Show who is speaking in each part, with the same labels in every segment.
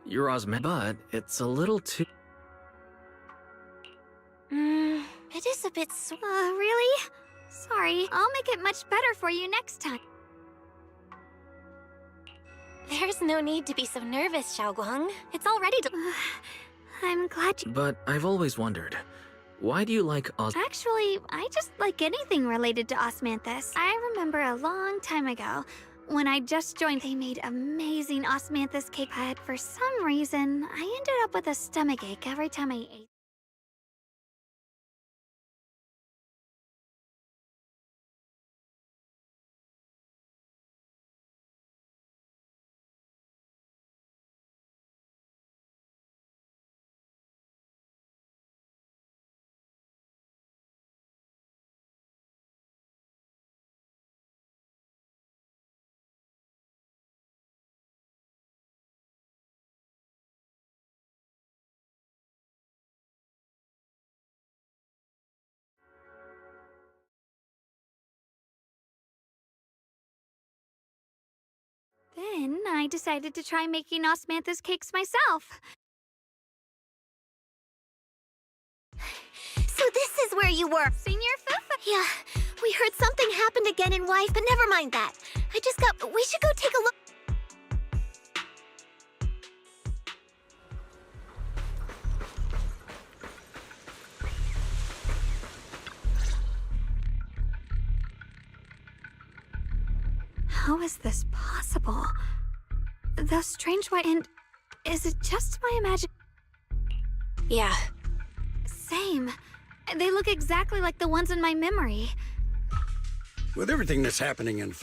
Speaker 1: You're Osman, but it's a little too...
Speaker 2: It is a bit really? Sorry, I'll make it much better for you next time. There's no need to be so nervous, Xiaoguang. It's already I'm glad you...
Speaker 1: But I've always wondered, why do you like
Speaker 2: Actually, I just like anything related to Osmanthus. I remember a long time ago, when I just joined, they made amazing Osmanthus cake, but for some reason, I ended up with a stomachache every time I ate. Then I decided to try making Osmanthus cakes myself.
Speaker 3: So this is where you were.
Speaker 2: Senior Fufu.
Speaker 3: Yeah, we heard something happened again in Wife, but never mind that. We should go take a look.
Speaker 2: How is this possible? Those strange white and... Is it just my imagination?
Speaker 3: Yeah.
Speaker 2: Same. They look exactly like the ones in my memory.
Speaker 4: With everything that's happening in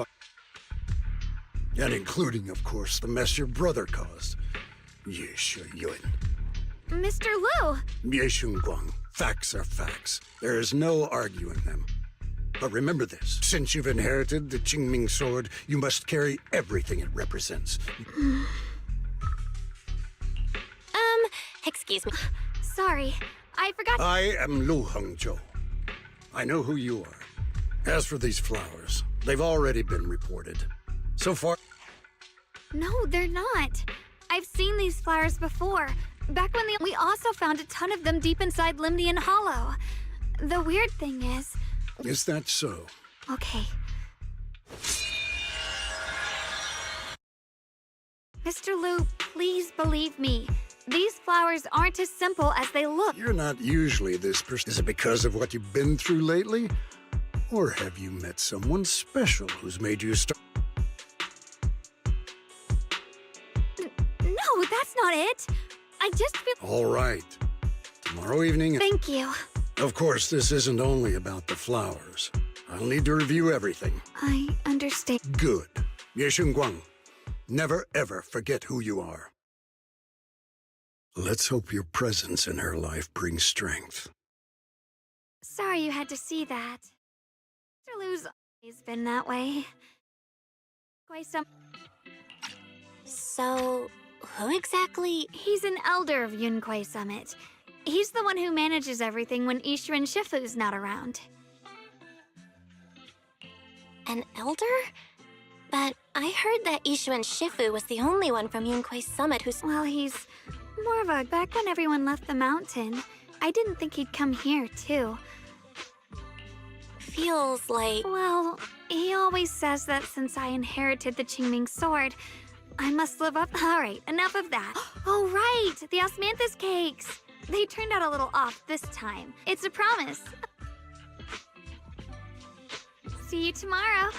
Speaker 4: and including, of course, the mess your brother caused. Ye Shuyun.
Speaker 2: Mr. Liu!
Speaker 4: Ye Shunguang. Facts are facts. There is no arguing them. But remember this, since you've inherited the Qingming sword, you must carry everything it represents.
Speaker 3: Excuse me.
Speaker 2: Sorry, I forgot.
Speaker 4: I am Lu Hengzhou. I know who you are. As for these flowers, they've already been reported. So far...
Speaker 2: No, they're not. I've seen these flowers before. Back when we also found a ton of them deep inside Limnian Hollow. The weird thing is...
Speaker 4: Is that so?
Speaker 2: Okay. Mr. Liu, please believe me. These flowers aren't as simple as they look.
Speaker 4: You're not usually this person. Is it because of what you've been through lately? Or have you met someone special who's made you start?
Speaker 2: No, that's not it. I just feel...
Speaker 4: All right. Tomorrow evening...
Speaker 2: Thank you.
Speaker 4: Of course, this isn't only about the flowers. I'll need to review everything.
Speaker 2: I understand.
Speaker 4: Good. Ye Shunguang, never ever forget who you are. Let's hope your presence in her life brings strength.
Speaker 2: Sorry you had to see that. Mr. Liu's always been that way. Quite some...
Speaker 3: So, who exactly?
Speaker 2: He's an elder of Yunquai Summit. He's the one who manages everything when Ishuan Shifu's not around.
Speaker 3: An elder? But I heard that Ishuan Shifu was the only one from Yunquai Summit who's...
Speaker 2: Well, he's more of a... Back when everyone left the mountain, I didn't think he'd come here, too.
Speaker 3: Feels like...
Speaker 2: Well, he always says that since I inherited the Qingming sword, I must live up... Alright, enough of that. Oh, right! The Osmanthus cakes! They turned out a little off this time. It's a promise. See you tomorrow.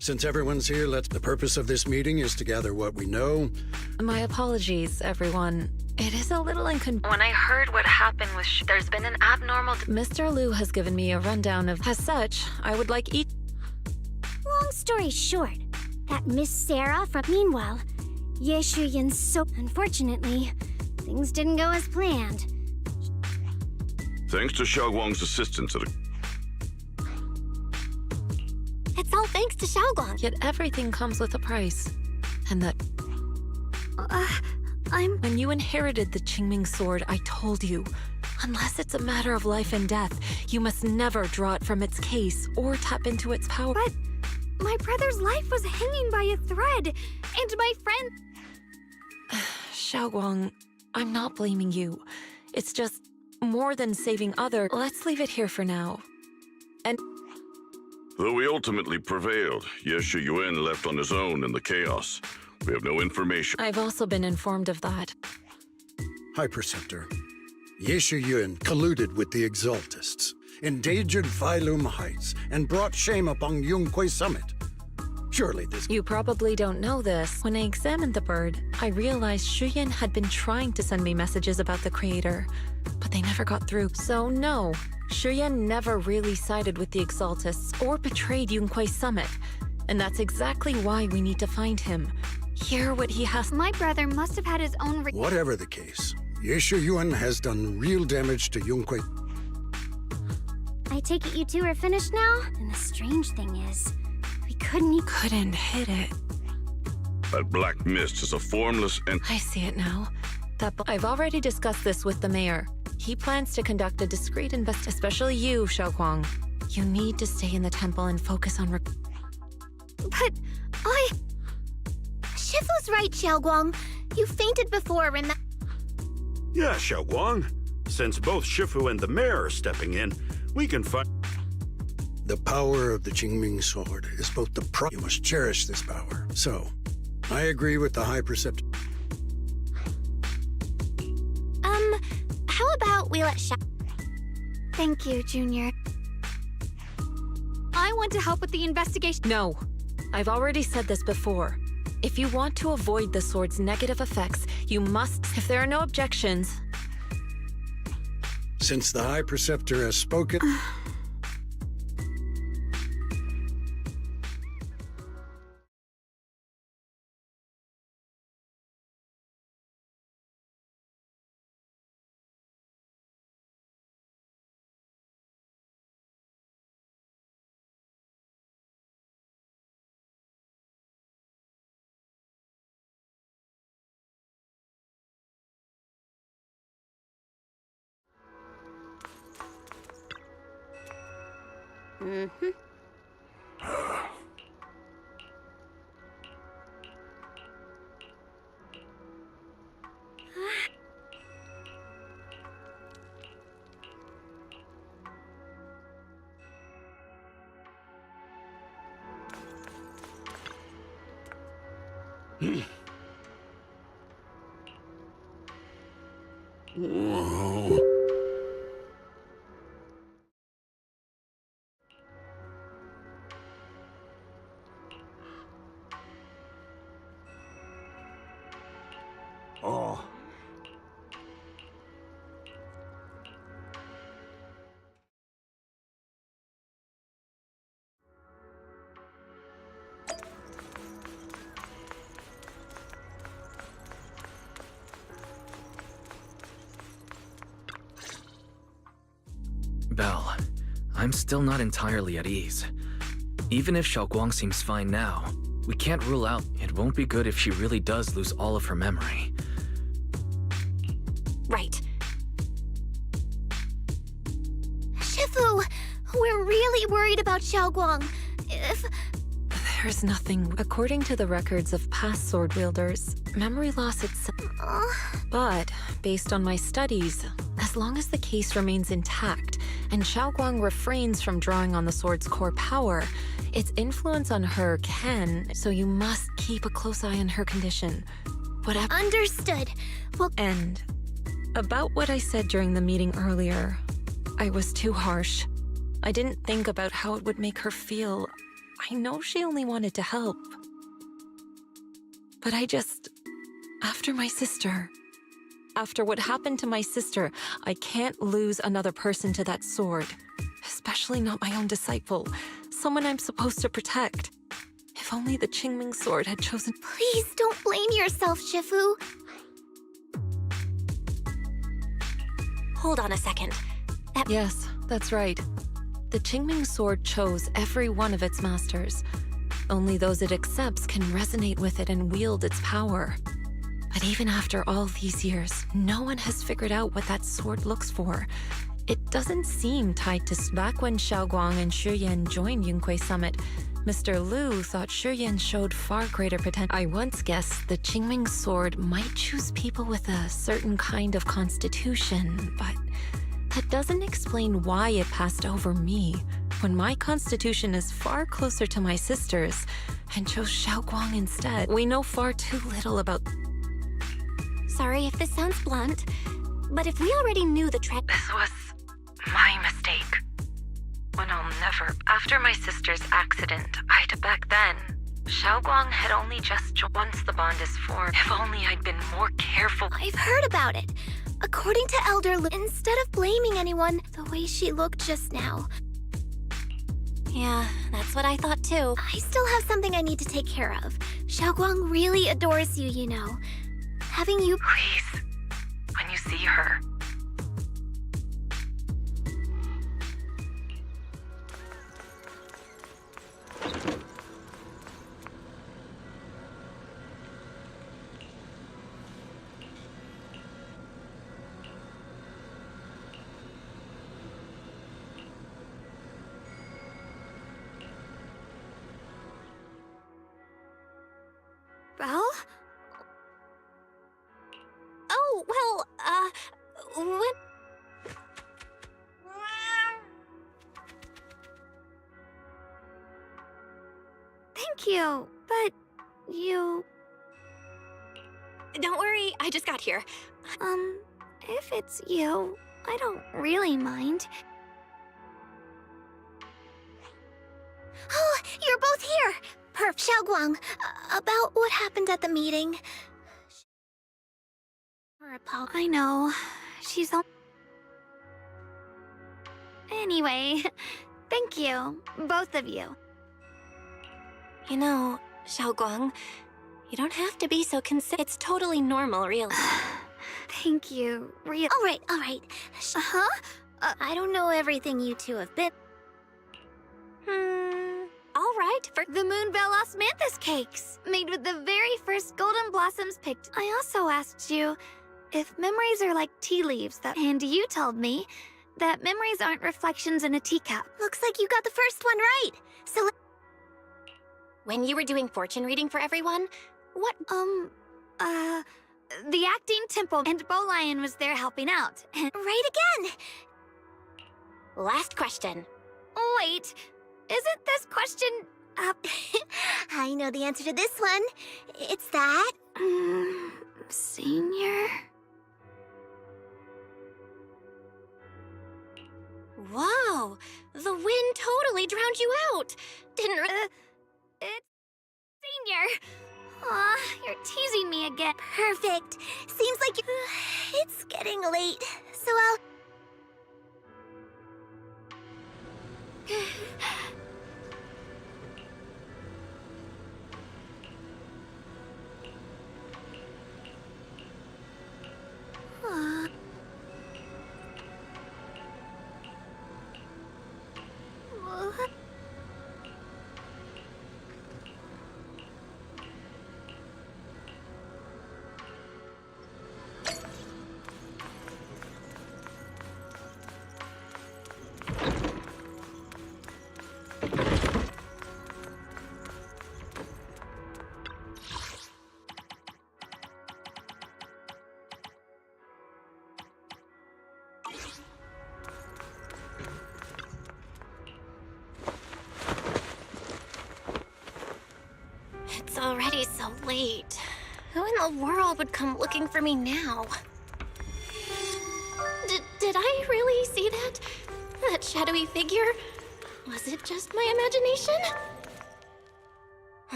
Speaker 4: Since everyone's here, the purpose of this meeting is to gather what we know.
Speaker 5: My apologies, everyone. It is a little When I heard what happened with there's been an abnormal... Mr. Liu has given me a rundown of... As such, I would like each...
Speaker 6: Long story short, that Miss Sarah from... Meanwhile, Ye Shuyun's so... Unfortunately, things didn't go as planned.
Speaker 7: Thanks to Xiaoguang's assistance at
Speaker 3: It's all thanks to Xiaoguang.
Speaker 5: Yet everything comes with a price. And that when you inherited the Qingming sword, I told you, unless it's a matter of life and death, you must never draw it from its case or tap into its power.
Speaker 2: But my brother's life was hanging by a thread, and my friend...
Speaker 5: Xiaoguang, I'm not blaming you. It's just more than saving other. Let's leave it here for now. And
Speaker 7: Though we ultimately prevailed, Yeshu Yuan left on his own in the chaos. We have no information.
Speaker 5: I've also been informed of that.
Speaker 4: High Preceptor, Yeshu Yuan colluded with the Exaltists, endangered Phylum Heights, and brought shame upon Yunquay Summit. Surely this...
Speaker 5: You probably don't know this. When I examined the bird, I realized Shuyan had been trying to send me messages about the creator, but they never got through. So no, Shuyan never really sided with the Exaltists or betrayed Yunquay Summit. And that's exactly why we need to find him. Hear what he has...
Speaker 2: My brother must have had his own...
Speaker 4: Whatever the case, Yeshu Yuan has done real damage to Yunquay.
Speaker 6: I take it you two are finished now? And the strange thing is, we couldn't
Speaker 5: hit it.
Speaker 7: That black mist is a formless and...
Speaker 5: I see it now. I've already discussed this with the mayor. He plans to conduct a discreet investigation, especially you, Xiaoguang. You need to stay in the temple and focus on...
Speaker 2: But
Speaker 6: Shifu's right, Xiaoguang. You fainted before,
Speaker 8: Yeah, Xiaoguang. Since both Shifu and the mayor are stepping in, we can fight.
Speaker 4: The power of the Qingming sword is both the You must cherish this power. So, I agree with the High Preceptor.
Speaker 3: How about we let
Speaker 2: Thank you, Junior. I want to help with the investigation.
Speaker 5: No. I've already said this before. If you want to avoid the sword's negative effects, you must... If there are no objections...
Speaker 4: Since the High Preceptor has spoken... Whoa. Oh.
Speaker 1: Belle, I'm still not entirely at ease. Even if Xiaoguang seems fine now, we can't rule out it won't be good if she really does lose all of her memory.
Speaker 3: Right.
Speaker 6: Shifu, we're really worried about Xiaoguang.
Speaker 5: There's nothing... According to the records of past sword wielders, memory loss itself... But, based on my studies, as long as the case remains intact, and Xiaoguang refrains from drawing on the sword's core power, its influence on her can, so you must keep a close eye on her condition. Whatever...
Speaker 6: Understood. Well,
Speaker 5: And about what I said during the meeting earlier, I was too harsh. I didn't think about how it would make her feel. I know she only wanted to help. But after my sister, after what happened to my sister, I can't lose another person to that sword. Especially not my own disciple, someone I'm supposed to protect. If only the Qingming sword had chosen...
Speaker 6: please don't blame yourself, Shifu.
Speaker 3: Hold on a second.
Speaker 5: Yes, that's right. The Qingming sword chose every one of its masters. Only those it accepts can resonate with it and wield its power. But even after all these years, no one has figured out what that sword looks for. It doesn't seem tied to... Back when Xiaoguang and Shiyan joined Yunque Summit, Mr. Liu thought Shiyan showed far greater potential. I once guessed the Qingming sword might choose people with a certain kind of constitution, but that doesn't explain why it passed over me, when my constitution is far closer to my sister's, and chose Xiaoguang instead. We know far too little about...
Speaker 3: Sorry if this sounds blunt, but if we already knew the trend...
Speaker 5: This was my mistake. When I'll never... After my sister's accident, back then, Xiaoguang had only just once the bond is formed. If only I'd been more careful.
Speaker 6: I've heard about it. According to Elder Lu, instead of blaming anyone, the way she looked just now,
Speaker 3: Yeah, that's what I thought too.
Speaker 6: I still have something I need to take care of. Xiaoguang really adores you, you know. Having you...
Speaker 5: Please, when you see her.
Speaker 2: Belle?
Speaker 3: Oh, well, when...
Speaker 2: Thank you, but you...
Speaker 3: Don't worry, I just got here.
Speaker 2: If it's you, I don't really mind.
Speaker 6: Oh, you're both here! Perf, Xiaoguang, about what happened at the meeting.
Speaker 2: I know. She's all... Anyway, thank you, both of you.
Speaker 3: You know, Xiaoguang, you don't have to be so It's totally normal, really.
Speaker 2: Thank you, real...
Speaker 6: All right.
Speaker 2: Uh-huh?
Speaker 6: I don't know everything you two have been...
Speaker 3: All right, for...
Speaker 2: The Moonbell Osmanthus cakes, made with the very first golden blossoms picked. I also asked you if memories are like tea leaves and you told me that memories aren't reflections in a teacup.
Speaker 6: Looks like you got the first one right. So...
Speaker 3: When you were doing fortune reading for everyone, what...
Speaker 2: The acting temple and Bolion was there helping out.
Speaker 6: Right again!
Speaker 3: Last question.
Speaker 2: Wait, isn't this question...
Speaker 6: I know the answer to this one. It's that...
Speaker 2: Senior?
Speaker 3: Wow, the wind totally drowned you out. Didn't...
Speaker 2: It's Senior. Aw, you're teasing me again.
Speaker 6: Perfect. Seems like it's getting late, so I'll...
Speaker 3: It's already so late. Who in the world would come looking for me now? Did I really see that? That shadowy figure? Was it just my imagination?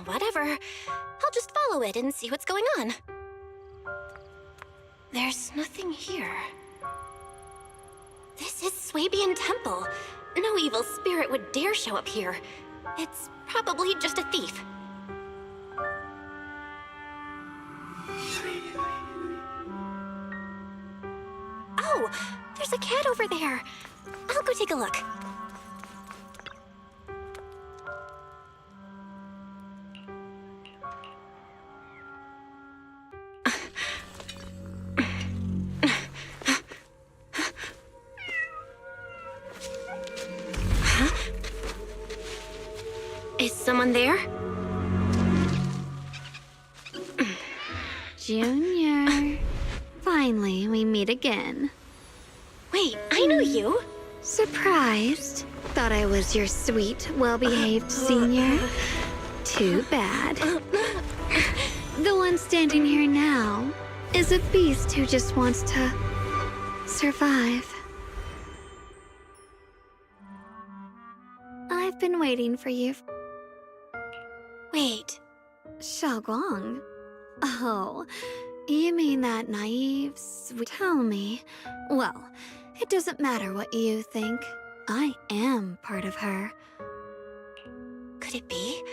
Speaker 3: Whatever. I'll just follow it and see what's going on. There's nothing here. This is Swabian Temple. No evil spirit would dare show up here. It's probably just a thief. Oh, there's a cat over there. I'll go take a look. Is someone there?
Speaker 2: Junior. Finally, we meet again.
Speaker 3: Wait, I know you.
Speaker 2: Surprised? Thought I was your sweet, well-behaved senior? Too bad. The one standing here now is a beast who just wants to survive. I've been waiting for you.
Speaker 3: Wait,
Speaker 2: Xiaoguang. Oh, you mean that naive, sweet... Tell me. Well, it doesn't matter what you think. I am part of her.
Speaker 3: could it be?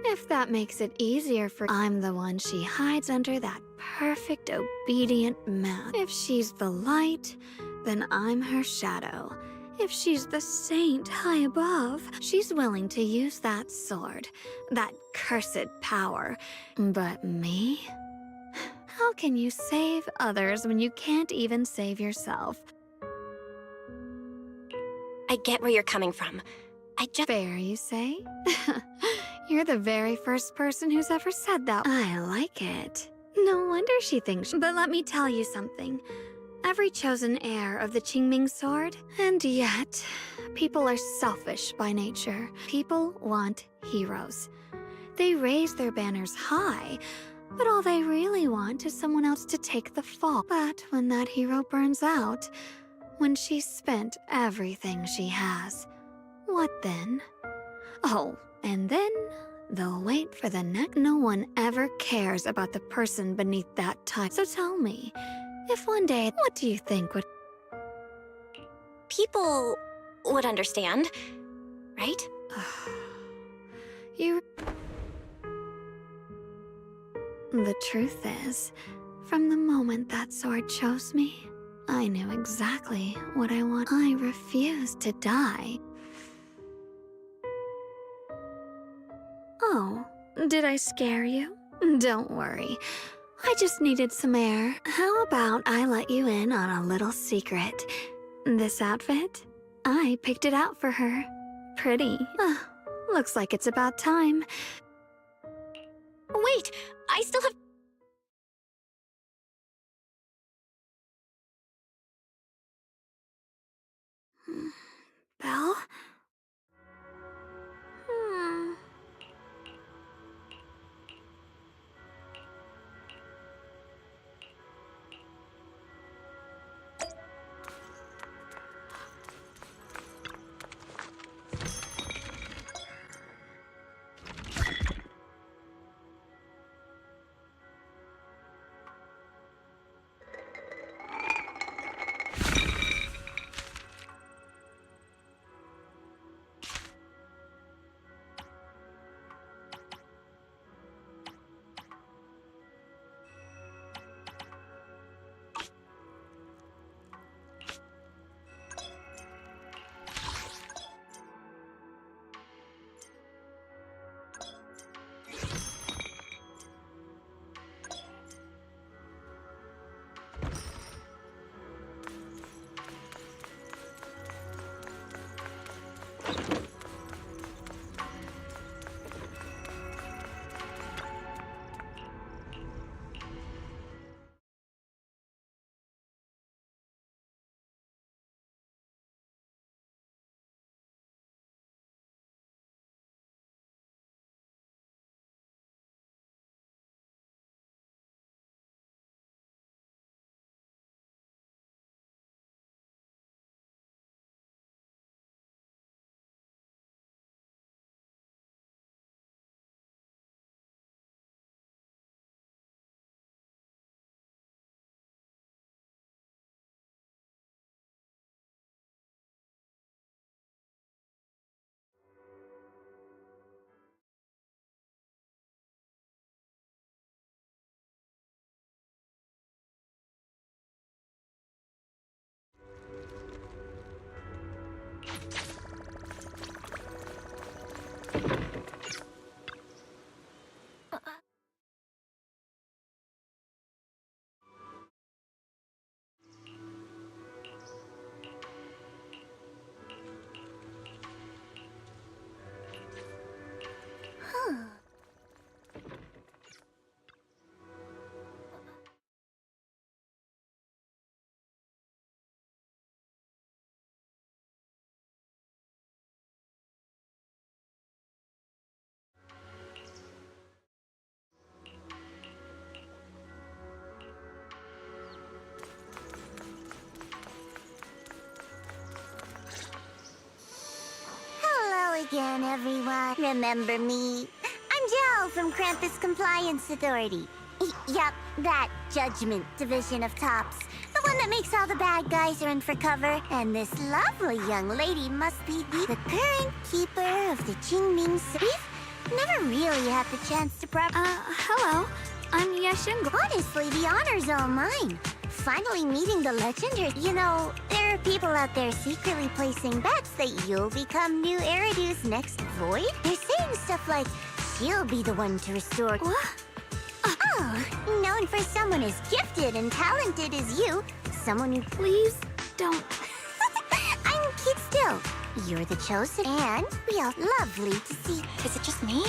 Speaker 2: If that makes it easier for... I'm the one she hides under that perfect, obedient mask. If she's the light, then I'm her shadow. If she's the saint high above, she's willing to use that sword, that cursed power. But me? How can you save others when you can't even save yourself?
Speaker 3: I get where you're coming from. I just...
Speaker 2: Fair, you say? You're the very first person who's ever said that. I like it. No wonder she thinks... But let me tell you something. Every chosen heir of the Qingming sword, and yet, people are selfish by nature. People want heroes. They raise their banners high, but all they really want is someone else to take the fall. But when that hero burns out, when she's spent everything she has, what then? Oh, and then they'll wait for the next. No one ever cares about the person beneath that title. So tell me, if one day, what do you think would...
Speaker 3: People would understand, right?
Speaker 2: You... The truth is, from the moment that sword chose me, I knew exactly what I want. I refused to die. Oh, did I scare you? Don't worry. I just needed some air. How about I let you in on a little secret? This outfit? I picked it out for her. Pretty. Looks like it's about time.
Speaker 3: Wait, I still have...
Speaker 2: Belle?
Speaker 6: again, everyone. Remember me? I'm Joe from Krampus Compliance Authority. Yup, that Judgment Division of Tops. The one that makes all the bad guys run for cover. And this lovely young lady must be the current keeper of the Qingming Sword. We've never really had the chance to
Speaker 2: Hello. I'm Yeshun.
Speaker 6: Honestly, the honor's all mine. Finally meeting the legendary. You know, there are people out there secretly placing bets that you'll become new Eridu's next Void. They're saying stuff like, she'll be the one to restore.
Speaker 2: What?
Speaker 6: Oh, known for someone as gifted and talented as you. Someone who...
Speaker 2: Please don't.
Speaker 6: I'm keep still. You're the chosen, and we are lovely to see.
Speaker 3: Is it just me?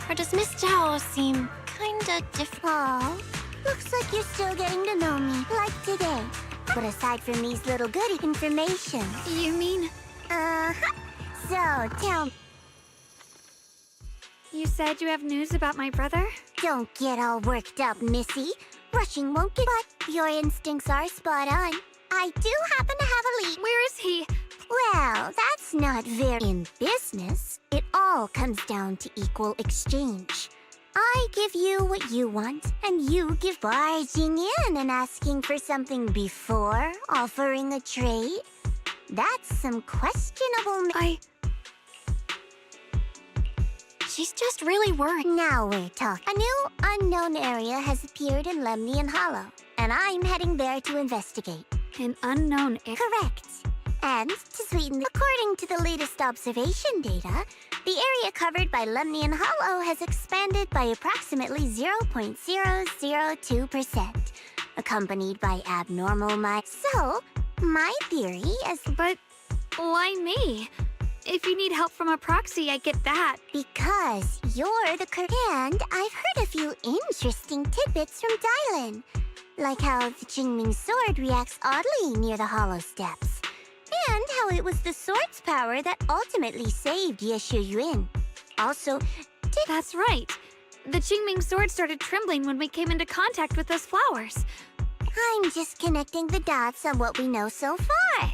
Speaker 3: Or does Miss Zhao seem kinda different?
Speaker 6: Aw, looks like you're still getting to know me, like today. But aside from these little goody information...
Speaker 2: You mean
Speaker 6: Uh-huh. So, tell me,
Speaker 2: you said you have news about my brother?
Speaker 6: don't get all worked up, Missy. Rushing won't get... But your instincts are spot on. I do happen to have a lead.
Speaker 2: Where is he?
Speaker 6: Well, that's not very... In business, it all comes down to equal exchange. I give you what you want, and you give barging in and asking for something before offering a trade. That's some questionable...
Speaker 3: She's just really worried.
Speaker 6: Now we're talking. A new unknown area has appeared in Lemnian Hollow, and I'm heading there to investigate.
Speaker 2: An unknown
Speaker 6: Correct. And to sweeten according to the latest observation data, the area covered by Lemnian Hollow has expanded by approximately 0.002%, accompanied by abnormal So, my theory is...
Speaker 2: But why me? If you need help from a proxy, I get that.
Speaker 6: Because you're the and I've heard a few interesting tidbits from Dylan. Like how the Qingming sword reacts oddly near the hollow steps. And how it was the sword's power that ultimately saved Yeshu Yuan. Also,
Speaker 2: That's right. The Qingming sword started trembling when we came into contact with those flowers.
Speaker 6: I'm just connecting the dots on what we know so far.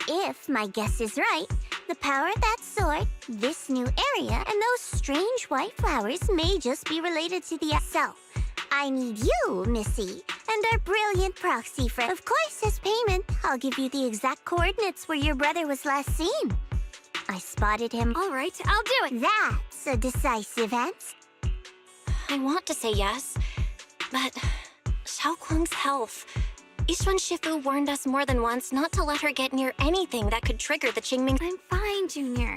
Speaker 6: If my guess is right, the power of that sword, this new area, and those strange white flowers may just be related to the... So, I need you, Missy, and our brilliant proxy friend. Of course, as payment, I'll give you the exact coordinates where your brother was last seen. I spotted him.
Speaker 2: All right, I'll do it.
Speaker 6: That's a decisive answer.
Speaker 3: I want to say yes, but Xiaoguang's health. Yishuan Shifu warned us more than once not to let her get near anything that could trigger the Qingming...
Speaker 2: I'm fine, Junior.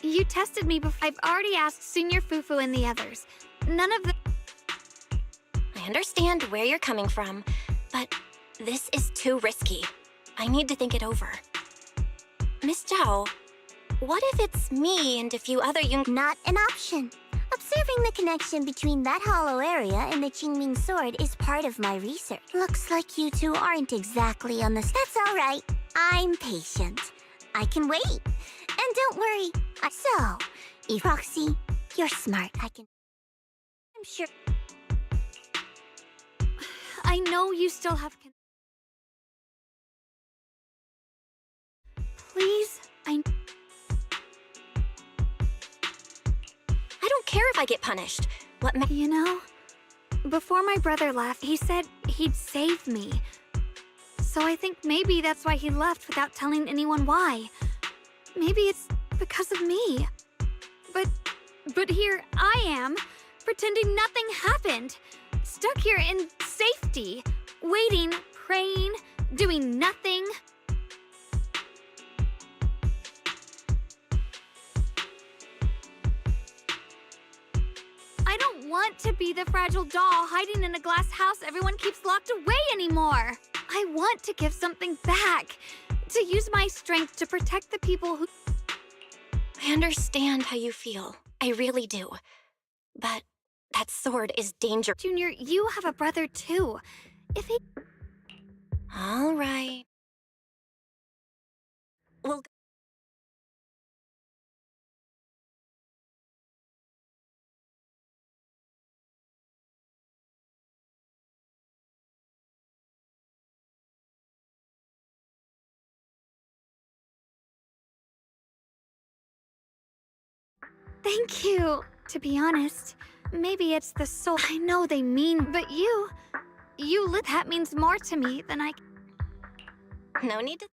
Speaker 2: You tested me before. I've already asked Senior Fufu and the others. None of the...
Speaker 3: I understand where you're coming from, but this is too risky. I need to think it over. Miss Zhao, what if it's me and a few other young...
Speaker 6: Not an option. Observing the connection between that hollow area and the Qingming sword is part of my research. Looks like you two aren't exactly on the... That's all right. I'm patient. I can wait. And don't worry. So, Proxy, you're smart. I'm sure...
Speaker 2: I know you still have... Please,
Speaker 3: I don't care if I get punished.
Speaker 2: You know, before my brother left, he said he'd save me. So I think maybe that's why he left without telling anyone why. Maybe it's because of me. But here I am, pretending nothing happened. Stuck here in safety, waiting, praying, doing nothing. I don't want to be the fragile doll hiding in a glass house everyone keeps locked away anymore. I want to give something back, to use my strength to protect the people who...
Speaker 3: I understand how you feel. I really do. But that sword is dangerous.
Speaker 2: Junior, you have a brother too. If he...
Speaker 3: All right. Well...
Speaker 2: Thank you. To be honest, maybe it's the soul. I know they mean, but you lit that means more to me than I.
Speaker 3: No need to.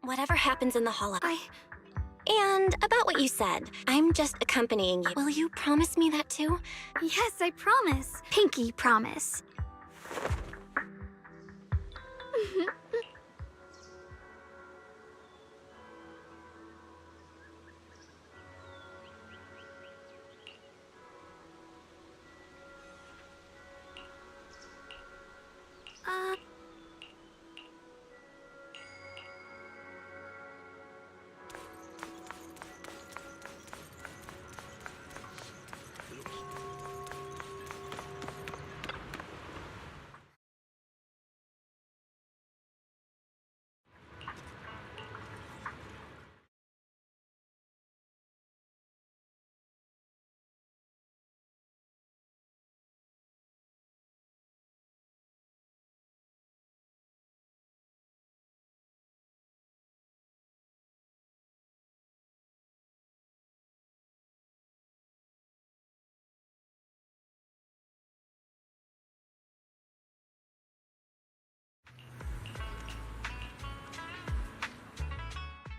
Speaker 3: Whatever happens in the hollow. And about what you said, I'm just accompanying you. Will you promise me that too?
Speaker 2: Yes, I promise. Pinky promise.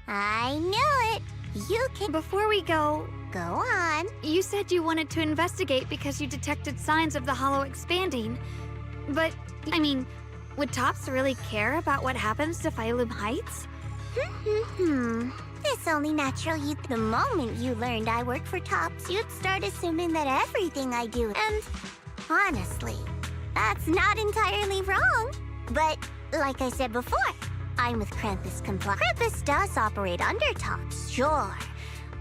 Speaker 6: I knew it. You can
Speaker 2: Before we go,
Speaker 6: go on.
Speaker 2: you said you wanted to investigate because you detected signs of the hollow expanding. But, I mean, would Tops really care about what happens to Phylum Heights?
Speaker 6: It's only natural the moment you learned I work for Tops, you'd start assuming that everything I do. And honestly, that's not entirely wrong. But like I said before, I'm with Krampus Comply. Krampus does operate under Tops, sure.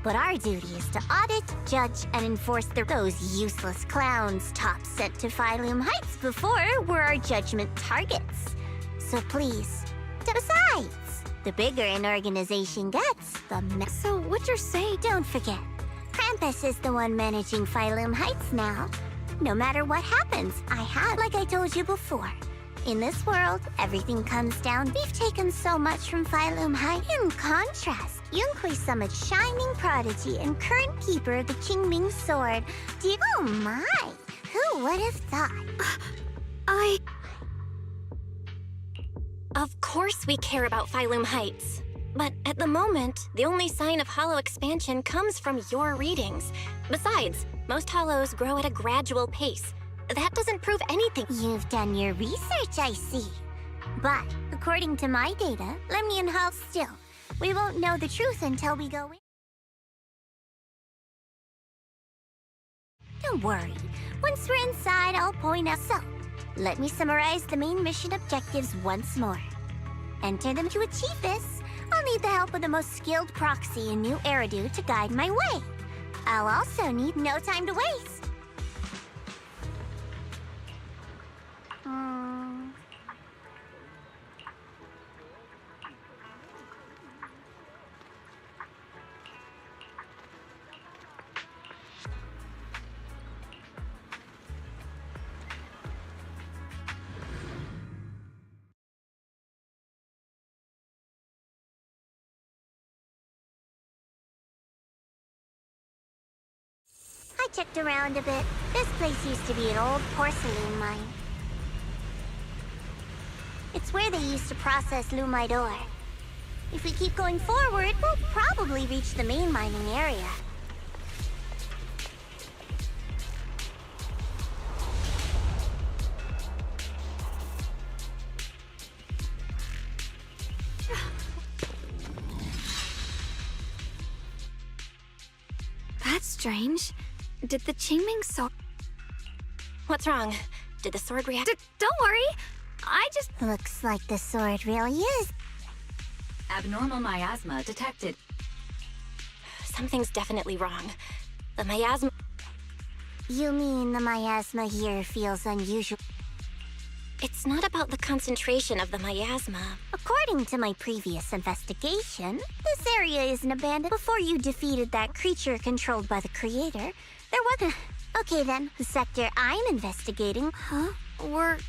Speaker 6: But our duty is to audit, judge, and enforce those useless clowns Tops sent to Phylum Heights before were our judgment targets. So please, besides, the bigger an organization gets,
Speaker 2: So what you're saying?
Speaker 6: Don't forget, Krampus is the one managing Phylum Heights now. No matter what happens, like I told you before. In this world, everything comes down. We've taken so much from Phylum Heights. In contrast, Yunhui Summit's shining prodigy and current keeper of the Qingming Sword. Oh my! Who would have thought?
Speaker 3: Of course we care about Phylum Heights. But at the moment, the only sign of hollow expansion comes from your readings. Besides, most hollows grow at a gradual pace. That doesn't prove anything.
Speaker 6: You've done your research, I see. But according to my data, Lemmy and Hal still. We won't know the truth until we go in. Don't worry. Once we're inside, I'll point out. So, let me summarize the main mission objectives once more. Enter them to achieve this. I'll need the help of the most skilled proxy in New Eridu to guide my way. I'll also need no time to waste. I checked around a bit. This place used to be an old porcelain mine. It's where they used to process Lumite ore. If we keep going forward, we'll probably reach the main mining area.
Speaker 2: strange. Did the Qingming sword...
Speaker 3: What's wrong? Did the sword react?
Speaker 2: Don't worry. I just...
Speaker 6: Looks like the sword really is.
Speaker 9: Abnormal miasma detected.
Speaker 3: Something's definitely wrong. The miasma...
Speaker 6: You mean the miasma here feels unusual?
Speaker 3: It's not about the concentration of the miasma.
Speaker 6: According to my previous investigation, this area isn't abandoned. Before you defeated that creature controlled by the creator, there was... Okay then, the sector I'm investigating...
Speaker 2: Huh? We're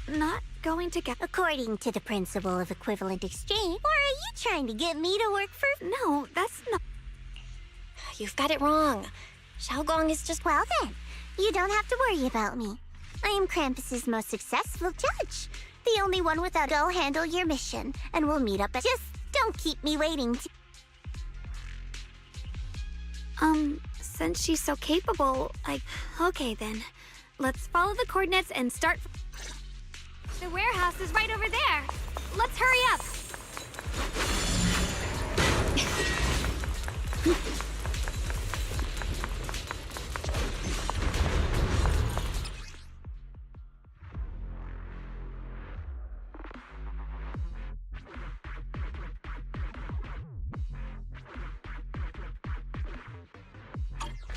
Speaker 2: not going to get...
Speaker 6: According to the principle of equivalent exchange, or are you trying to get me to work for...
Speaker 2: No, that's not...
Speaker 3: You've got it wrong. Xiaogong is just...
Speaker 6: Well then, you don't have to worry about me. I am Krampus's most successful judge. The only one without... Go handle your mission, and we'll meet up at... Just don't keep me waiting
Speaker 2: Since she's so capable, Okay then. Let's follow the coordinates and start... The warehouse is right over there. Let's hurry up.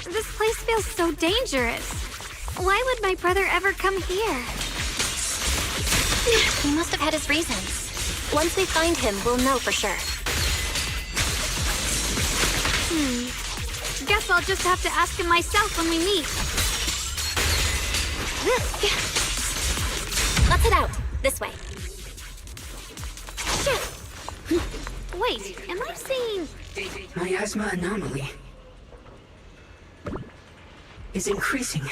Speaker 2: This place feels so dangerous. Why would my brother ever come here?
Speaker 3: He must have had his reasons. Once we find him, we'll know for sure.
Speaker 2: Guess I'll just have to ask him myself when we meet.
Speaker 3: Let's head out. This way.
Speaker 2: Shit! Wait, am I seeing...
Speaker 9: Miasma anomaly is increasing.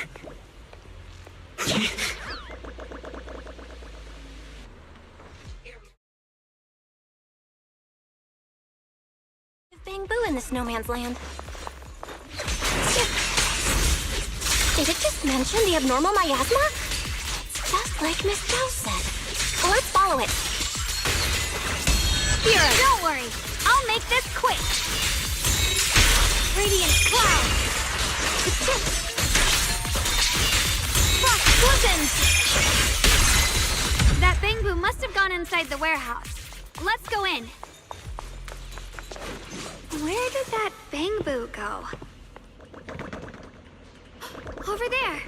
Speaker 3: Bang Boo in the snowman's land. Did it just mention the abnormal miasma? It's just like Miss Zhao said. Well, let's follow it.
Speaker 2: Here, don't worry. I'll make this quick. Radiant cloud. Frost blizzards. That Bang Boo must have gone inside the warehouse. Let's go in. Where did that Bang Boo go? Over there.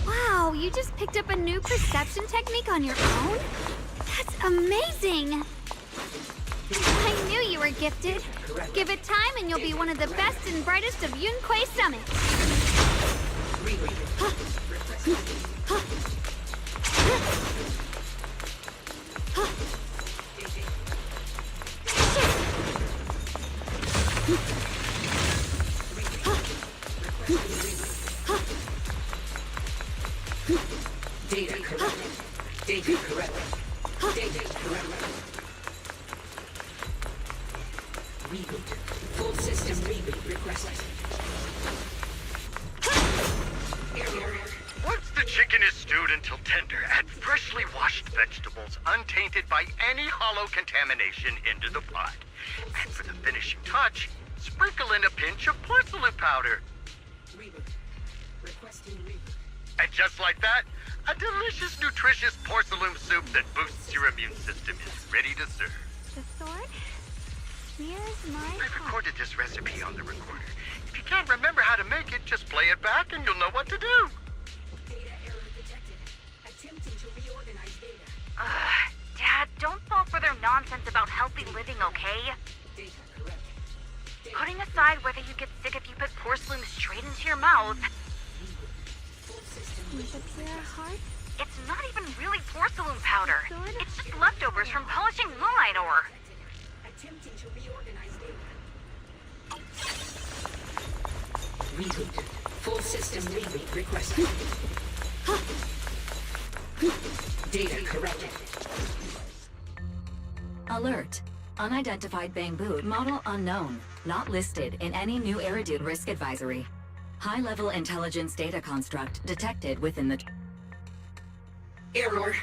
Speaker 2: Wow, you just picked up a new perception technique on your own? That's amazing! I knew you were gifted. Give it time and you'll be one of the best and brightest of Yunquei Summit.
Speaker 9: Data correct. Data correct. Data correct. Reboot. Full system reboot requested.
Speaker 10: Once the chicken is stewed until tender, add freshly washed vegetables untainted by any hollow contamination into the pot. And for the finishing touch, sprinkle in a pinch of porcelain powder.
Speaker 9: Reboot. Requesting reboot.
Speaker 10: And just like that, a delicious, nutritious porcelain soup that boosts your immune system is ready to serve.
Speaker 2: The sword smears my
Speaker 10: I've
Speaker 2: heart.
Speaker 10: recorded this recipe on the recorder. If you can't remember how to make it, just play it back and you'll know what to do.
Speaker 9: Data error detected. Attempting to reorganize data.
Speaker 11: Dad, don't fall for their nonsense about healthy living, okay?
Speaker 9: Data correct. Data
Speaker 11: Putting aside whether you get sick if you put porcelain straight into your mouth,
Speaker 9: full system
Speaker 2: With a pure heart?
Speaker 11: it's not even really porcelain powder.
Speaker 2: Sword?
Speaker 11: It's just leftovers from polishing moonlight ore.
Speaker 9: attempting to reorganize data. Reboot. Full system reboot requested. Data corrupted.
Speaker 11: Alert. Unidentified Bangbu. Model unknown. Not listed in any new Eridude risk advisory. High-level intelligence data construct detected within the...
Speaker 9: Error.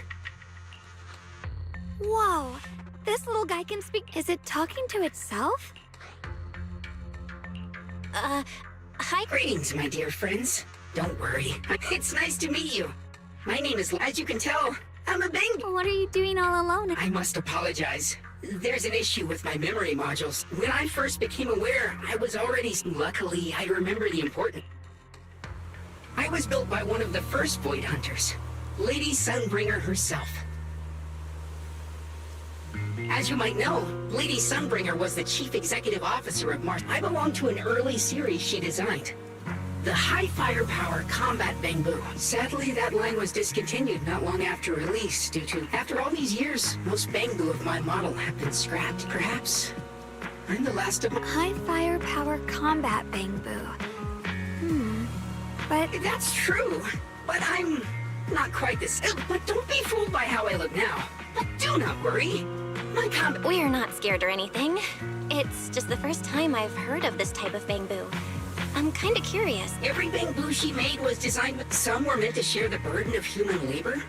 Speaker 2: Whoa, this little guy can speak. Is it talking to itself?
Speaker 3: Hi.
Speaker 9: Greetings, my dear friends. Don't worry. It's nice to meet you. My name is... As you can tell, I'm a Bangbu.
Speaker 2: What are you doing all alone?
Speaker 9: I must apologize. There's an issue with my memory modules. When I first became aware, I was already... Luckily, I remember the important... I was built by one of the first Void Hunters, Lady Sunbringer herself. As you might know, Lady Sunbringer was the chief executive officer of Mars. I belong to an early series she designed, the High Firepower Combat Bangbu. Sadly, that line was discontinued not long after release due to... After all these years, most Bangbu of my model have been scrapped. Perhaps I'm the last of...
Speaker 2: High firepower combat Bangbu. But
Speaker 9: That's true, but I'm not quite this... But don't be fooled by how I look now. But do not worry. My combat...
Speaker 3: We're not scared or anything. It's just the first time I've heard of this type of Bangbu. I'm kinda curious.
Speaker 9: Every Bangbu she made was designed with... Some were meant to share the burden of human labor.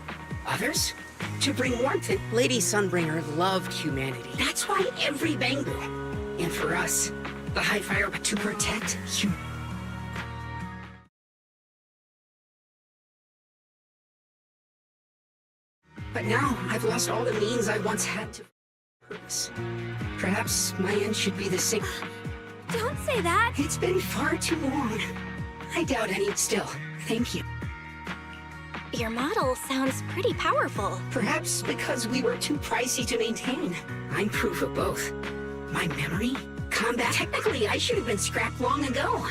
Speaker 9: Others, to bring warmth in... Lady Sunbringer loved humanity. That's why every Bangbu, and for us, the High Fire, to protect humanity. But now, I've lost all the means I once had to purpose. Perhaps my end should be the same.
Speaker 2: don't say that.
Speaker 9: It's been far too long. I doubt any... Still, thank you.
Speaker 3: Your model sounds pretty powerful.
Speaker 9: Perhaps because we were too pricey to maintain. I'm proof of both. My memory, combat... Technically, I should have been scrapped long ago.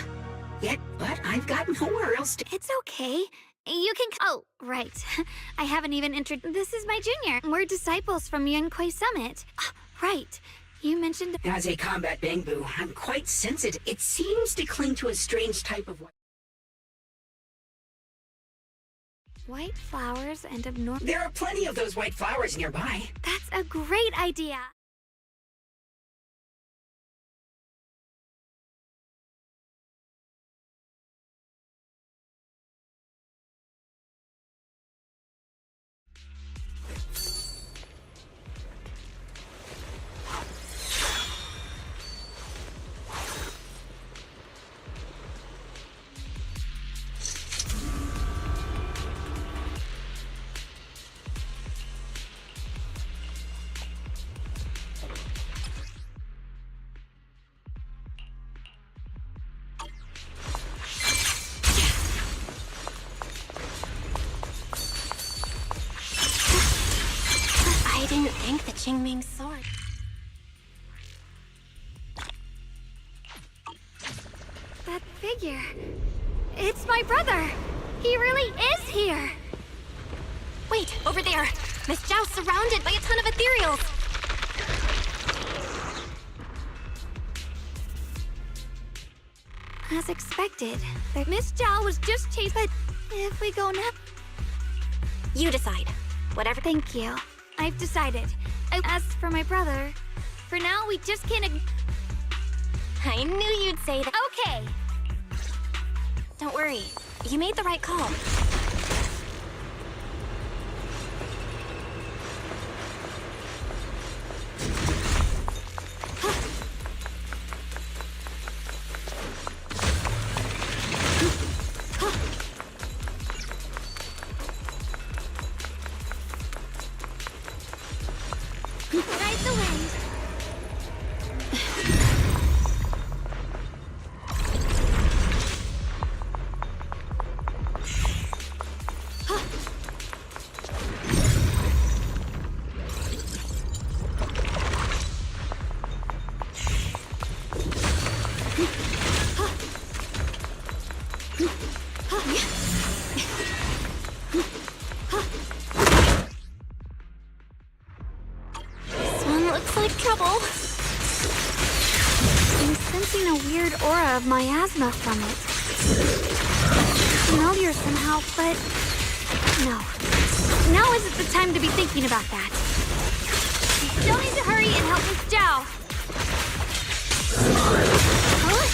Speaker 9: But I've got nowhere else to...
Speaker 2: It's okay. You can... Oh, right. I haven't even This is my junior. We're disciples from Yunquay Summit. Right. You mentioned...
Speaker 9: As a combat Bangbu, I'm quite sensitive. It seems to cling to a strange type of...
Speaker 2: White flowers and abnormal...
Speaker 9: There are plenty of those white flowers nearby.
Speaker 2: That's a great idea.
Speaker 3: I didn't think the Qingming sword...
Speaker 2: That figure... It's my brother! He really is here!
Speaker 3: Wait, over there! Miss Zhao's surrounded by a ton of ethereals!
Speaker 2: As expected, Miss Zhao was just chased, but if we go now...
Speaker 3: You decide. Whatever.
Speaker 2: Thank you. I've decided. As for my brother, for now we just can't...
Speaker 3: I knew you'd say that.
Speaker 2: Okay!
Speaker 3: Don't worry. You made the right call.
Speaker 2: Ride the wind.
Speaker 3: This one looks like trouble.
Speaker 2: I'm sensing a weird aura of miasma from it. Familiar somehow, but... No. Now isn't the time to be thinking about that. You still need to hurry and help Miss Zhao. Huh?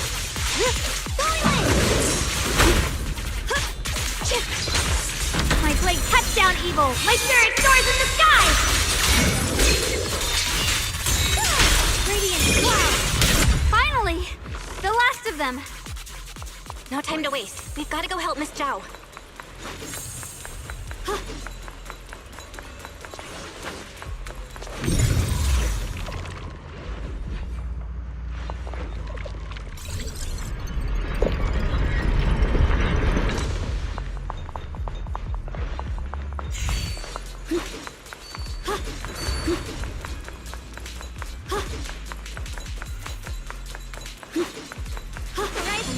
Speaker 2: My blade cuts down evil! My spirit soars in the sky! Radiant cloud! Finally! The last of them!
Speaker 3: No time to waste. We've got to go help Miss Zhao.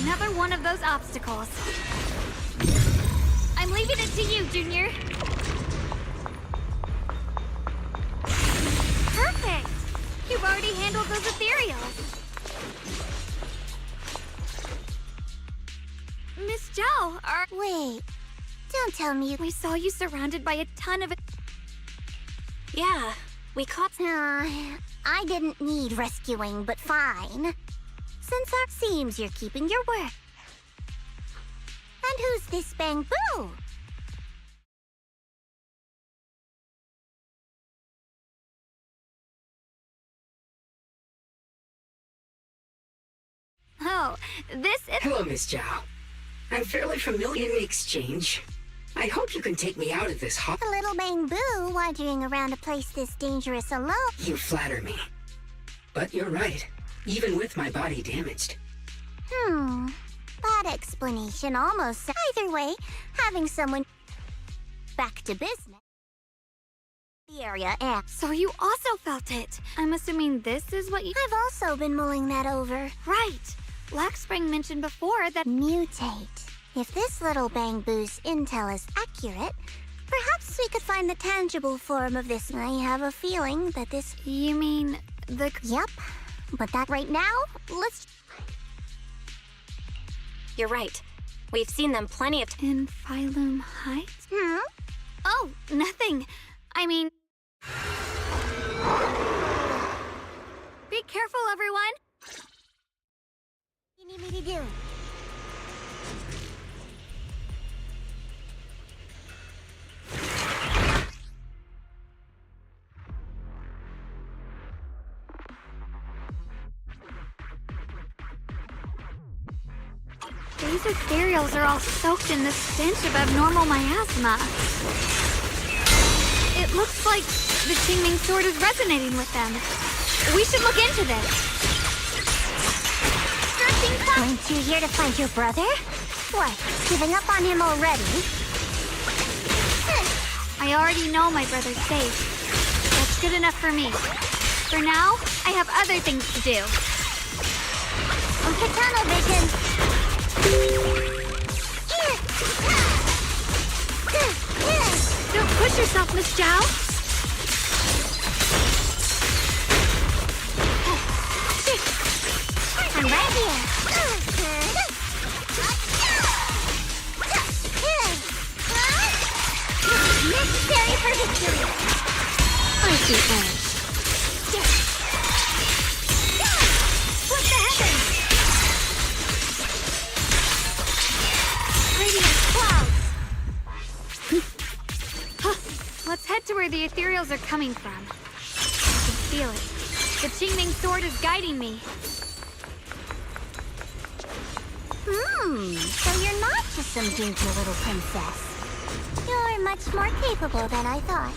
Speaker 2: Another one of those obstacles. I'm leaving it to you, Junior. Perfect! You've already handled those ethereals. Miss Zhao,
Speaker 6: Wait, don't tell me
Speaker 2: we saw you surrounded by a ton of...
Speaker 3: Yeah, we caught...
Speaker 6: I didn't need rescuing, but fine. Since it seems you're keeping your word. And who's this Bangboo?
Speaker 2: Oh, this is...
Speaker 9: Hello, Miss Zhao. I'm fairly familiar in the exchange. I hope you can take me out of this hot...
Speaker 6: A little Bangboo wandering around a place this dangerous alone.
Speaker 9: You flatter me. But you're right. Even with my body damaged.
Speaker 6: That explanation almost... Either way, having someone... Back to business. The area and...
Speaker 2: So you also felt it. I'm assuming this is what you...
Speaker 6: I've also been mulling that over.
Speaker 2: Right. Blackspring mentioned before that...
Speaker 6: Mutate. If this little Bangboo's intel is accurate, perhaps we could find the tangible form of this. I have a feeling that this...
Speaker 2: You mean the...
Speaker 6: Yep. But that right now, let's...
Speaker 3: You're right. We've seen them plenty of
Speaker 2: In Phylum Heights? Oh, nothing. I mean... Be careful, everyone!
Speaker 6: What do you need me to do?
Speaker 2: These ethereals are all soaked in the stench of abnormal miasma. It looks like the Qingming sword is resonating with them. We should look into this.
Speaker 6: Weren't you here to find your brother? What, giving up on him already?
Speaker 2: I already know my brother's safe. That's good enough for me. For now, I have other things to do.
Speaker 6: Katana vision!
Speaker 2: Don't push yourself, Miss Zhao.
Speaker 6: I'm right here. Necessary for victory.
Speaker 2: I see that.
Speaker 6: What the heavens?
Speaker 2: Radiant clouds. Let's head to where the ethereals are coming from. I can feel it. The Qingming sword is guiding me.
Speaker 6: So you're not just some dainty little princess. You're much more capable than I thought.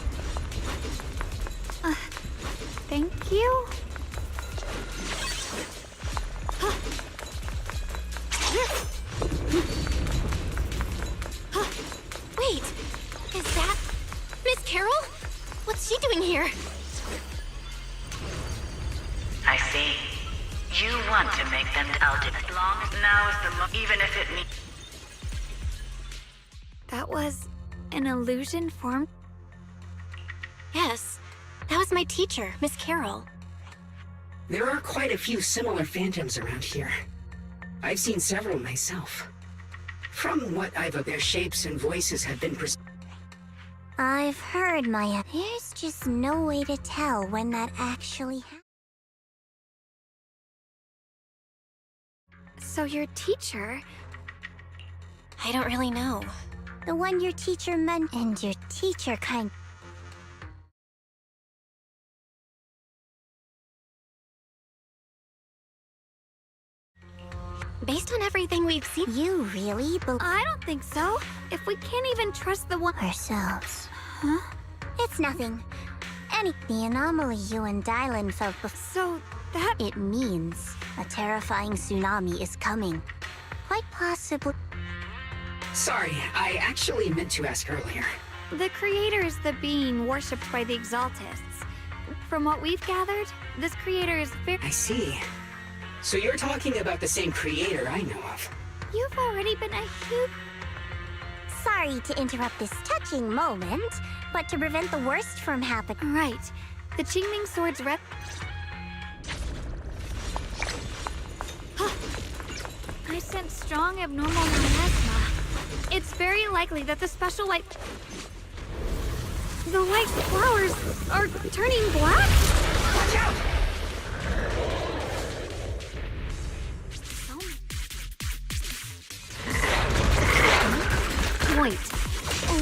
Speaker 2: Thank you.
Speaker 3: Wait, is that Miss Carol? What's she doing here?
Speaker 12: I see. You want to make them out as long as now is the even if it means...
Speaker 2: That was an illusion formed?
Speaker 3: Yes, that was my teacher, Miss Carol.
Speaker 9: There are quite a few similar phantoms around here. I've seen several myself. From what I've... Their shapes and voices have been
Speaker 6: I've heard, Maya. There's just no way to tell when that actually happened.
Speaker 2: So your teacher...
Speaker 3: I don't really know.
Speaker 6: The one your teacher meant, and your teacher kind...
Speaker 3: Based on everything we've seen...
Speaker 6: You really believe...
Speaker 2: I don't think so. If we can't even trust the one...
Speaker 6: Ourselves.
Speaker 2: Huh?
Speaker 6: It's nothing. The anomaly you and Dylan felt before...
Speaker 2: So, that...
Speaker 6: It means a terrifying tsunami is coming. Quite possibly...
Speaker 9: Sorry, I actually meant to ask earlier.
Speaker 2: The creator is the being worshipped by the Exaltists. From what we've gathered, this creator is very...
Speaker 9: I see. So you're talking about the same creator I know of.
Speaker 2: You've already been a huge...
Speaker 6: Sorry to interrupt this touching moment, but to prevent the worst from happening...
Speaker 2: Right. The Qingming Sword's rep... I sense strong abnormal miasma. It's very likely that the special white... The white flowers are turning black?
Speaker 9: Watch out!
Speaker 2: Wait,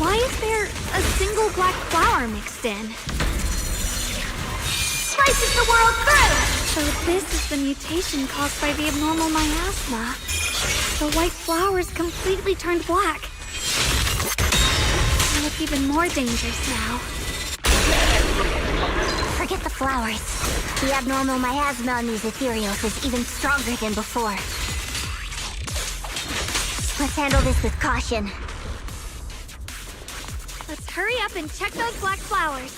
Speaker 2: why is there a single black flower mixed in?
Speaker 6: Slices the world through!
Speaker 2: So this is the mutation caused by the abnormal miasma. The white flowers completely turned black. They look even more dangerous now.
Speaker 6: Forget the flowers. The abnormal miasma on these ethereals is even stronger than before. Let's handle this with caution.
Speaker 2: Let's hurry up and check those black flowers.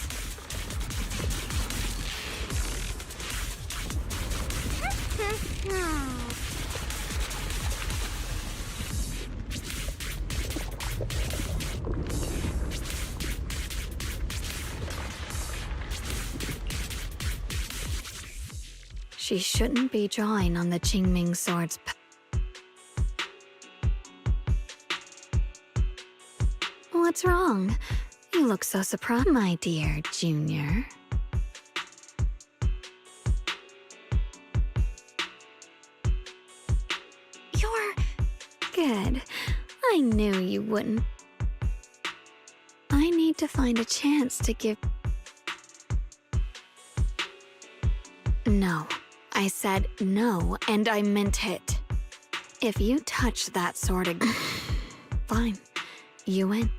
Speaker 2: She shouldn't be drawing on the Qingming Sword's... What's wrong? You look so surprised, my dear Junior.
Speaker 3: You're...
Speaker 2: Good. I knew you wouldn't. I need to find a chance to give... No. I said no, and I meant it. If you touch that sword again... Fine. You win.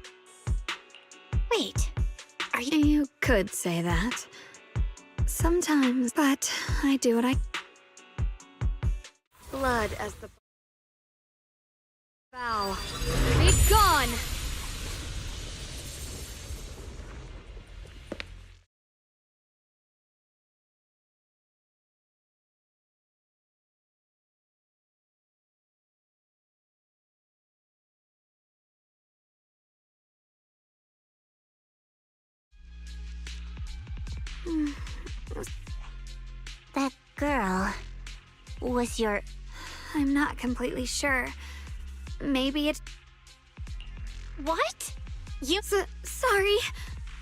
Speaker 3: Wait. Are you...
Speaker 2: You could say that. Sometimes, but I do what I... Blood as the... Bow. Be gone!
Speaker 6: That girl was your...
Speaker 2: I'm not completely sure. Maybe it's...
Speaker 3: What? You...
Speaker 2: Sorry.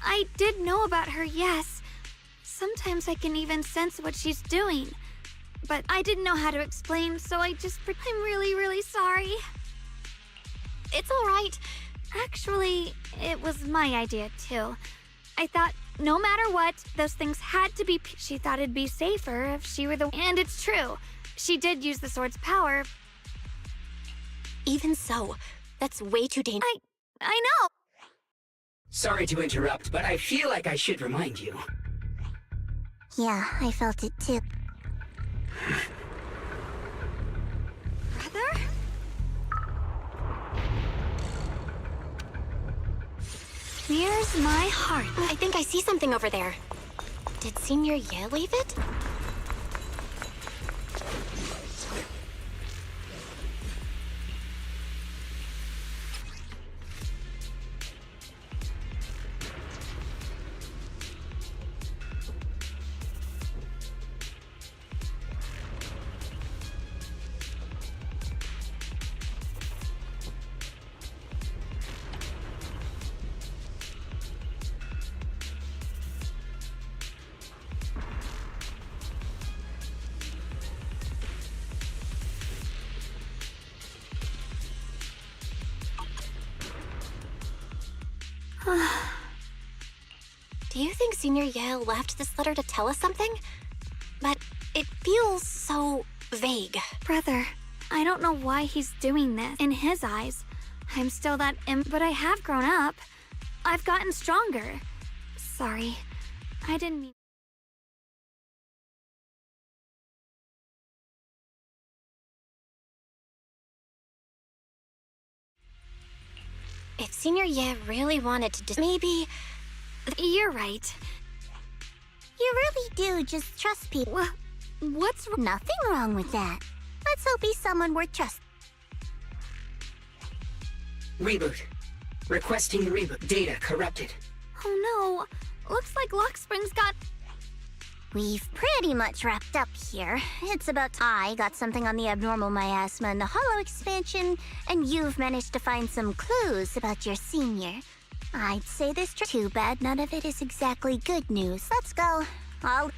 Speaker 2: I did know about her, yes. Sometimes I can even sense what she's doing. But I didn't know how to explain, so I just... I'm really, really sorry.
Speaker 3: It's all right.
Speaker 2: Actually, it was my idea, too. I thought, no matter what, those things had to be... She thought it'd be safer if she were the... And it's true. She did use the sword's power.
Speaker 3: Even so, that's way too dangerous.
Speaker 2: I know!
Speaker 9: Sorry to interrupt, but I feel like I should remind you.
Speaker 6: Yeah, I felt it too.
Speaker 2: Brother? Here's my heart.
Speaker 3: I think I see something over there. Did Senior Ye leave it? Do you think Senior Yale left this letter to tell us something? But it feels so vague.
Speaker 2: Brother, I don't know why he's doing this. In his eyes, I'm still that but I have grown up. I've gotten stronger. Sorry, I didn't mean...
Speaker 3: If Senior Ye really wanted to maybe...
Speaker 2: You're right.
Speaker 6: You really do just trust people.
Speaker 2: What's
Speaker 6: nothing wrong with that? Let's hope he's someone worth trusting.
Speaker 9: Reboot. Requesting reboot. Data corrupted.
Speaker 2: Oh no. Looks like Lockspring's got...
Speaker 6: We've pretty much wrapped up here. It's about I got something on the abnormal miasma and the hollow expansion, and you've managed to find some clues about your senior. I'd say this too bad none of it is exactly good news. Let's go. I'll...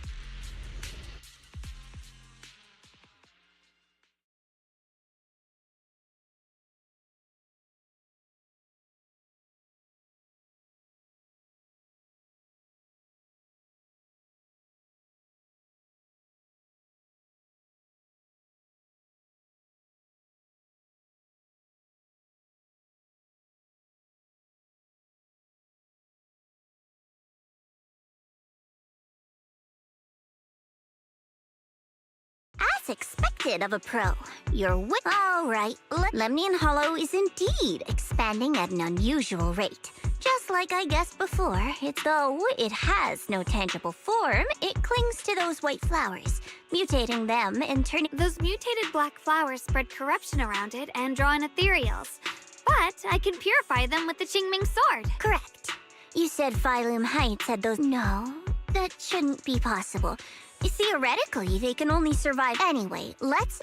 Speaker 6: As expected of a pro, you're all right. Lemnian Hollow is indeed expanding at an unusual rate. Just like I guessed before, though it has no tangible form, it clings to those white flowers, mutating them and turning...
Speaker 2: Those mutated black flowers spread corruption around it and draw in ethereals. But I can purify them with the Qingming sword.
Speaker 6: Correct. You said Phylum Heights had those... No, that shouldn't be possible. Theoretically, they can only survive anyway. Let's...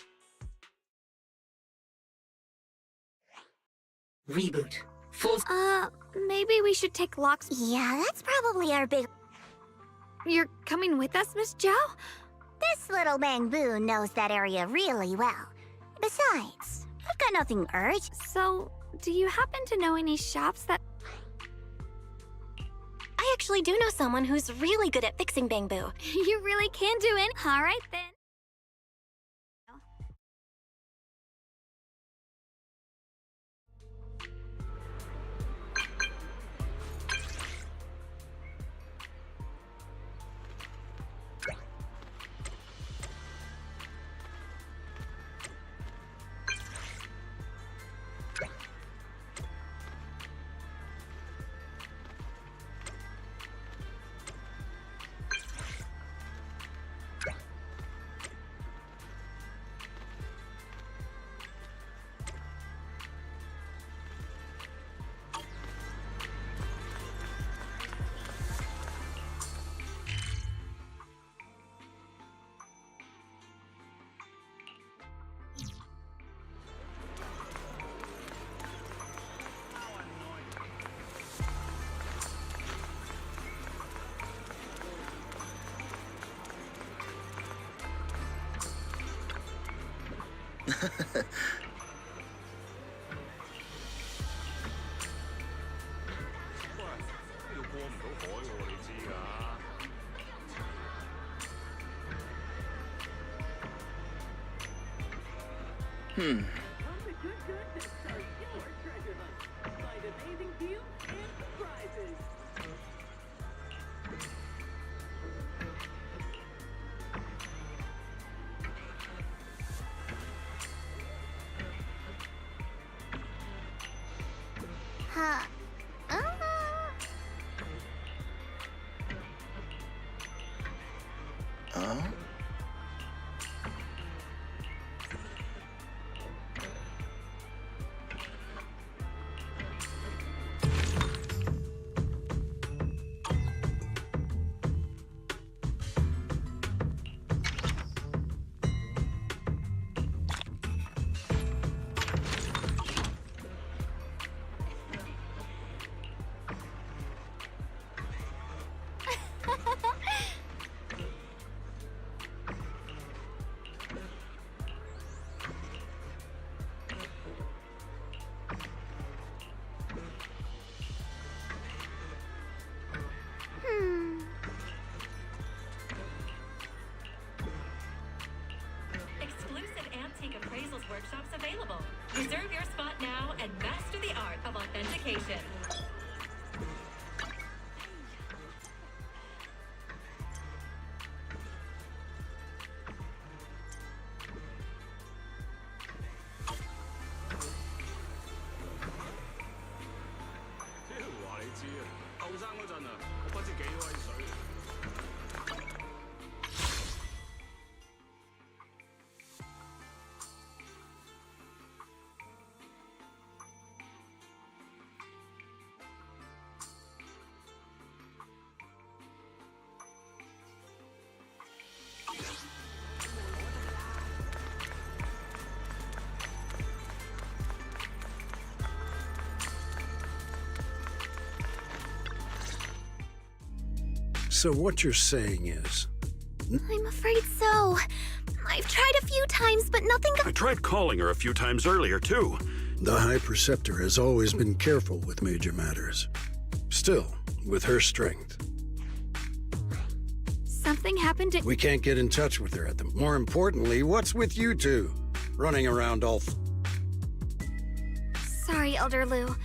Speaker 9: Reboot. Full...
Speaker 2: Maybe we should take Locks...
Speaker 6: Yeah, that's probably our big...
Speaker 2: You're coming with us, Miss Zhao?
Speaker 6: This little Bangbu knows that area really well. Besides, I've got nothing urgent.
Speaker 2: So, do you happen to know any shops that...
Speaker 3: I actually do know someone who's really good at fixing Bangbu.
Speaker 2: You really can do it. All right, then.
Speaker 11: workshops available. Reserve your spot now and master the art of authentication.
Speaker 4: So what you're saying is,
Speaker 6: I'm afraid so. I've tried a few times, but nothing.
Speaker 8: I tried calling her a few times earlier, too.
Speaker 4: the High Preceptor has always been careful with major matters. Still, with her strength,
Speaker 2: Something happened to—
Speaker 4: we can't get in touch with her at the— More importantly, what's with you two? Running around all—
Speaker 2: Sorry, Elder Lu.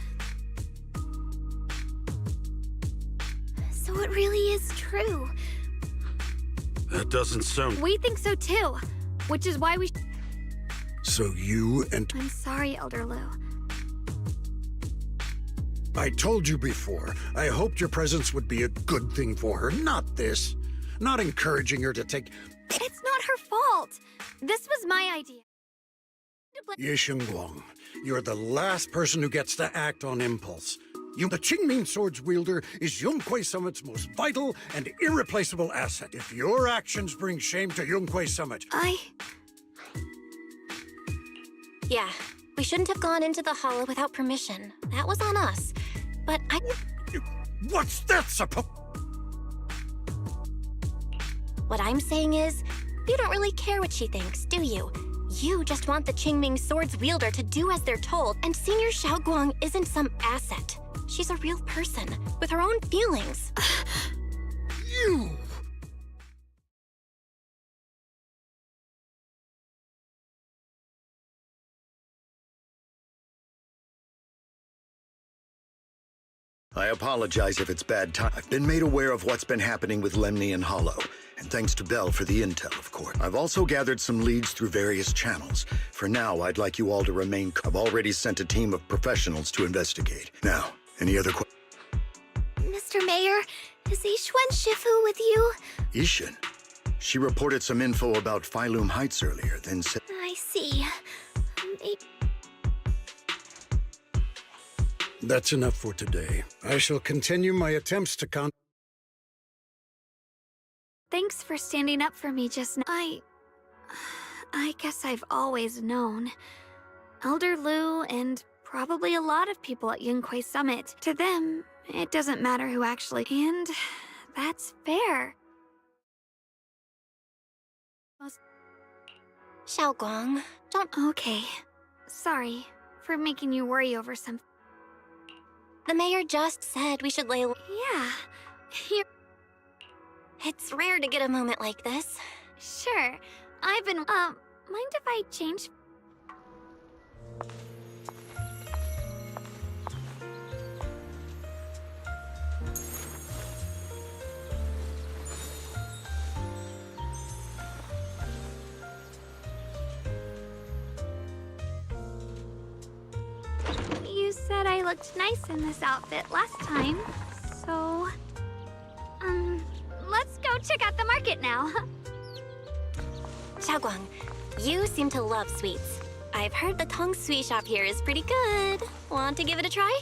Speaker 6: So it really is true.
Speaker 8: That doesn't sound...
Speaker 2: We think so too, which is why we—
Speaker 4: So you and—
Speaker 2: I'm sorry, Elder Lu.
Speaker 4: I told you before, I hoped your presence would be a good thing for her, not this. Not encouraging her to take—
Speaker 2: It's not her fault. This was my idea.
Speaker 4: Ye Shengguang, you're the last person who gets to act on impulse. You, the Qingming Sword's wielder, is Yunque Summit's most vital and irreplaceable asset. If your actions bring shame to Yunque Summit—
Speaker 3: Yeah, we shouldn't have gone into the hollow without permission. That was on us. But I...
Speaker 4: What's that supposed—
Speaker 3: What I'm saying is, you don't really care what she thinks, do you? You just want the Qingming Sword's wielder to do as they're told, and Senior Xiaoguang isn't some asset. She's a real person, with her own feelings.
Speaker 4: You!
Speaker 13: I apologize if it's bad time. I've been made aware of what's been happening with Lemny and Hollow, and thanks to Bell for the intel, of course. I've also gathered some leads through various channels. For now, I'd like you all to remain— I've already sent a team of professionals to investigate. Now, any other questions?
Speaker 6: Mr. Mayor, is Yixuan Shifu with you?
Speaker 13: Ishan. She reported some info about Phylum Heights earlier, then said—
Speaker 6: I see.
Speaker 4: That's enough for today. I shall continue my attempts to
Speaker 2: Thanks for standing up for me just now. I guess I've always known. Elder Lu and probably a lot of people at Yunque Summit. To them, it doesn't matter who actually— And that's fair.
Speaker 3: Xiaoguang, don't—
Speaker 2: Okay. Sorry for making you worry over something.
Speaker 3: The mayor just said we should lay—
Speaker 2: Yeah.
Speaker 3: It's rare to get a moment like this.
Speaker 2: Sure. I've been— mind if I change? You said I looked nice in this outfit last time, so... let's go check out the market now.
Speaker 3: Xiaoguang, you seem to love sweets. I've heard the Tong Sui shop here is pretty good. Want to give it a try?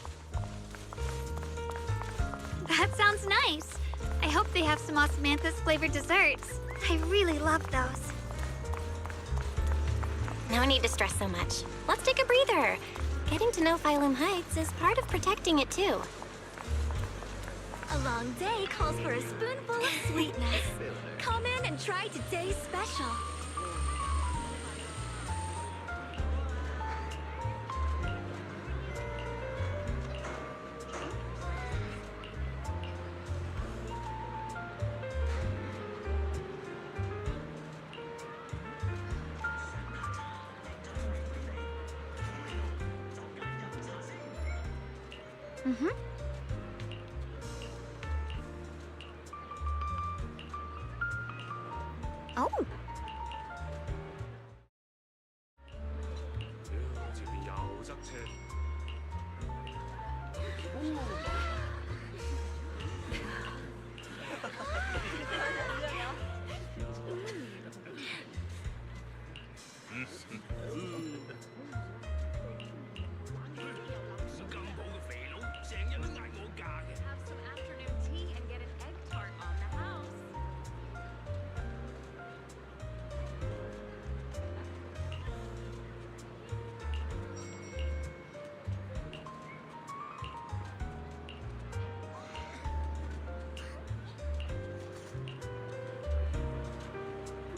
Speaker 2: That sounds nice. I hope they have some osmanthus-flavored desserts. I really love those.
Speaker 3: No need to stress so much. Let's take a breather. Getting to know Phylum Heights is part of protecting it, too.
Speaker 6: A long day calls for a spoonful of sweetness. Come in and try today's special.
Speaker 2: Mm-hmm. Oh.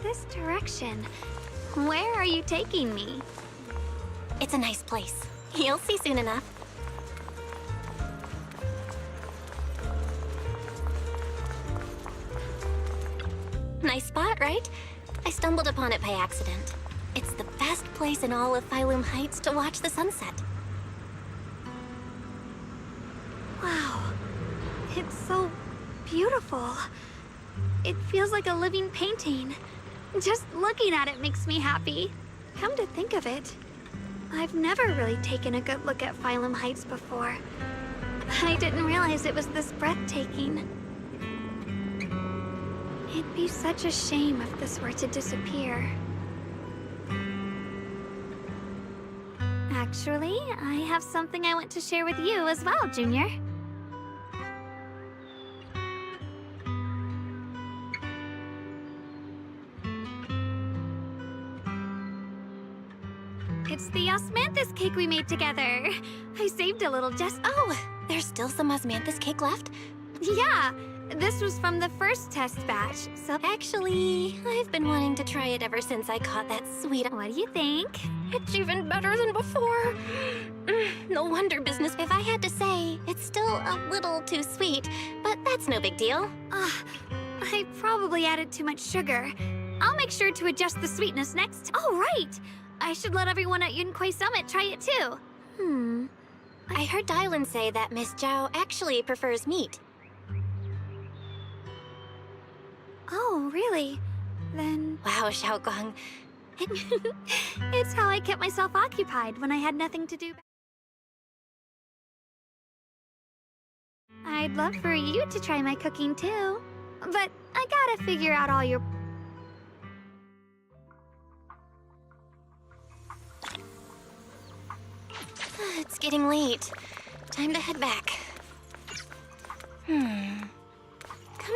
Speaker 2: This direction. Where are you taking me?
Speaker 3: It's a nice place. You'll see soon enough. Nice spot, right? I stumbled upon it by accident. It's the best place in all of Phylum Heights to watch the sunset.
Speaker 2: Wow. It's so beautiful. It feels like a living painting. Just looking at it makes me happy. Come to think of it, I've never really taken a good look at Phylum Heights before. I didn't realize it was this breathtaking. It'd be such a shame if this were to disappear. Actually, I have something I want to share with you as well, Junior. It's the osmanthus cake we made together. I saved a little just—
Speaker 3: Oh, there's still some osmanthus cake left?
Speaker 2: Yeah, this was from the first test batch, so—
Speaker 3: Actually, I've been wanting to try it ever since I caught that sweet—
Speaker 2: What do you think?
Speaker 3: It's even better than before. No wonder business. If I had to say, it's still a little too sweet, but that's no big deal.
Speaker 2: I probably added too much sugar. I'll make sure to adjust the sweetness next— Oh, right! I should let everyone at Yunquay Summit try it too.
Speaker 3: I heard Dylan say that Miss Zhao actually prefers meat.
Speaker 2: Oh, really? Then—
Speaker 3: Wow, Xiaoguang.
Speaker 2: It's how I kept myself occupied when I had nothing to do. I'd love for you to try my cooking too, but I gotta figure out all your—
Speaker 3: It's getting late. Time to head back. Come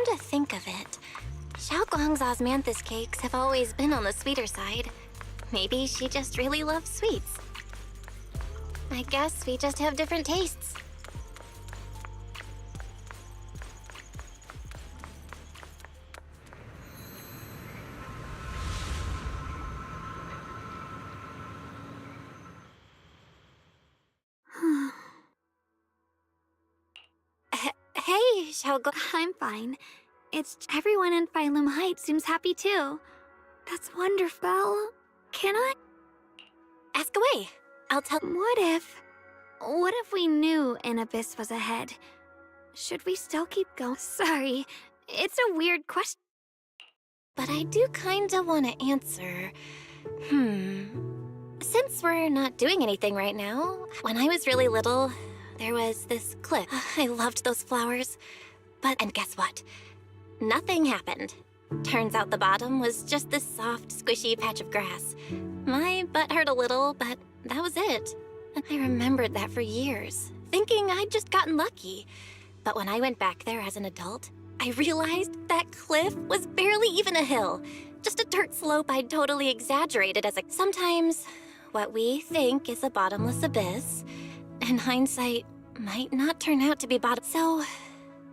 Speaker 3: to think of it, Xiaoguang's osmanthus cakes have always been on the sweeter side. Maybe she just really loves sweets. I guess we just have different tastes. Hey, Xiaoguang.
Speaker 2: I'm fine. It's everyone in Phylum Heights seems happy too. That's wonderful. Can I?
Speaker 3: Ask away. I'll tell—
Speaker 2: What if we knew an abyss was ahead? Should we still keep going? Sorry, it's a weird question.
Speaker 3: But I do kinda wanna answer. Since we're not doing anything right now, when I was really little, there was this cliff. I loved those flowers. And guess what? Nothing happened. Turns out the bottom was just this soft, squishy patch of grass. My butt hurt a little, but that was it. And I remembered that for years, thinking I'd just gotten lucky. But when I went back there as an adult, I realized that cliff was barely even a hill. Just a dirt slope I'd totally exaggerated as a— Sometimes what we think is a bottomless abyss, in hindsight, might not turn out to be bottom. So,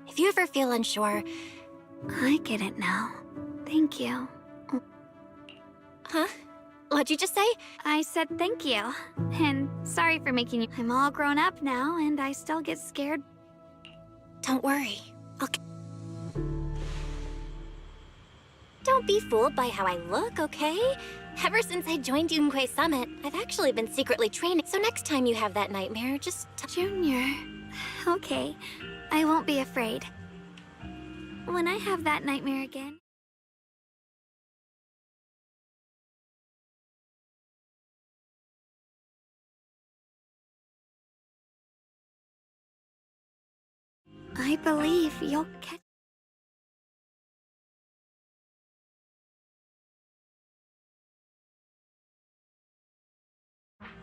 Speaker 3: if you ever feel unsure—
Speaker 2: I get it now. Thank you.
Speaker 3: Huh? What'd you just say?
Speaker 2: I said thank you. And sorry for making you— I'm all grown up now, and I still get scared.
Speaker 3: Don't worry. Don't be fooled by how I look, okay? Ever since I joined Yunquay Summit, I've actually been secretly training. So next time you have that nightmare, just—
Speaker 2: Junior, Okay, I won't be afraid. When I have that nightmare again... I believe you'll catch...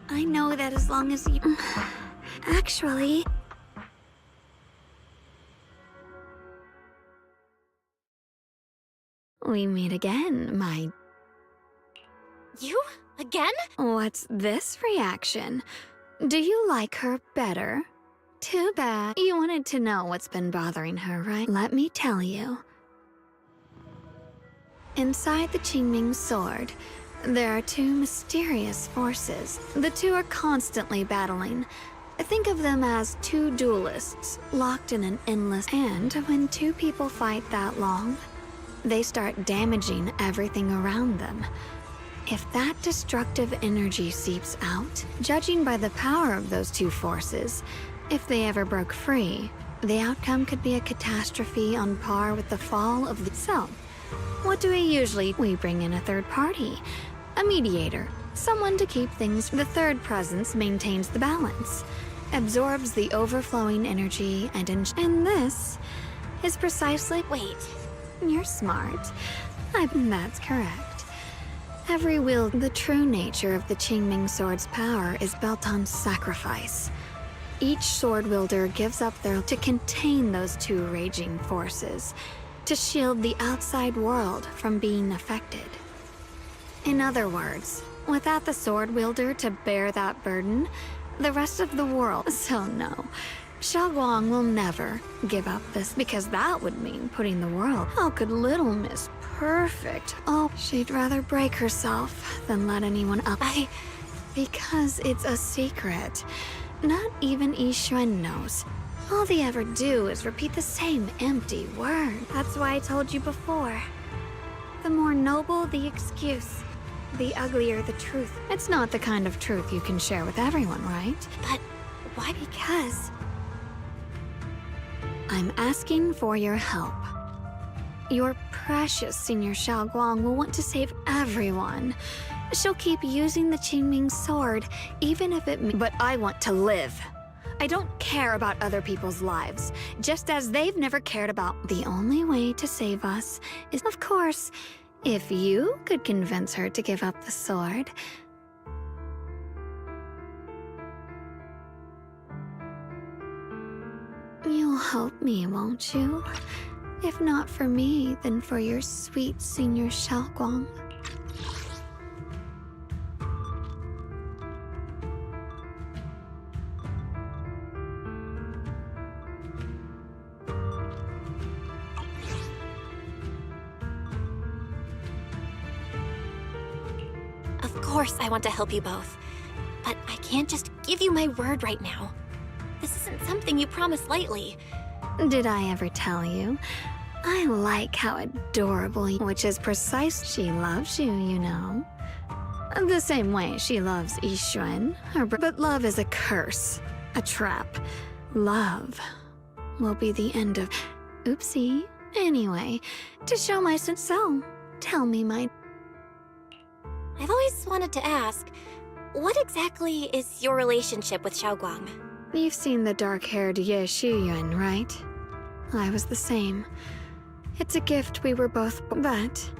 Speaker 2: I know that as long as you... Actually... We meet again, my...
Speaker 3: You? Again?
Speaker 2: What's this reaction? Do you like her better? Too bad. You wanted to know what's been bothering her, right? Let me tell you. Inside the Qingming sword, there are two mysterious forces. The two are constantly battling. Think of them as two duelists, locked in an endless... And when two people fight that long, they start damaging everything around them. If that destructive energy seeps out, judging by the power of those two forces, if they ever broke free, the outcome could be a catastrophe on par with the fall of the... So, what do we usually... We bring in a third party, a mediator, someone to keep things... The third presence maintains the balance, absorbs the overflowing energy, and this is precisely...
Speaker 3: Wait.
Speaker 2: You're smart. That's correct. Every wield... The true nature of the Qingming sword's power is built on sacrifice. Each sword wielder gives up their... to contain those two raging forces, to shield the outside world from being affected. In other words, without the sword wielder to bear that burden, the rest of the world... So no, Xiaoguang will never give up this, because that would mean putting the world... How could Little Miss Perfect... Oh, she'd rather break herself than let anyone up... Because it's a secret. Not even Yixuan knows. All they ever do is repeat the same empty word. That's why I told you before. The more noble the excuse, the uglier the truth. It's not the kind of truth you can share with everyone, right?
Speaker 3: But why?
Speaker 2: Because I'm asking for your help. Your precious Senior Xiaoguang will want to save everyone. She'll keep using the Qingming sword, even if it... But I want to live. I don't care about other people's lives, just as they've never cared about... The only way to save us is, of course, if you could convince her to give up the sword. You'll help me, won't you? If not for me, then for your sweet Senior Xiaoguang.
Speaker 3: Of course I want to help you both, but I can't just give you my word right now. This isn't something you promise lightly.
Speaker 2: Did I ever tell you? I like how adorable you... Which is precise. She loves you, you know. The same way she loves Yixuan, but love is a curse, a trap. Love will be the end of... Oopsie. Anyway, to show my sense... So, tell me, my...
Speaker 3: I've always wanted to ask, what exactly is your relationship with Xiaoguang?
Speaker 2: You've seen the dark-haired Ye Shiyuan, right? I was the same. It's a gift we were both... But,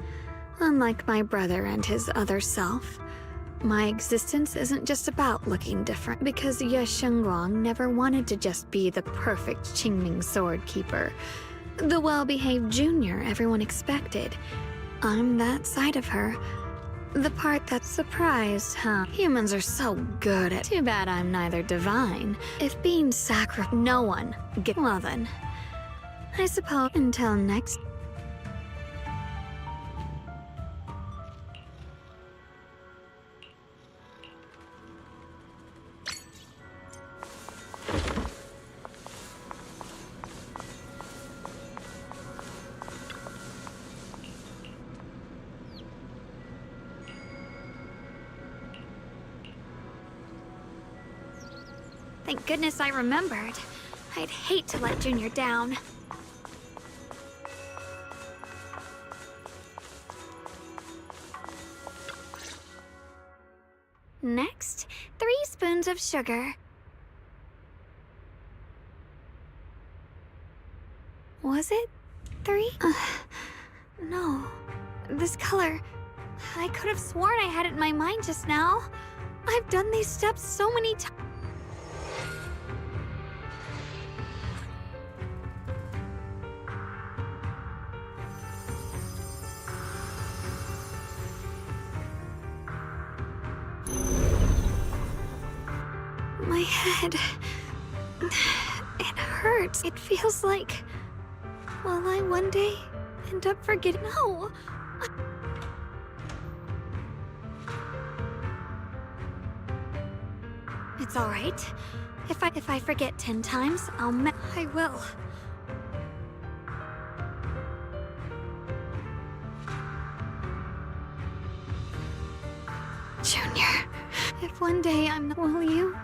Speaker 2: unlike my brother and his other self, my existence isn't just about looking different, because Ye Shengguang never wanted to just be the perfect Qingming sword keeper, the well-behaved junior everyone expected. I'm that side of her. The part that's surprised, huh? Humans are so good at... Too bad I'm neither divine. If being no one get... Well then, I suppose until next... Thank goodness I remembered. I'd hate to let Junior down. Next, 3 spoons of sugar. Was it 3? No. This color... I could have sworn I had it in my mind just now. I've done these steps so many times. My head... it hurts. It feels like... will I one day end up forgetting? No! It's alright. If I forget 10 times, I will. Junior, if one day will you?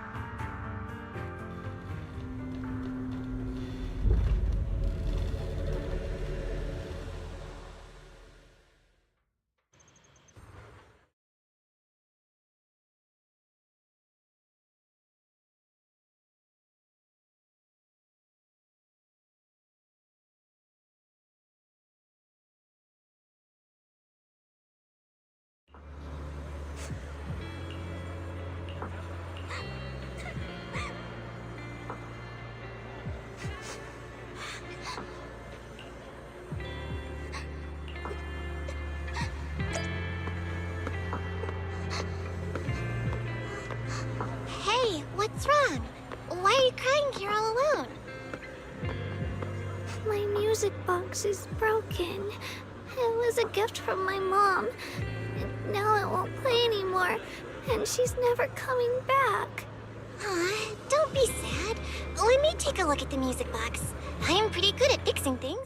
Speaker 6: Hey, what's wrong? Why are you crying here all alone?
Speaker 2: My music box is broken. It was a gift from my mom. And now it won't play anymore, and she's never coming back.
Speaker 6: Aw, don't be sad. Let me take a look at the music box. I'm pretty good at fixing things.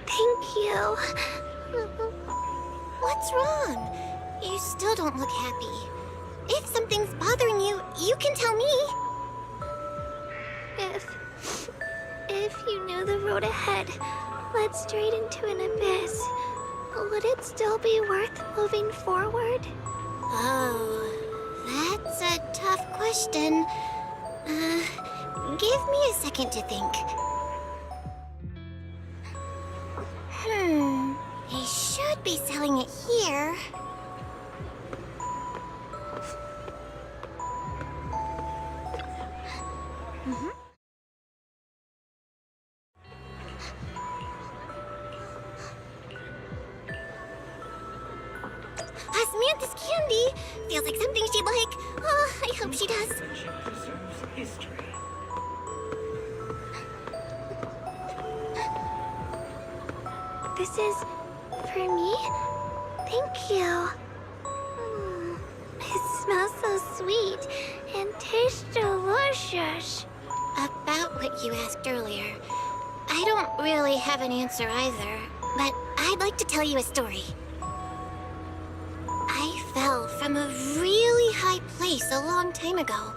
Speaker 2: Thank you.
Speaker 6: What's wrong? You still don't look happy. If something's bothering you, you can tell me.
Speaker 2: If you knew the road ahead led straight into an abyss, would it still be worth moving forward?
Speaker 6: Oh, that's a tough question. Give me a second to think. He should be selling it here. Osmanthus candy! Feels like something she'd like. Oh, I hope she does.
Speaker 2: This is for me? Thank you. It smells so sweet and tastes delicious.
Speaker 6: About what you asked earlier, I don't really have an answer either, but I'd like to tell you a story. I fell from a really high place a long time ago.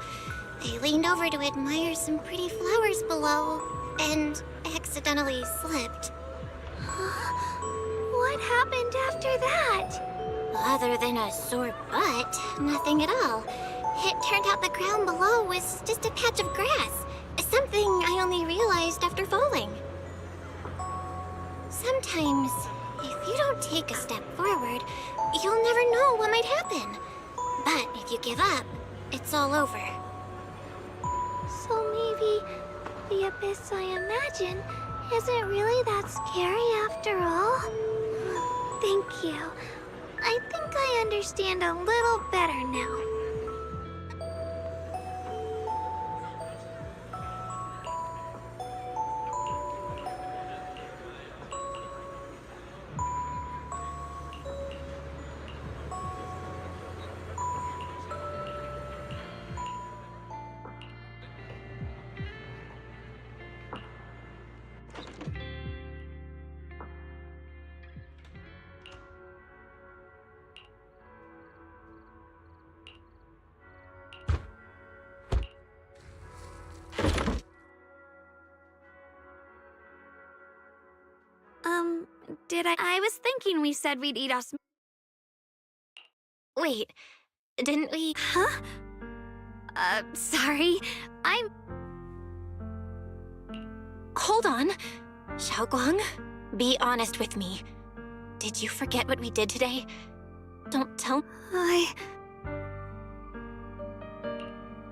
Speaker 6: I leaned over to admire some pretty flowers below, and accidentally slipped.
Speaker 2: What happened after that?
Speaker 6: Other than a sore butt, nothing at all. It turned out the ground below was just a patch of grass. Something I only realized after falling. Sometimes, if you don't take a step forward, you'll never know what might happen. But if you give up, it's all over.
Speaker 2: So maybe the abyss I imagine isn't really that scary after all? Thank you. I think I understand a little better now. did I? I was thinking we said we'd eat us.
Speaker 3: Wait, didn't we?
Speaker 2: Huh? Sorry.
Speaker 3: Hold on. Xiaoguang, be honest with me. Did you forget what we did today? Don't tell.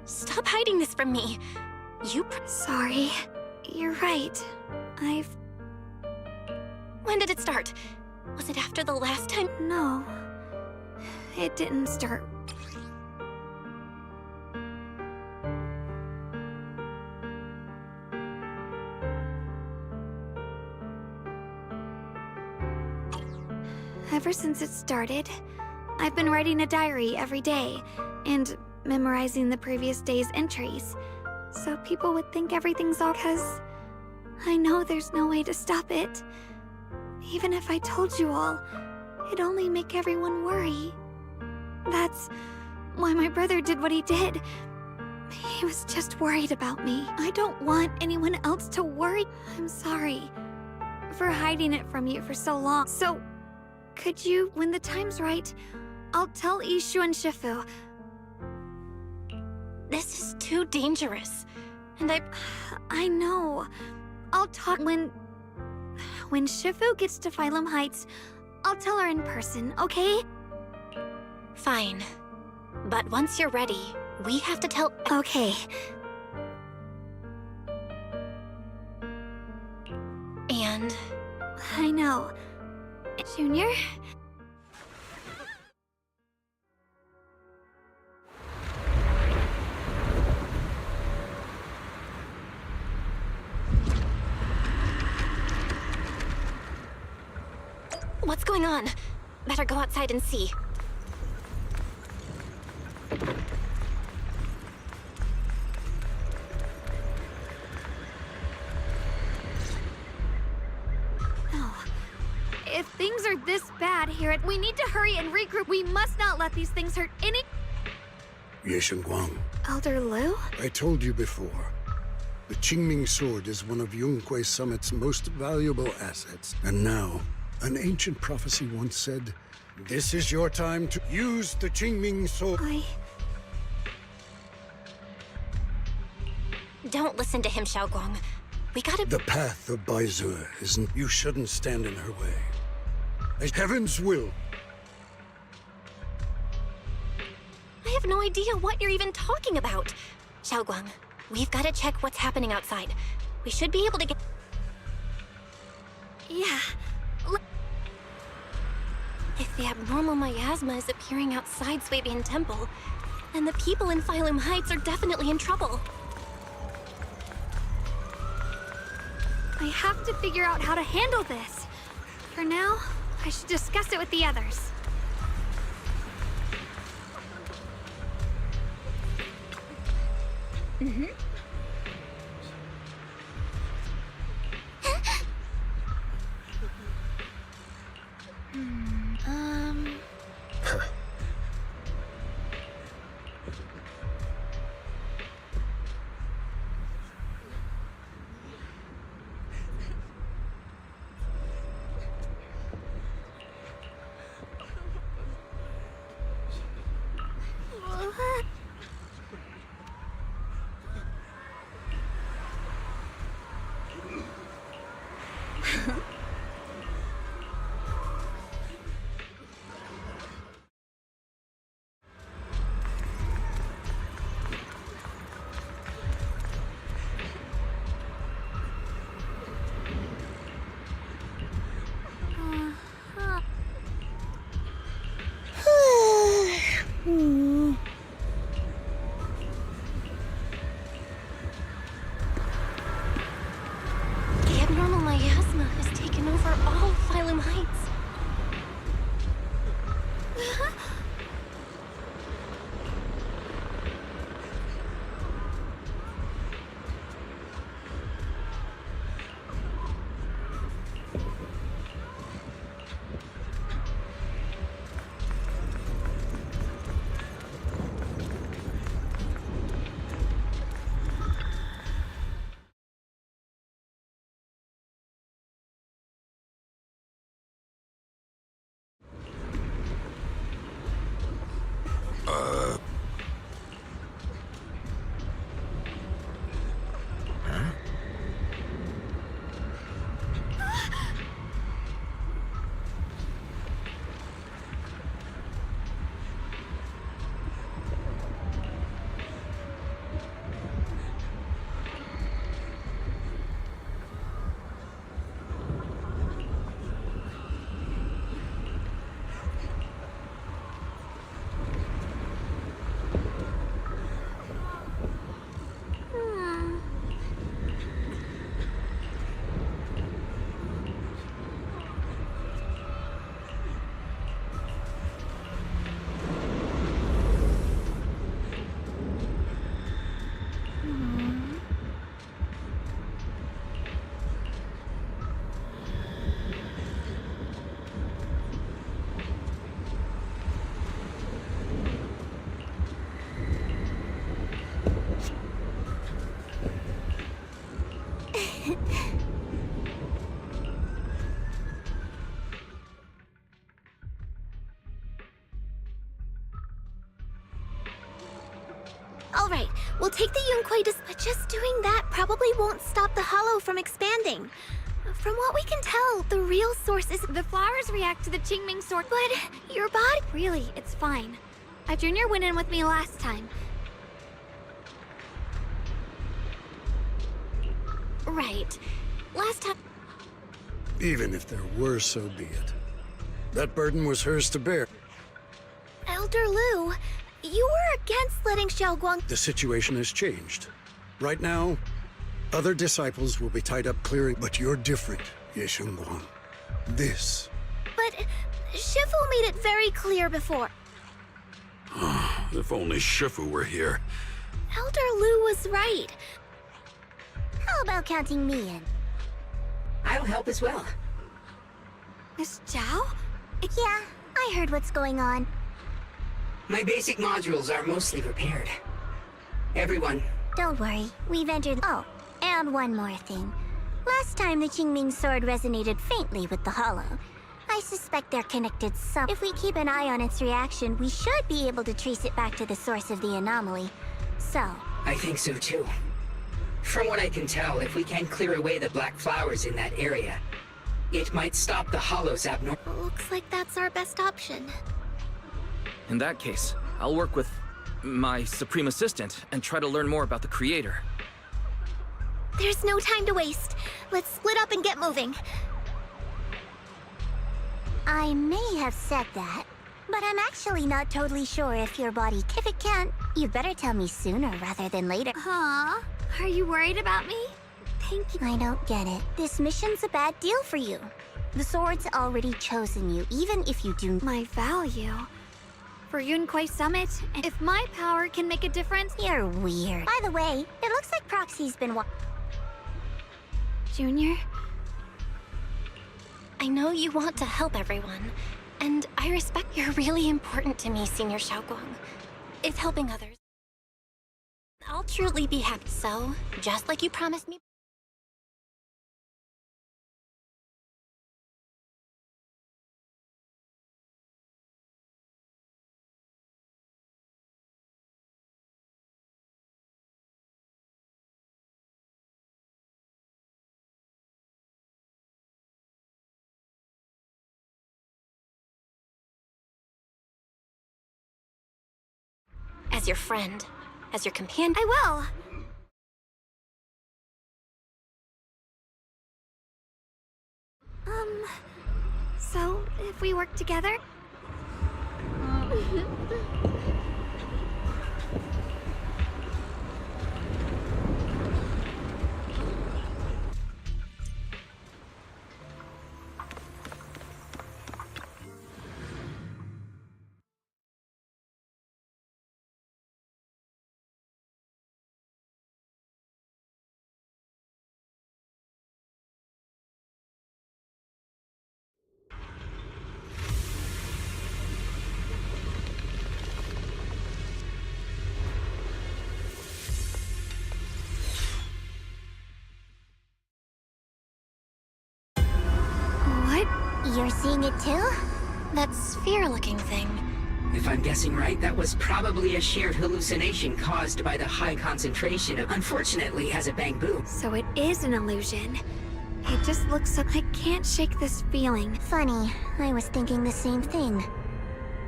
Speaker 3: Stop hiding this from me.
Speaker 2: Sorry. You're right.
Speaker 3: When did it start? Was it after the last time?
Speaker 2: No. It didn't start. Ever since it started, I've been writing a diary every day and memorizing the previous day's entries, so people would think everything's all 'cause I know there's no way to stop it. Even if I told you all, it'd only make everyone worry. That's why my brother did what he did. He was just worried about me. I don't want anyone else to worry. I'm sorry for hiding it from you for so long. So, could you, when the time's right, I'll tell Ishu and Shifu.
Speaker 3: This is too dangerous. And
Speaker 2: I know. I'll talk when Shifu gets to Phylum Heights. I'll tell her in person, okay?
Speaker 3: Fine. But once you're ready, we have to tell...
Speaker 2: Okay.
Speaker 3: And...
Speaker 2: I know. Junior?
Speaker 3: What's going on? Better go outside and see.
Speaker 2: If things are this bad here, we need to hurry and regroup. We must not let these things hurt any...
Speaker 4: Yeshengguang.
Speaker 2: Elder Liu?
Speaker 4: I told you before. The Qingming sword is one of Yonghui Summit's most valuable assets. And now, an ancient prophecy once said, this is your time to use the Qingming sword.
Speaker 3: Don't listen to him, Xiaoguang. We gotta...
Speaker 4: The path of Baizu isn't... You shouldn't stand in her way. As heaven's will.
Speaker 3: I have no idea what you're even talking about. Xiaoguang, we've got to check what's happening outside. We should be able to get...
Speaker 2: Yeah.
Speaker 3: If the abnormal miasma is appearing outside Swabian Temple, then the people in Phylum Heights are definitely in trouble.
Speaker 2: I have to figure out how to handle this. For now, I should discuss it with the others.
Speaker 6: All right, we'll take the Yunquei but just doing that probably won't stop the hollow from expanding. From what we can tell, the real source is
Speaker 2: The flowers react to the Qingming sword, but your body... Really, it's fine. A junior went in with me last time.
Speaker 3: Right. Last time...
Speaker 4: Even if there were, so be it. That burden was hers to bear.
Speaker 6: Elder Lu, you were against letting Xiaoguang...
Speaker 4: The situation has changed. Right now, other disciples will be tied up clearing, but you're different, Ye Shengguang. This...
Speaker 6: But Shifu made it very clear before.
Speaker 8: If only Shifu were here.
Speaker 6: Elder Lu was right. How about counting me in?
Speaker 9: I'll help as well.
Speaker 2: Miss Zhao?
Speaker 6: Yeah, I heard what's going on.
Speaker 9: My basic modules are mostly repaired. Everyone...
Speaker 6: Don't worry, we've entered... Oh, and one more thing. Last time the Qingming sword resonated faintly with the hollow. I suspect they're connected some... If we keep an eye on its reaction, we should be able to trace it back to the source of the anomaly. So...
Speaker 9: I think so too. From what I can tell, if we can clear away the black flowers in that area, it might stop the hollow's abnormal...
Speaker 6: Looks like that's our best option.
Speaker 1: In that case, I'll work with my Supreme Assistant and try to learn more about the Creator.
Speaker 6: There's no time to waste. Let's split up and get moving. I may have said that, but I'm actually not totally sure if your body... If it can't, you better tell me sooner rather than later.
Speaker 2: Huh? Are you worried about me? Thank you.
Speaker 6: I don't get it. This mission's a bad deal for you. The sword's already chosen you, even if you do...
Speaker 2: My value. For Yunquei Summit, if my power can make a difference...
Speaker 6: You're weird. By the way, it looks like Proxy's been
Speaker 2: Junior?
Speaker 3: I know you want to help everyone, and I respect you're really important to me, Senior Xiaoguang. If helping others... I'll truly be happy. So, just like you promised me... As your friend, as your companion...
Speaker 2: I will! So, if we work together?
Speaker 6: You're seeing it too?
Speaker 3: That sphere-looking thing.
Speaker 9: If I'm guessing right, that was probably a shared hallucination caused by the high concentration of... Unfortunately, has a Bangbu.
Speaker 2: So it is an illusion. It just looks so... I can't shake this feeling.
Speaker 6: Funny, I was thinking the same thing.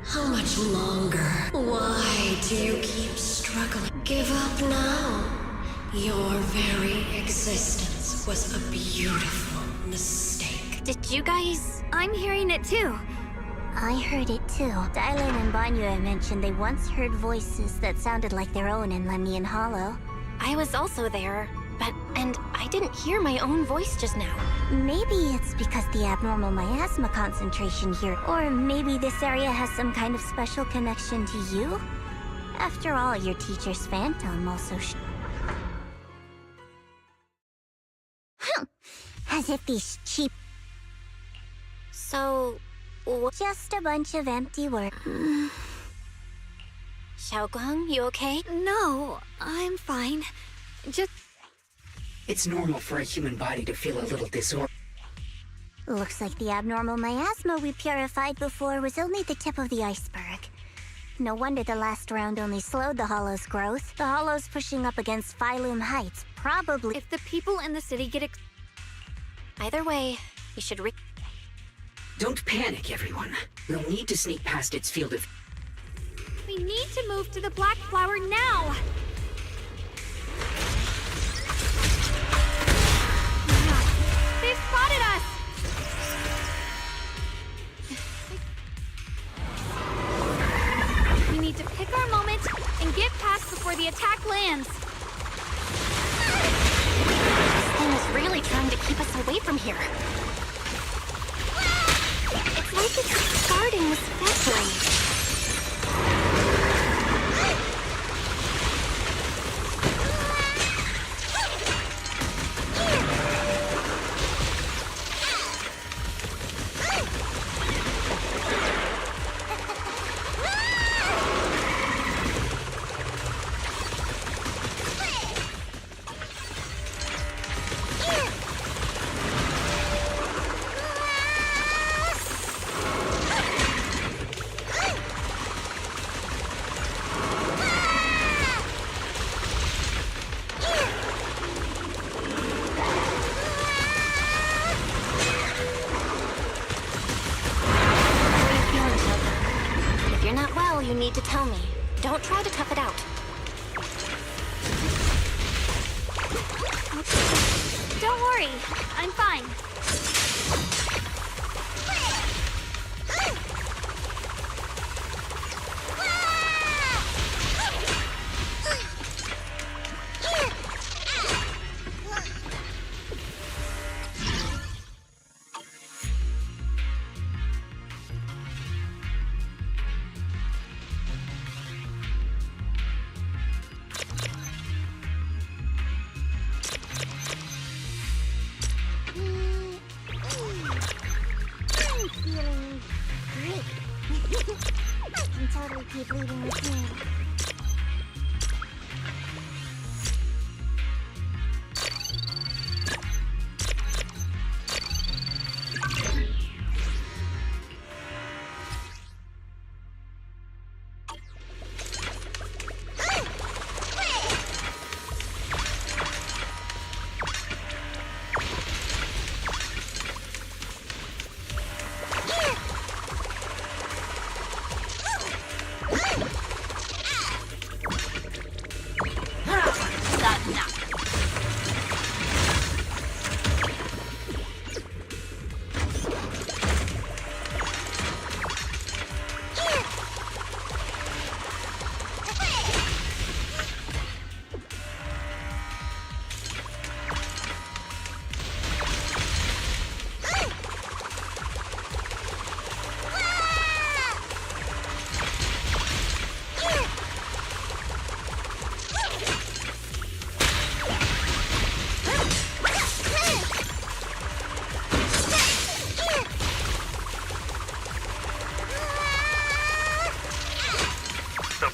Speaker 14: How much longer? Why do you keep struggling? Give up now. Your very existence was a beautiful mistake.
Speaker 3: Did you guys...
Speaker 2: I'm hearing it too.
Speaker 6: I heard it too. Dylan and Banyue mentioned they once heard voices that sounded like their own in Lemnian Hollow.
Speaker 3: I was also there, and I didn't hear my own voice just now.
Speaker 6: Maybe it's because the abnormal miasma concentration here, or maybe this area has some kind of special connection to you? After all, your teacher's phantom also As if these cheap...
Speaker 3: So...
Speaker 6: Just a bunch of empty words.
Speaker 3: Xiaoguang, you okay?
Speaker 2: No, I'm fine. Just...
Speaker 9: It's normal for a human body to feel a little disorder.
Speaker 6: Looks like the abnormal miasma we purified before was only the tip of the iceberg. No wonder the last round only slowed the Hollow's growth. The Hollow's pushing up against Phylum Heights, probably.
Speaker 2: If the people in the city get
Speaker 3: Either way, you should
Speaker 9: Don't panic, everyone. We'll need to sneak past its field of...
Speaker 2: We need to move to the Black Flower now! They've spotted us! We need to pick our moment and get past before the attack lands.
Speaker 3: This thing is really trying to keep us away from here. It's like it's guarding this factory. You need to tell me. Don't try to tough it out.
Speaker 2: Don't worry, I'm fine.
Speaker 6: Keep leading with me.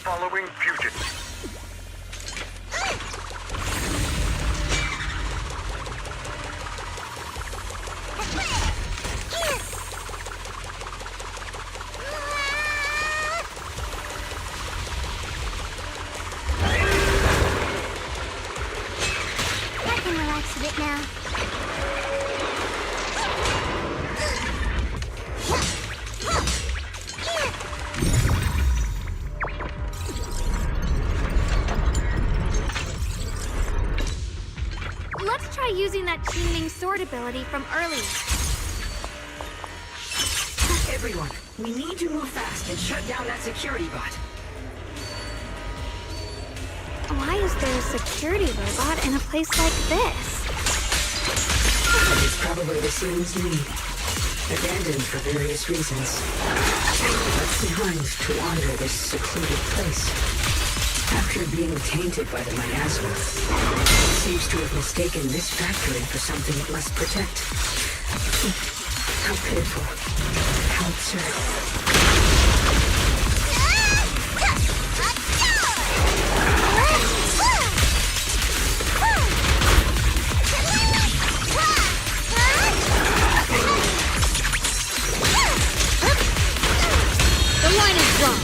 Speaker 10: Following fugitive.
Speaker 6: I can relax a bit now.
Speaker 2: Let's try using that Qingming sword ability from earlier.
Speaker 9: Everyone, we need to move fast and shut down that security bot.
Speaker 2: Why is there a security robot in a place like this?
Speaker 9: It's probably the city's lead. Abandoned for various reasons. Left behind to wander this secluded place. After being tainted by the miasma, it seems to have mistaken this factory for something it must protect. How pitiful. How absurd.
Speaker 2: The line is drawn.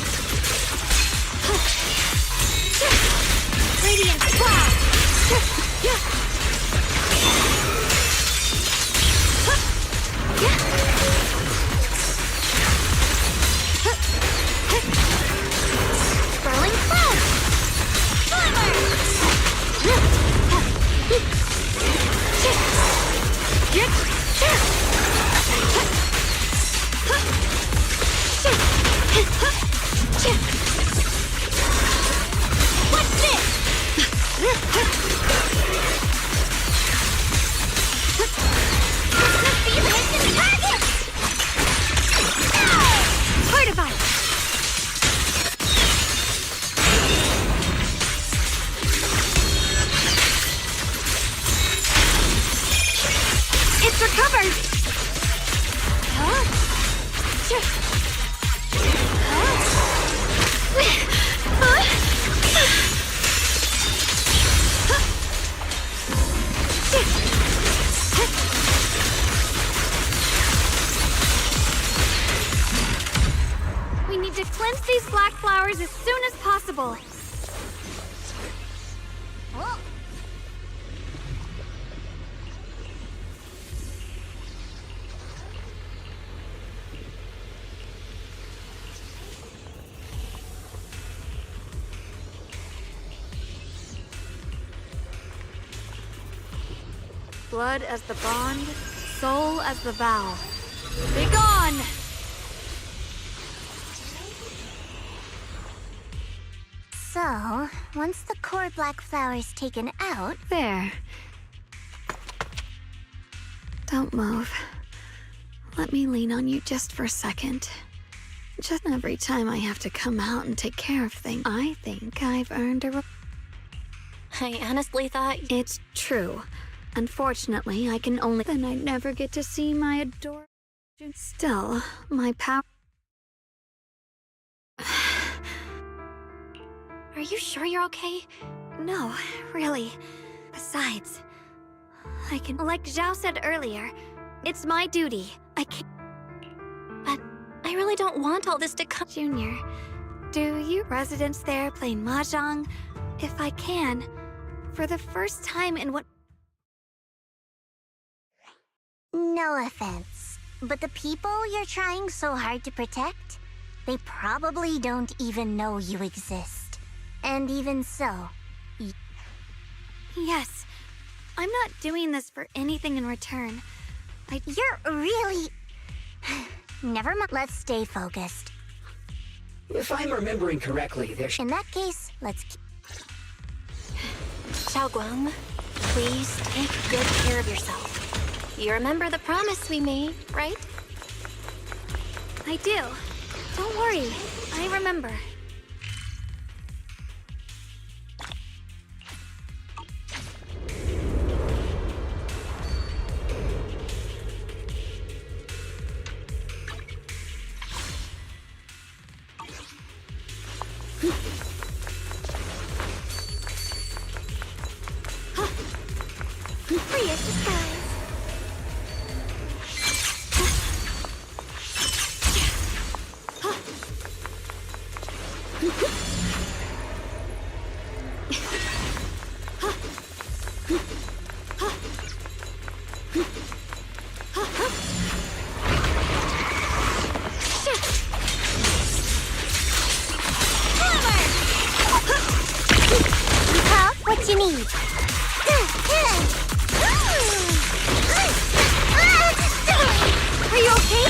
Speaker 2: What's this? Let's be the mission target! Fortified! It's recovered! Huh? We need to cleanse these black flowers as soon as possible. Oh. Blood as the bond, soul as the vow. Be gone!
Speaker 6: So, once the core black flower's taken out...
Speaker 2: There. Don't move. Let me lean on you just for a second. Just every time I have to come out and take care of things, I think I've earned a...
Speaker 3: I honestly thought...
Speaker 2: It's true. Unfortunately, I can only... Then I never get to see my adored... Still, my power...
Speaker 3: Are you sure you're okay?
Speaker 2: No, really. Besides, I can... Like Zhao said earlier, it's my duty. I can't...
Speaker 3: But I really don't want all this to come...
Speaker 2: Junior, do you residents there play mahjong? If I can, for the first time in what...
Speaker 6: No offense, but the people you're trying so hard to protect, they probably don't even know you exist. And even so...
Speaker 2: Yes, I'm not doing this for anything in return.
Speaker 6: You're really... Never mind. Let's stay focused.
Speaker 9: If I'm remembering correctly, there's...
Speaker 6: In that case, let's...
Speaker 3: Xiaoguang, please take good care of yourself. You remember the promise we made, right?
Speaker 2: I do. Don't worry, I remember.
Speaker 6: Free as the skies. What you need?
Speaker 2: Are you okay?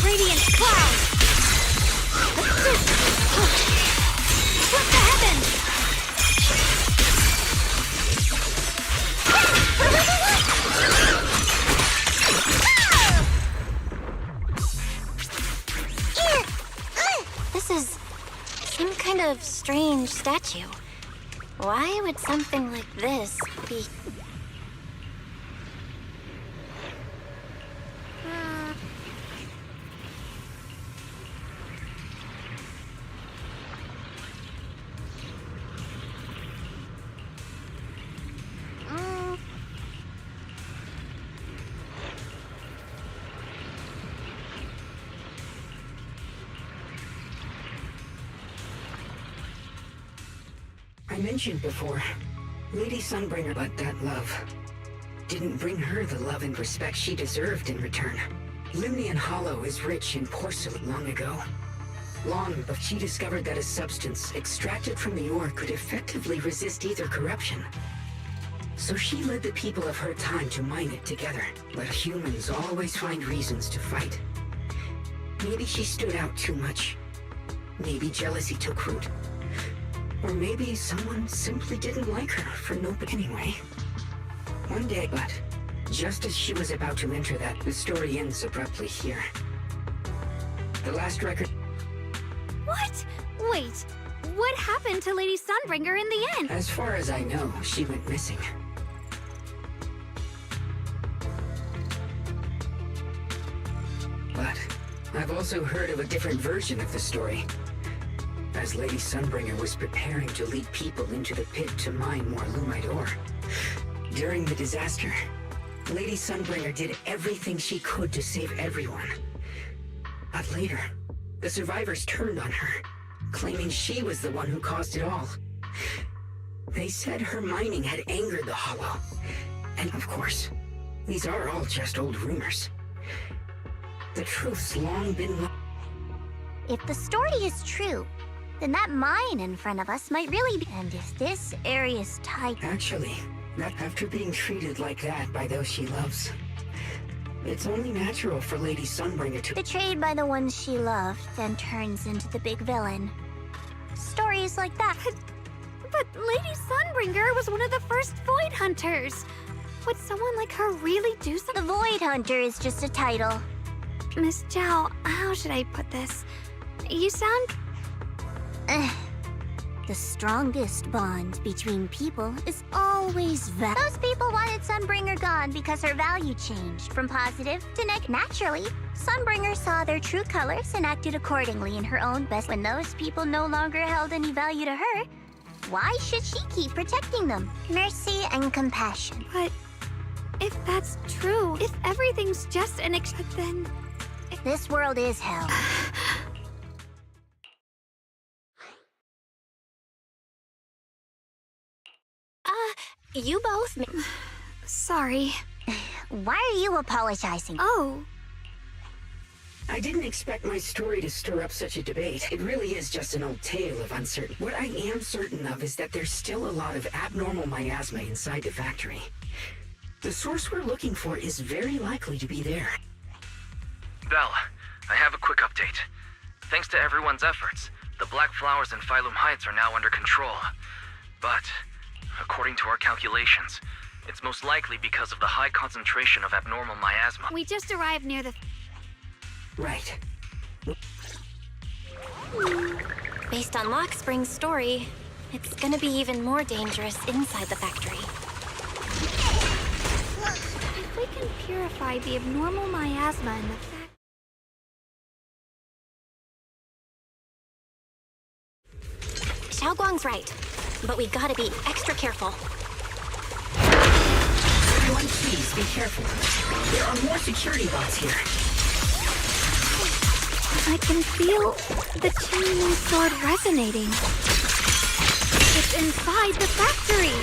Speaker 2: Radiant cloud! What the heavens?
Speaker 3: This is some kind of strange statue. Why would something like this be...
Speaker 9: I mentioned before, Lady Sunbringer, but that love didn't bring her the love and respect she deserved in return. Limnian Hollow is rich in porcelain long ago. Long before she discovered that a substance extracted from the ore could effectively resist either corruption. So she led the people of her time to mine it together. But humans always find reasons to fight. Maybe she stood out too much. Maybe jealousy took root. Or maybe someone simply didn't like her for nobody anyway. One day, but just as she was about to enter that, the story ends abruptly here. The last record...
Speaker 2: What? Wait, what happened to Lady Sunbringer in the end?
Speaker 9: As far as I know, she went missing. But I've also heard of a different version of the story. As Lady Sunbringer was preparing to lead people into the pit to mine more Lumite ore. During the disaster, Lady Sunbringer did everything she could to save everyone. But later, the survivors turned on her, claiming she was the one who caused it all. They said her mining had angered the Hollow. And of course, these are all just old rumors. The truth's long been...
Speaker 6: If the story is true, then that mine in front of us might really be... And if this area's tight...
Speaker 9: Actually, not after being treated like that by those she loves, it's only natural for Lady Sunbringer to...
Speaker 6: Betrayed by the ones she loved, then turns into the big villain. Stories like that.
Speaker 2: But Lady Sunbringer was one of the first Void Hunters. Would someone like her really do something?
Speaker 6: The Void Hunter is just a title.
Speaker 2: Miss Zhao, how should I put this? You sound...
Speaker 6: The strongest bond between people is always value. Those people wanted Sunbringer gone because her value changed from positive to negative. Naturally, Sunbringer saw their true colors and acted accordingly in her own best. When those people no longer held any value to her, why should she keep protecting them? Mercy and compassion.
Speaker 2: But if that's true, if everything's just an then...
Speaker 6: This world is hell.
Speaker 3: You both...
Speaker 2: Sorry.
Speaker 6: Why are you apologizing?
Speaker 2: Oh.
Speaker 9: I didn't expect my story to stir up such a debate. It really is just an old tale of uncertainty. What I am certain of is that there's still a lot of abnormal miasma inside the factory. The source we're looking for is very likely to be there.
Speaker 1: Belle, I have a quick update. Thanks to everyone's efforts, the Black Flowers in Phylum Heights are now under control. But, according to our calculations, it's most likely because of the high concentration of abnormal miasma.
Speaker 2: We just arrived near the...
Speaker 9: Right.
Speaker 3: Based on Lockspring's story, it's gonna be even more dangerous inside the factory.
Speaker 2: If we can purify the abnormal miasma in the
Speaker 3: Xiao Guang's right, but we gotta be extra careful.
Speaker 9: Everyone, please be careful. There are more security bots here.
Speaker 2: I can feel the Qingming sword resonating. It's inside the factory.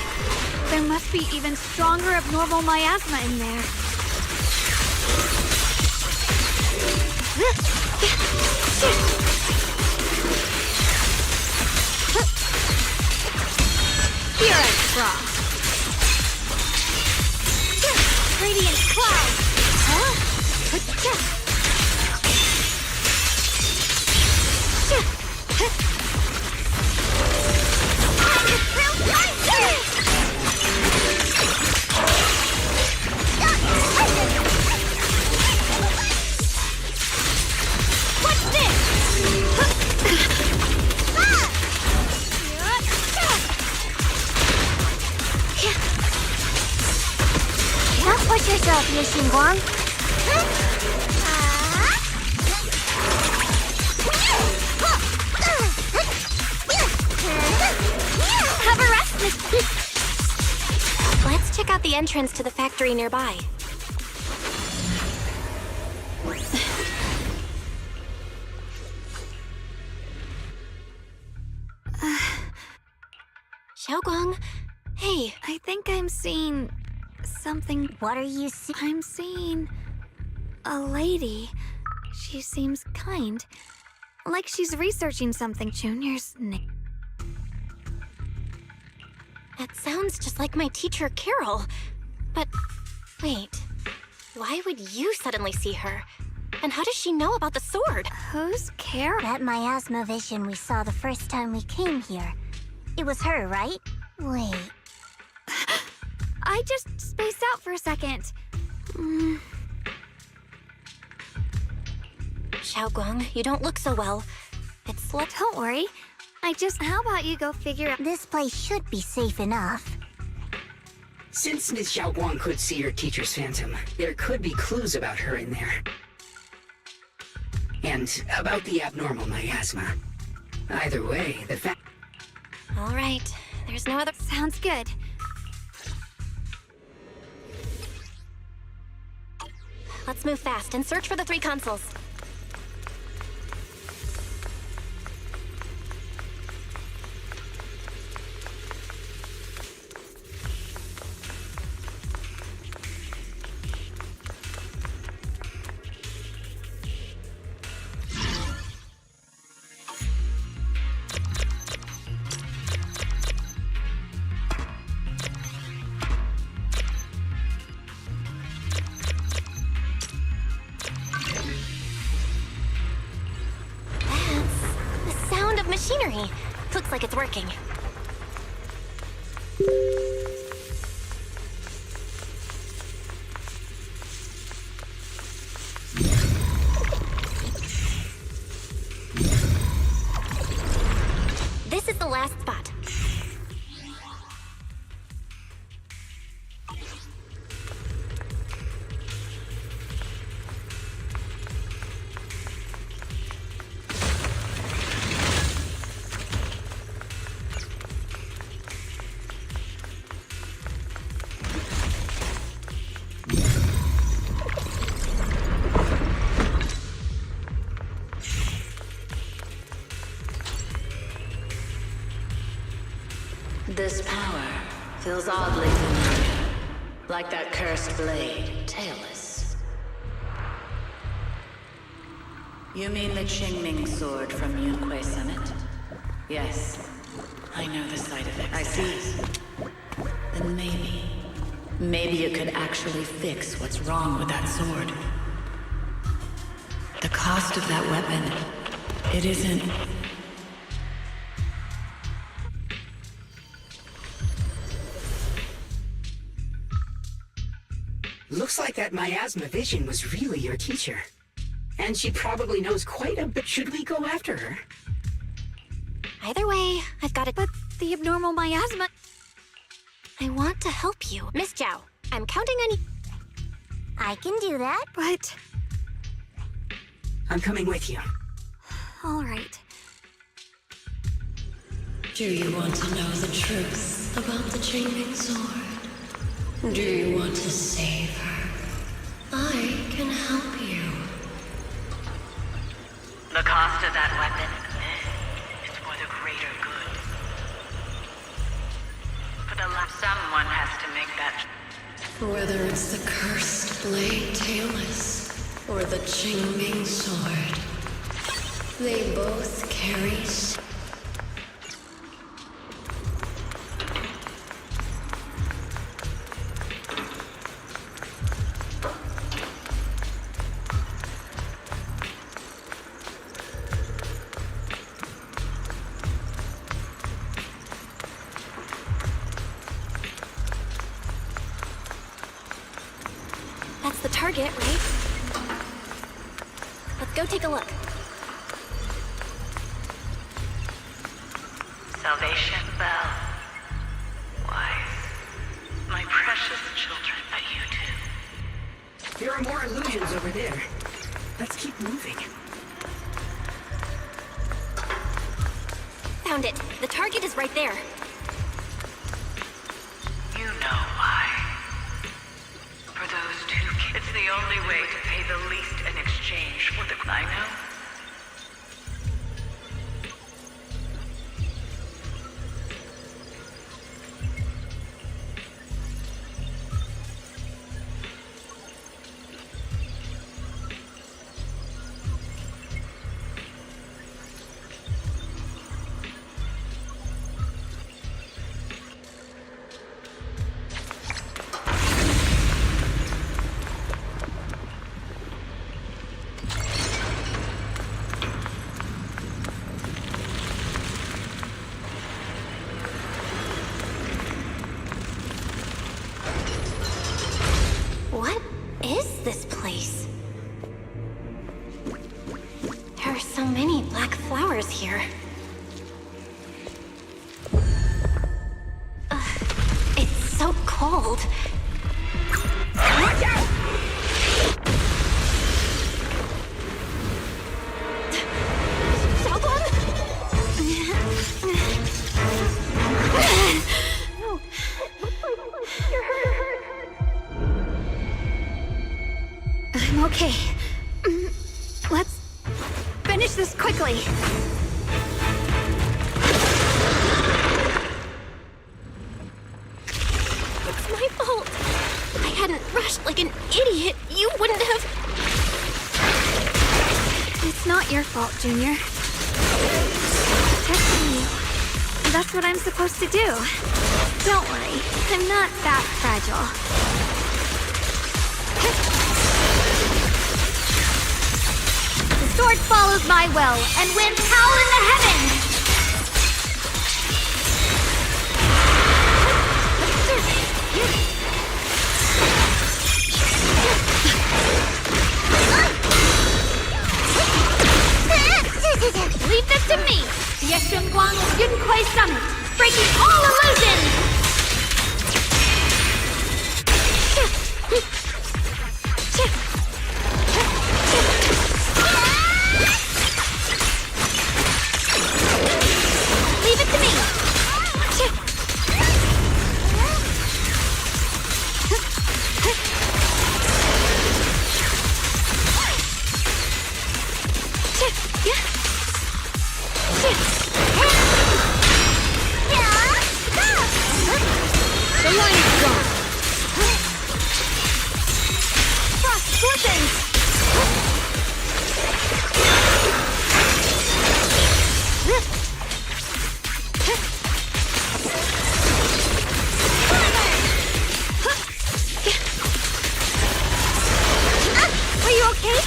Speaker 2: There must be even stronger abnormal miasma in there. Pure frost. Radiant cloud. Huh?
Speaker 6: What's this? Don't push yourself, Ye Xingguang.
Speaker 2: Have a rest, Miss...
Speaker 3: Let's check out the entrance to the factory nearby. Xiao Guang, hey.
Speaker 2: I think I'm seeing something.
Speaker 6: What are you seeing?
Speaker 2: I'm seeing a lady. She seems kind. Like she's researching something. Junior's name.
Speaker 3: That sounds just like my teacher, Carol. But wait, why would you suddenly see her? And how does she know about the sword?
Speaker 2: Who's Carol?
Speaker 6: That miasma vision we saw the first time we came here. It was her, right? Wait.
Speaker 2: I just spaced out for a second.
Speaker 3: Xiaoguang, you don't look so well.
Speaker 2: Don't worry. How about you go figure out...
Speaker 6: This place should be safe enough.
Speaker 9: Since Ms. Xiaoguang could see her teacher's phantom, there could be clues about her in there. And about the abnormal miasma. Either way, the fact...
Speaker 3: All right, there's no other...
Speaker 2: Sounds good.
Speaker 3: Let's move fast and search for the 3 consoles. Machinery. Looks like it's working. This is the last spot.
Speaker 12: This power feels oddly familiar, like that cursed blade, tailless. You mean the Qingming sword from Yunque Summit? Yes, I know the side effects. I see. Then maybe you could actually fix what's wrong with that sword. The cost of that weapon, it isn't...
Speaker 9: Looks like that miasma vision was really your teacher. And she probably knows quite a bit. Should we go after her?
Speaker 3: Either way, I've got it.
Speaker 2: But the abnormal miasma...
Speaker 3: I want to help you. Miss Zhao, I'm counting on you.
Speaker 6: I can do that.
Speaker 2: But...
Speaker 9: I'm coming with you.
Speaker 2: All right.
Speaker 14: Do you want to know the truth about the Qingming sword? Do you want to save her? I can help you.
Speaker 12: The cost of that weapon is for the greater good. But someone has to make that...
Speaker 14: Whether it's the cursed blade tailless or the Qingming sword, they both carry...
Speaker 3: That's the target, right? Let's go take a look.
Speaker 12: Salvation Bell. Wise. My precious children, but you too.
Speaker 9: There are more illusions over there. Let's keep moving.
Speaker 3: Found it. The target is right there.
Speaker 12: You know why. For those two kids, it's the only way to pay the least in exchange for the... I know.
Speaker 3: flowers here. It's so cold.
Speaker 9: Watch out!
Speaker 2: I'm okay. Let's finish this quickly.
Speaker 3: It's my fault. If I hadn't rushed like an idiot, you wouldn't have...
Speaker 2: It's not your fault, Junior. Protecting you. That's what I'm supposed to do. Don't worry, I'm not that fragile. The sword follows my will, and winds howl in the heavens! Leave this to me! Yeshunguang Yunquei Summit, breaking all illusions! Leave it to me!
Speaker 14: The line is gone.
Speaker 2: Frost scorching! Are you okay?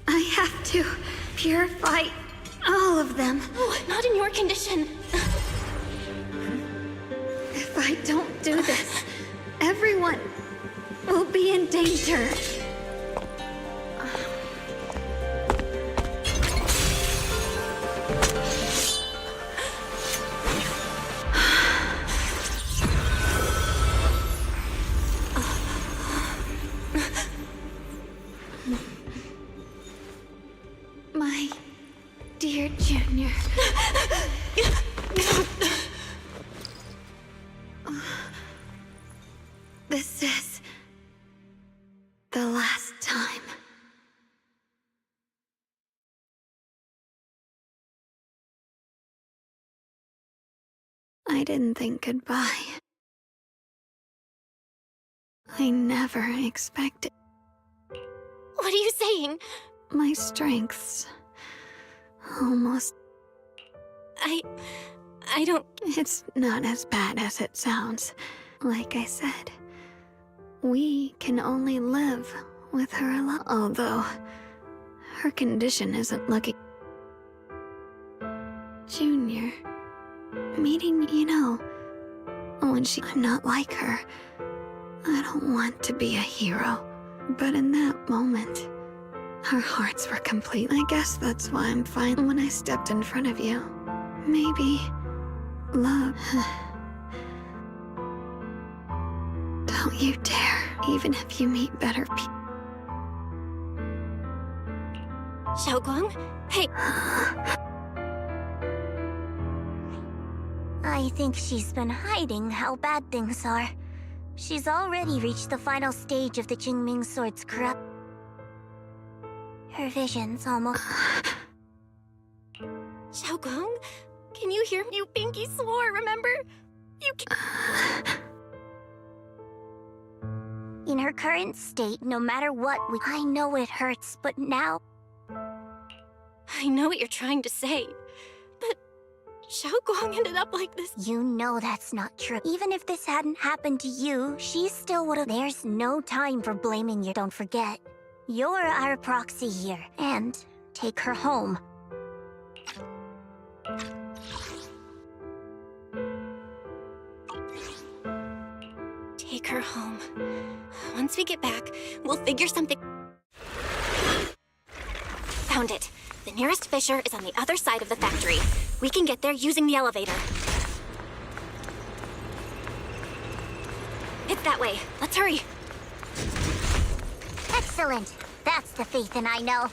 Speaker 2: I have to purify all of them.
Speaker 3: Oh, not in your condition.
Speaker 2: If I don't do this, everyone will be in danger. My dear Junior. This is the last time. I didn't think goodbye. I never expected.
Speaker 3: What are you saying?
Speaker 2: My strengths almost...
Speaker 3: I don't...
Speaker 2: It's not as bad as it sounds. Like I said, we can only live with her alone. Although, her condition isn't looking... Junior, meeting, when I'm not like her. I don't want to be a hero. But in that moment, our hearts were complete. I guess that's why I'm fine when I stepped in front of you. Maybe love. Don't you dare, even if you meet better people.
Speaker 3: Xiaoguang? Hey.
Speaker 6: I think she's been hiding how bad things are. She's already reached the final stage of the Qingming Sword's corrupt... Her vision's almost...
Speaker 3: Xiaoguang? Can you hear me? You Pinky swore, remember? You can...
Speaker 6: In her current state, no matter what I know it hurts, but now...
Speaker 3: I know what you're trying to say, but... Xiaoguang ended up like this.
Speaker 6: You know that's not true. Even if this hadn't happened to you, she still would've... There's no time for blaming you. Don't forget. You're our proxy here, and take her home.
Speaker 3: her home. Once we get back, we'll figure something. Found it. The nearest fissure is on the other side of the factory. We can get there using the elevator. It's that way. Let's hurry.
Speaker 6: Excellent. That's the Phaethon I know.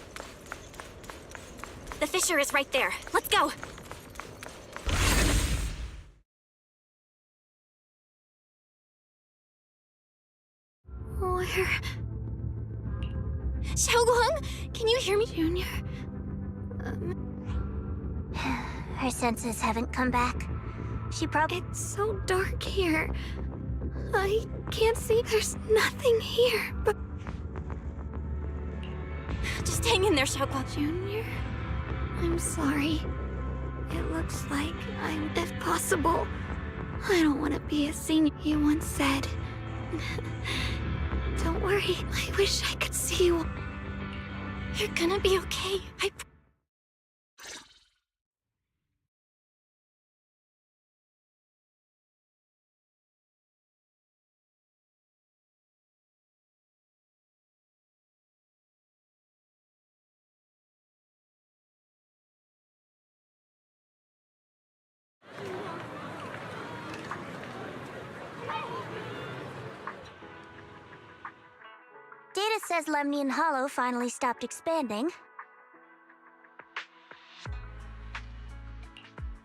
Speaker 3: The fissure is right there. Let's go.
Speaker 2: Where?
Speaker 3: Xiaoguang, can you hear me?
Speaker 2: Junior?
Speaker 6: Her senses haven't come back. She probably...
Speaker 2: It's so dark here. I can't see. There's nothing here, but...
Speaker 3: Just hang in there, Xiaoguang.
Speaker 2: Junior? I'm sorry. It looks like I'm... If possible, I don't want to be a senior. You once said... Don't worry. I wish I could see you.
Speaker 3: You're gonna be okay.
Speaker 6: Data says Lemnian Hollow finally stopped expanding.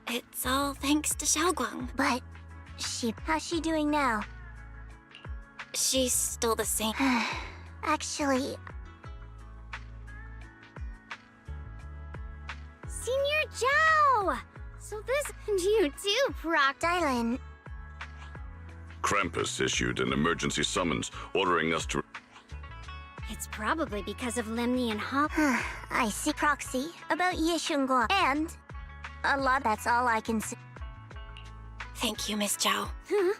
Speaker 3: It's all thanks to Xiaoguang.
Speaker 6: But how's she doing now?
Speaker 3: She's still the same.
Speaker 6: Actually...
Speaker 15: Senior Zhao! So this and you too, Proc.
Speaker 6: Dylan.
Speaker 7: Krampus issued an emergency summons ordering us to...
Speaker 15: It's probably because of Lemnian Hollow.
Speaker 6: I see. Proxy about Ye Shunguang. And a lot, that's all I can say.
Speaker 3: Thank you, Miss Zhao.
Speaker 15: Huh?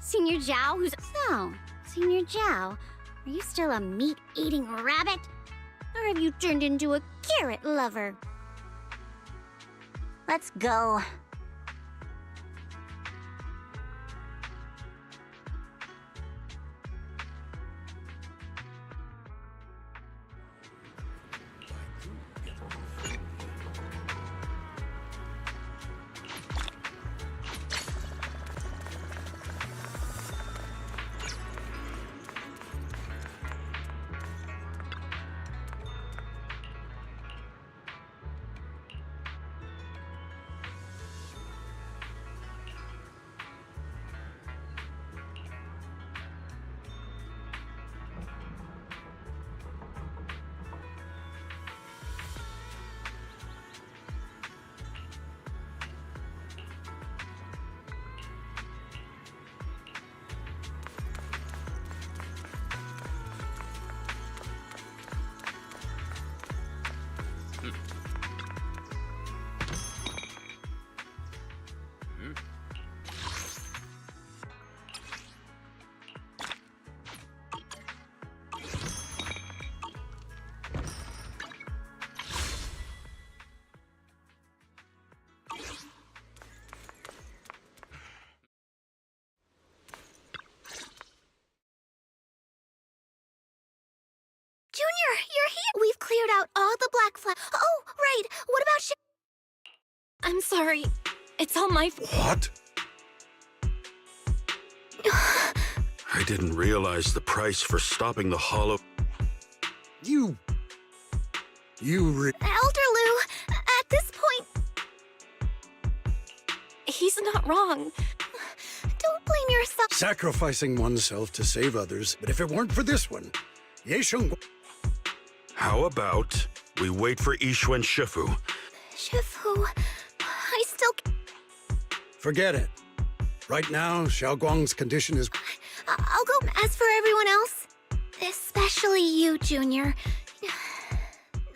Speaker 15: Senior Zhao, who's... So, Senior Zhao, are you still a meat-eating rabbit? Or have you turned into a carrot lover?
Speaker 6: Let's go.
Speaker 2: Junior, you're here! We've cleared out all the black flag. Oh, right! What about
Speaker 3: I'm sorry. It's all my
Speaker 8: What? I didn't realize the price for stopping the hollow...
Speaker 4: You
Speaker 2: Elder Lou, at this point...
Speaker 3: He's not wrong.
Speaker 2: Don't blame yourself.
Speaker 4: sacrificing oneself to save others, but if it weren't for this one, Ye Shunguang...
Speaker 8: How about we wait for Ishu and Shifu?
Speaker 2: Shifu, I still...
Speaker 4: Forget it. Right now, Xiaoguang's condition is...
Speaker 2: I'll go. As for everyone else, especially you, Junior.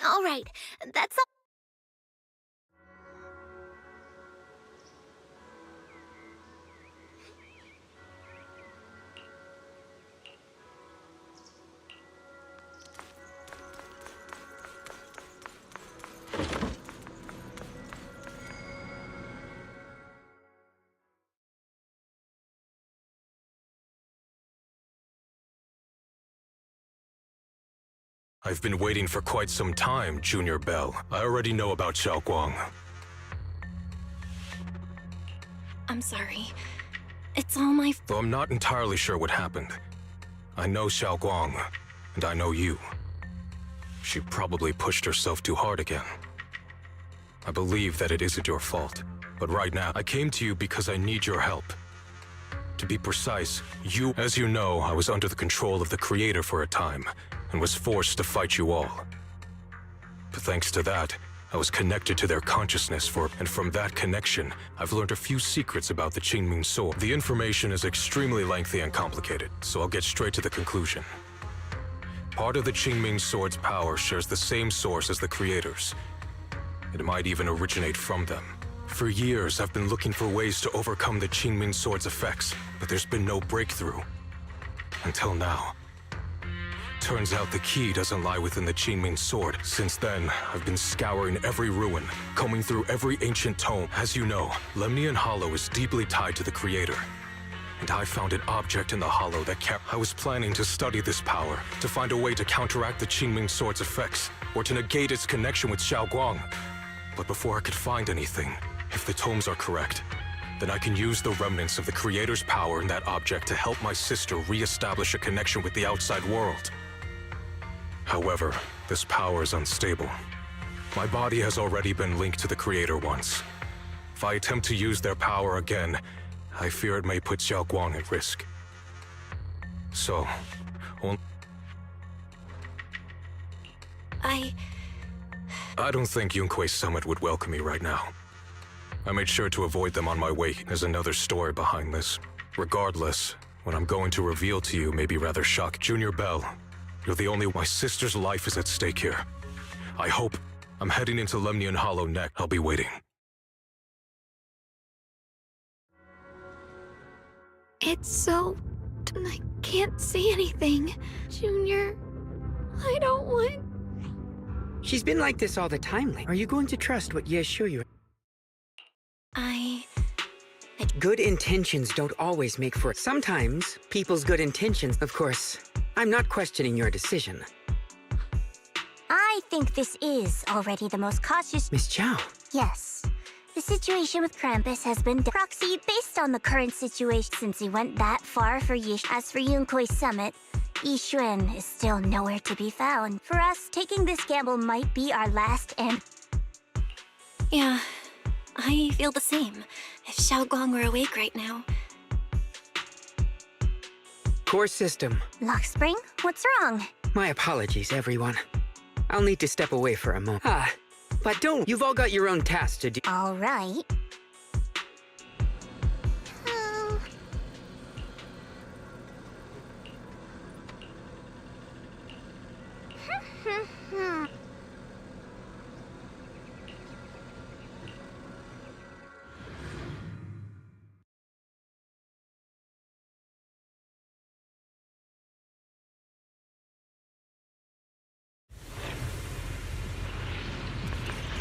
Speaker 2: All right, that's all.
Speaker 16: I've been waiting for quite some time, Junior Bell. I already know about Xiaoguang.
Speaker 3: I'm sorry. It's all my
Speaker 16: Though I'm not entirely sure what happened. I know Xiaoguang, and I know you. She probably pushed herself too hard again. I believe that it isn't your fault, but right now, I came to you because I need your help. To be precise, as you know, I was under the control of the Creator for a time, and was forced to fight you all. But thanks to that, I was connected to their consciousness and from that connection, I've learned a few secrets about the Qingming Sword. The information is extremely lengthy and complicated, so I'll get straight to the conclusion. Part of the Qingming Sword's power shares the same source as the Creator's. It might even originate from them. For years, I've been looking for ways to overcome the Qingming Sword's effects, but there's been no breakthrough. Until now. Turns out the key doesn't lie within the Qingming Sword. Since then, I've been scouring every ruin, combing through every ancient tome. As you know, Lemnian Hollow is deeply tied to the Creator. And I found an object in the Hollow that I was planning to study this power, to find a way to counteract the Qingming Sword's effects, or to negate its connection with Xiaoguang. But before I could find anything, if the tomes are correct, then I can use the remnants of the Creator's power in that object to help my sister re-establish a connection with the outside world. However, this power is unstable. My body has already been linked to the Creator once. If I attempt to use their power again, I fear it may put Xiaoguang at risk. So, I don't think Yunque Summit would welcome me right now. I made sure to avoid them on my way. There's another story behind this. Regardless, what I'm going to reveal to you may be rather shocking. Junior Bell, you're the only— My sister's life is at stake here. I hope— I'm heading into Lemnian Hollow next. I'll be waiting.
Speaker 2: It's so... I can't see anything. Junior, I don't want...
Speaker 17: She's been like this all the time. Are you going to trust what Ye assure you? Good intentions don't always make for it. Sometimes, people's good intentions— Of course, I'm not questioning your decision.
Speaker 6: I think this is already the most cautious—
Speaker 17: Miss Chow.
Speaker 6: Yes. The situation with Krampus has been proxy based on the current situation since he went that far for Yish. As for Yunque Summit, Yixuan is still nowhere to be found. For us, taking this gamble might be our last and—
Speaker 3: Yeah, I feel the same. If Xiaoguang were awake right now.
Speaker 17: Core system.
Speaker 6: Lockspring? What's wrong?
Speaker 17: My apologies, everyone. I'll need to step away for a moment. But don't— You've all got your own tasks to do.
Speaker 6: All right.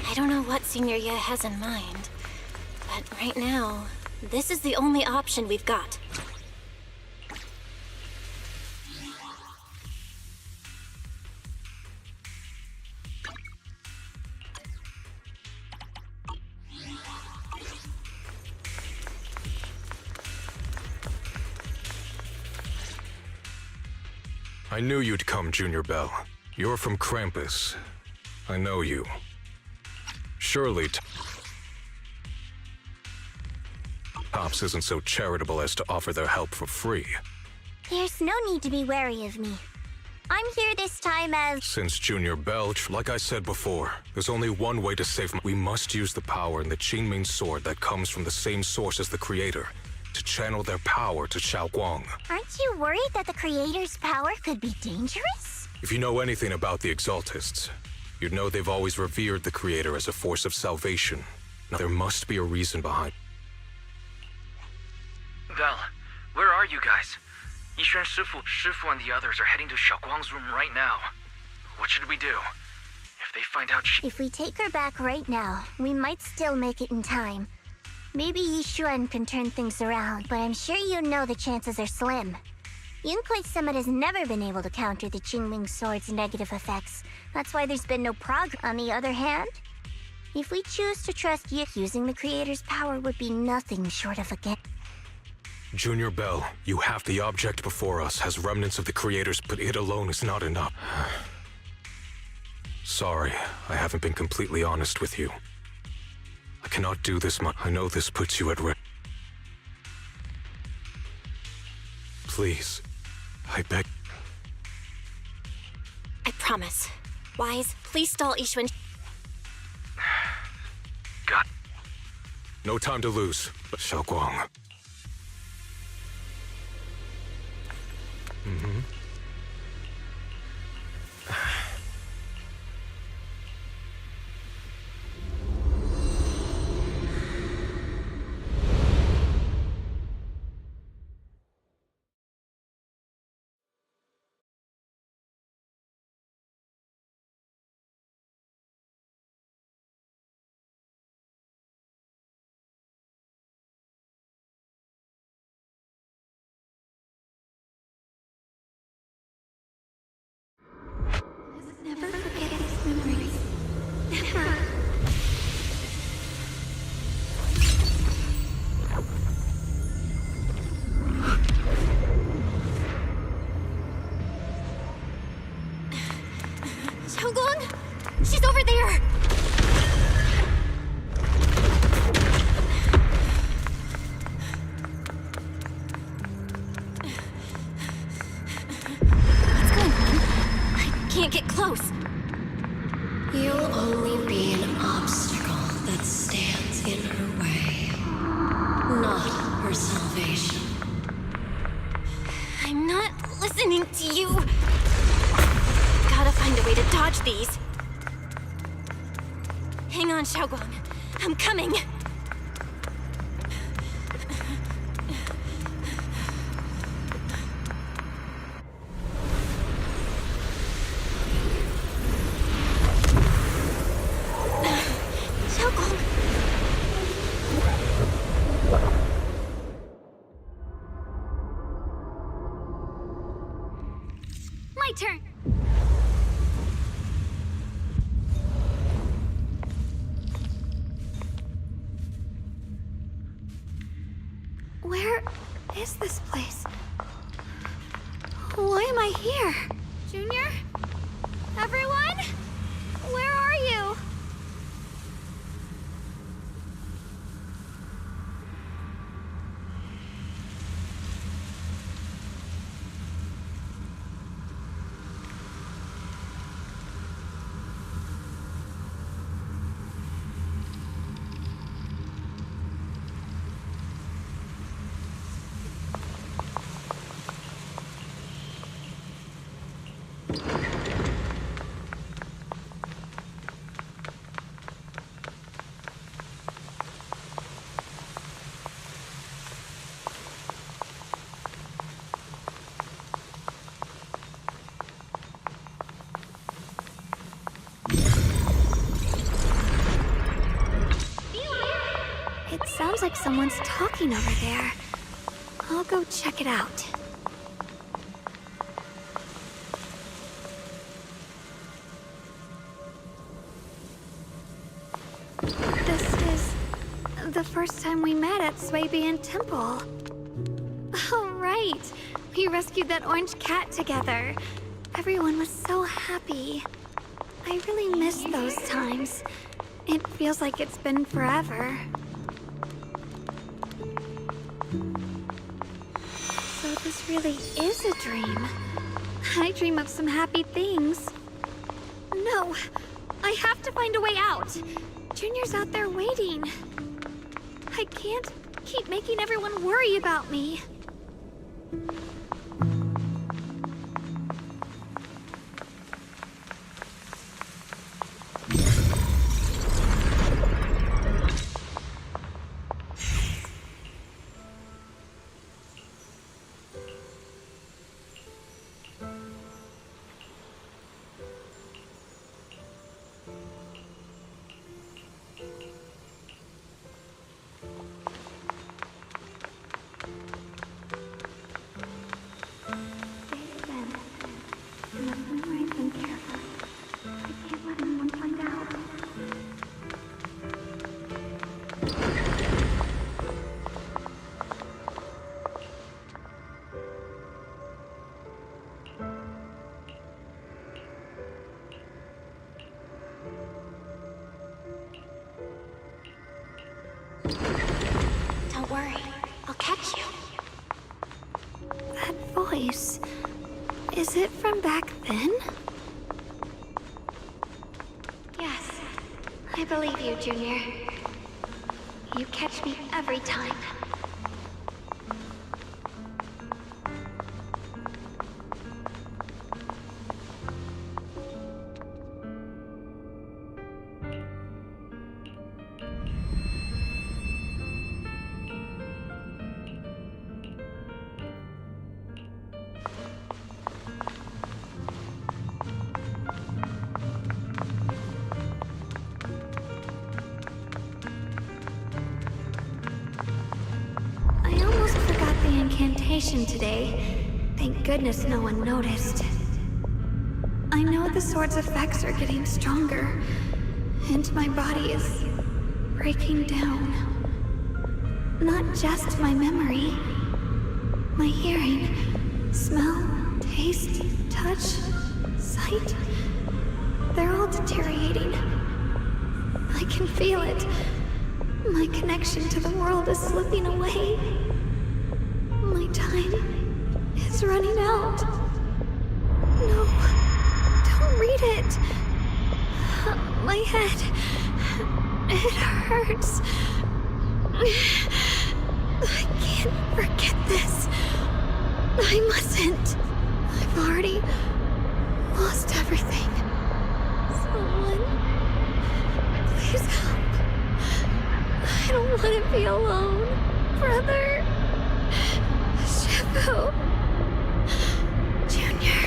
Speaker 3: I don't know what Senior Ye has in mind, but right now, this is the only option we've got.
Speaker 16: I knew you'd come, Junior Bell. You're from Krampus. I know you. Surely Tops isn't so charitable as to offer their help for free.
Speaker 6: There's no need to be wary of me. I'm here this time as—
Speaker 16: Since Junior Bell, like I said before, there's only one way to save— We must use the power in the Qingming Sword that comes from the same source as the Creator to channel their power to Xiaoguang.
Speaker 6: Aren't you worried that the Creator's power could be dangerous?
Speaker 16: If you know anything about the Exaltists, you'd know they've always revered the Creator as a force of salvation. Now, there must be a reason behind—
Speaker 1: Val, where are you guys? Yixuan Shifu and the others are heading to Xiaoguang's room right now. What should we do? If they find out
Speaker 6: If we take her back right now, we might still make it in time. Maybe Yixuan can turn things around, but I'm sure you know the chances are slim. Yunquei Summit has never been able to counter the Qingming Sword's negative effects. That's why there's been no progress. On the other hand, if we choose to trust Yi, using the Creator's power would be nothing short of a game.
Speaker 16: Junior Bell, you have the object before us, has remnants of the Creators, but it alone is not enough. Sorry, I haven't been completely honest with you. I cannot do this much. I know this puts you at risk. Please, I beg.
Speaker 3: I promise. Wise, please stall Yixuan.
Speaker 1: Got.
Speaker 16: No time to lose, Xiaoguang.
Speaker 2: Never forget his memories. Never.
Speaker 3: Xiaoguang! She's over there! What's going on? I can't get close.
Speaker 14: You'll only be an obstacle that stands in her way, not her salvation.
Speaker 3: I'm not listening to you. Gotta find a way to dodge these. Hang on, Xiaoguang. I'm coming. Xiaoguang.
Speaker 2: My turn. Where is this place? Why am I here? Junior? Everyone? Where are you? It sounds like someone's talking over there. I'll go check it out. This is the first time we met at Swabian Temple. Oh, right. We rescued that orange cat together. Everyone was so happy. I really miss those times. It feels like it's been forever. So this really is a dream. I dream of some happy things. No, I have to find a way out. Junior's out there waiting. I can't keep making everyone worry about me.
Speaker 3: Don't worry, I'll catch you.
Speaker 2: That voice. Is it from back then? Yes, I believe you, Junior. You catch me every time. Incantation today. Thank goodness no one noticed. I know the sword's effects are getting stronger, and my body is breaking down. Not just my memory, my hearing, smell, taste, touch, sight. They're all deteriorating. I can feel it. My connection to the world is slipping away. My time is running out. No, don't read it. My head, it hurts. I can't forget this. I mustn't. I've already lost everything. Someone, please help. I don't want to be alone, brother. Shifu. Junior.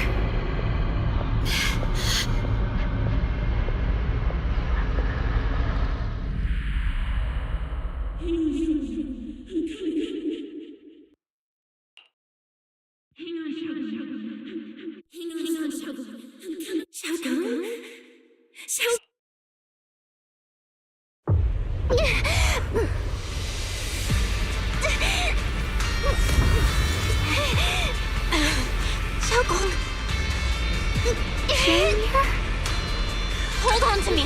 Speaker 3: Hold on to me.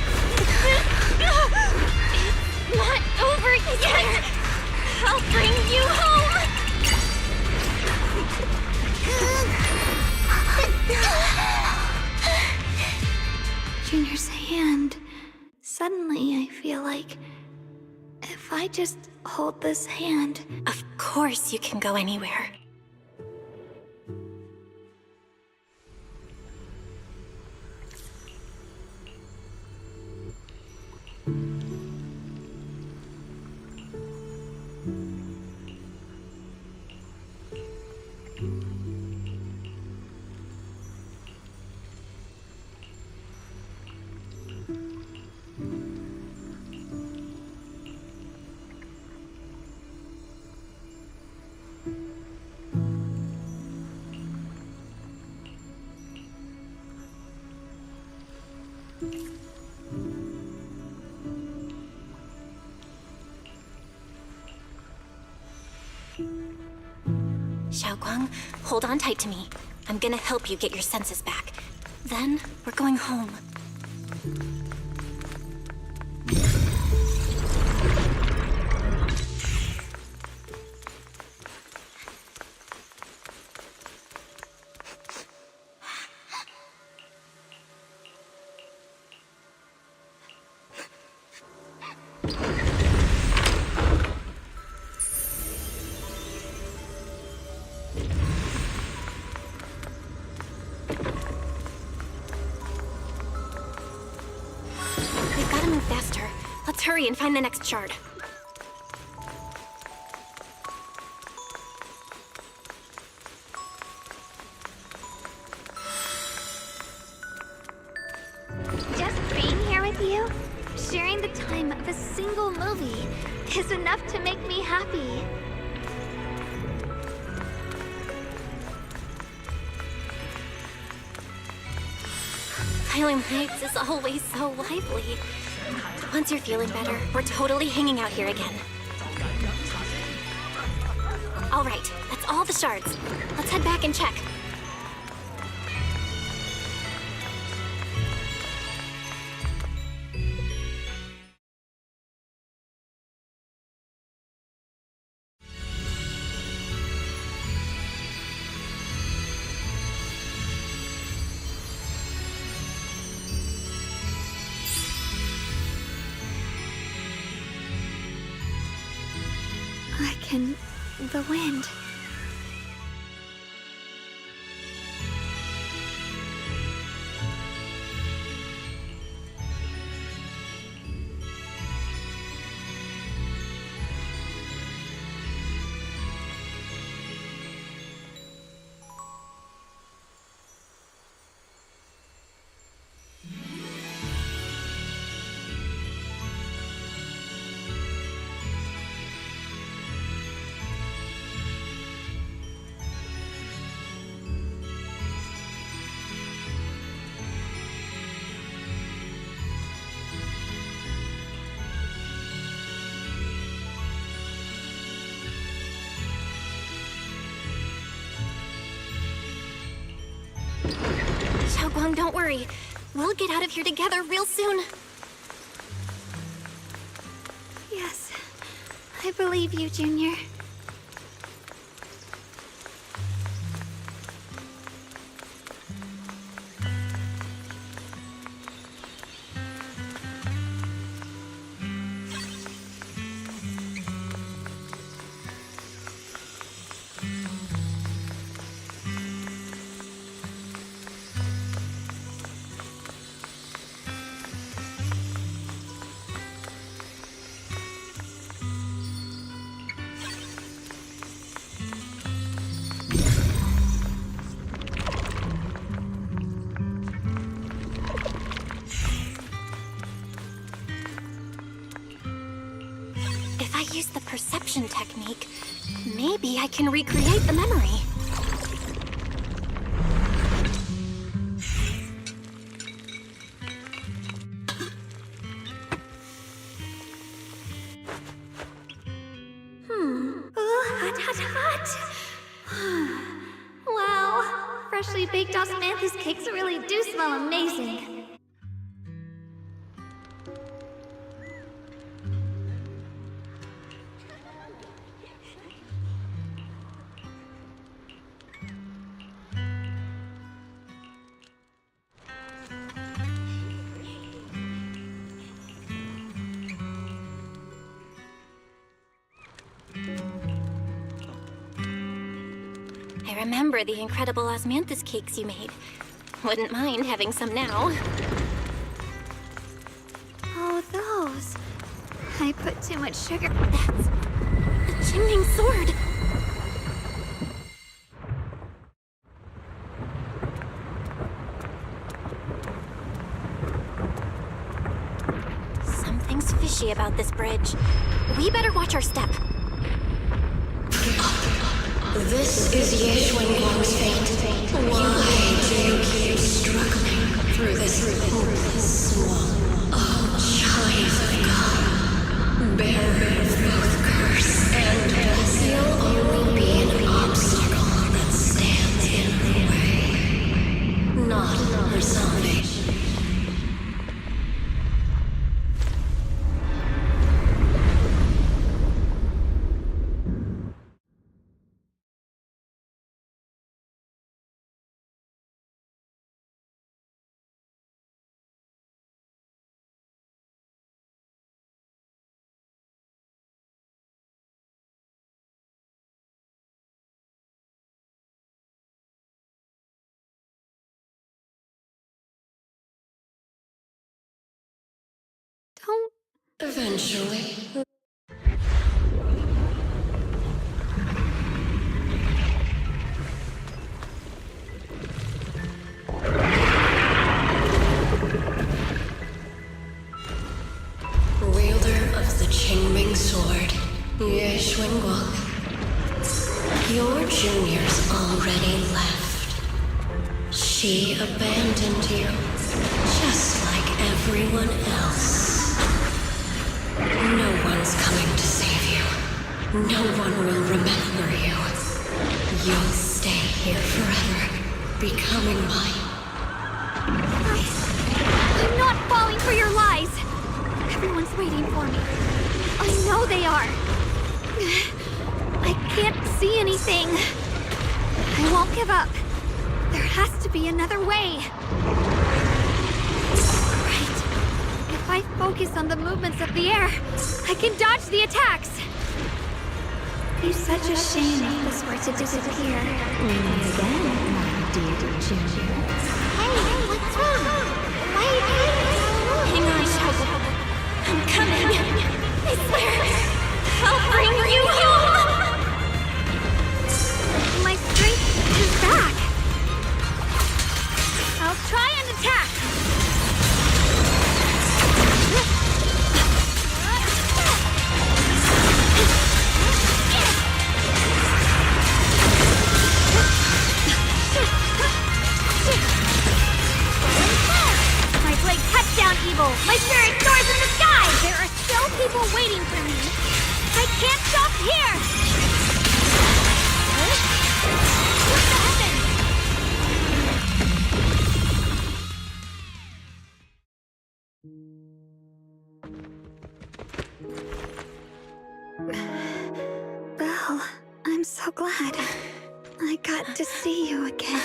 Speaker 3: It's not over yet. I'll bring you home.
Speaker 2: Junior's hand. Suddenly, I feel like if I just hold this hand.
Speaker 3: Of course you can go anywhere. Xiaoguang, hold on tight to me. I'm gonna help you get your senses back. Then, we're going home. Hurry and find the next shard.
Speaker 2: Just being here with you, sharing the time of a single movie, is enough to make me happy.
Speaker 3: Highland Heights is always so lively. Once you're feeling better, we're totally hanging out here again. All right, that's all the shards. Let's head back and check.
Speaker 2: and the wind.
Speaker 3: Xiaoguang, don't worry. We'll get out of here together real soon.
Speaker 2: Yes, I believe you, Junior.
Speaker 3: If I use the perception technique, maybe I can recreate the memory.
Speaker 2: Hot, hot, hot. Wow, freshly baked osmanthus cakes really do smell amazing.
Speaker 3: I remember the incredible osmanthus cakes you made. Wouldn't mind having some now.
Speaker 2: Oh, those. I put too much sugar.
Speaker 3: That's a Qingming sword. Something's fishy about this bridge. We better watch our step.
Speaker 14: This is Yeshwenguang's fate. Why do you keep struggling through this hopeless swamp? Oh, child of God, bearer of both curse and death, you'll only be an obstacle that stands in her way, not her salvation.
Speaker 2: Don't.
Speaker 14: Eventually. Wielder of the Qingming sword, Yeshwenguang. Your junior's already left. She abandoned you, just like everyone else. No one's coming to save you. No one will remember you. You'll stay here forever, becoming mine.
Speaker 2: I'm not falling for your lies. Everyone's waiting for me. I know they are. I can't see anything. I won't give up. There has to be another way. Right. If I focus on the movements of the air, I can dodge the attacks. be such a shame if this were to disappear. Once again, my dear Junior.
Speaker 3: Hey, what's wrong? Why are you crying? Hang on, Xiaoguang. I'm coming. I swear. I'll bring you home.
Speaker 2: My strength is back. I'll try and attack.
Speaker 15: My blade cuts down evil! My spirit soars in the sky! There are still people waiting for me! I can't stop here! What the heavens?
Speaker 2: Belle, I'm so glad. I got to see you again.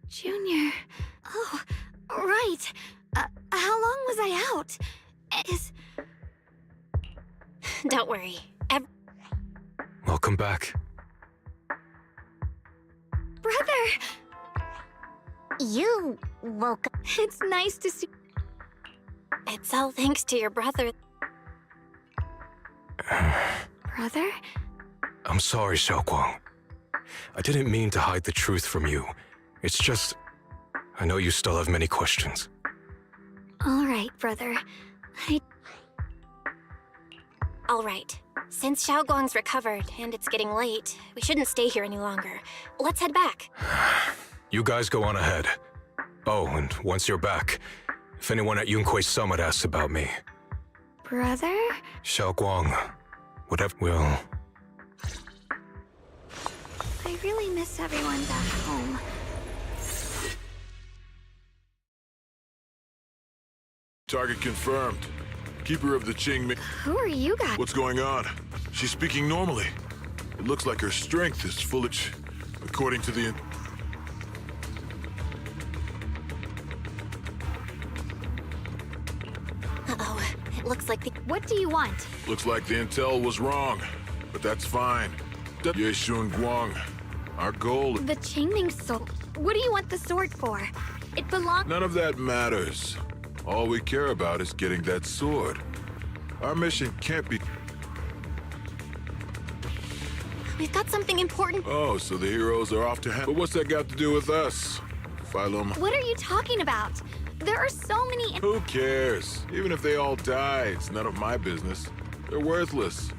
Speaker 2: Junior. Oh, right. How long was I out?
Speaker 3: Don't worry.
Speaker 16: Welcome back.
Speaker 2: Brother!
Speaker 6: You woke up.
Speaker 2: It's nice to see.
Speaker 3: It's all thanks to your brother.
Speaker 2: Brother?
Speaker 16: I'm sorry, Xiaoguang. I didn't mean to hide the truth from you. It's just, I know you still have many questions.
Speaker 2: All right, brother.
Speaker 3: All right. Since Xiaoguang's recovered and it's getting late, we shouldn't stay here any longer. Let's head back.
Speaker 16: You guys go on ahead. Oh, and once you're back, if anyone at Yunquei Summit asks about me,
Speaker 2: Brother?
Speaker 16: Xiaoguang, whatever, well...
Speaker 2: I really miss everyone back home.
Speaker 18: Target confirmed. Keeper of the Qingming.
Speaker 2: Who are you guys?
Speaker 18: What's going on? She's speaking normally. It looks like her strength is full of... according to the...
Speaker 3: Uh-oh. It looks like the...
Speaker 2: What do you want?
Speaker 18: Looks like the intel was wrong, but that's fine. Yeshun Guang. Our goal...
Speaker 2: The Qingming sword. What do you want the sword for? It belongs...
Speaker 18: None of that matters. All we care about is getting that sword. Our mission can't be...
Speaker 3: We've got something important.
Speaker 18: Oh, so the heroes are off to hand. But what's that got to do with us? Phylum?
Speaker 2: What are you talking about? There are so many...
Speaker 18: Who cares? Even if they all die, it's none of my business. They're worthless.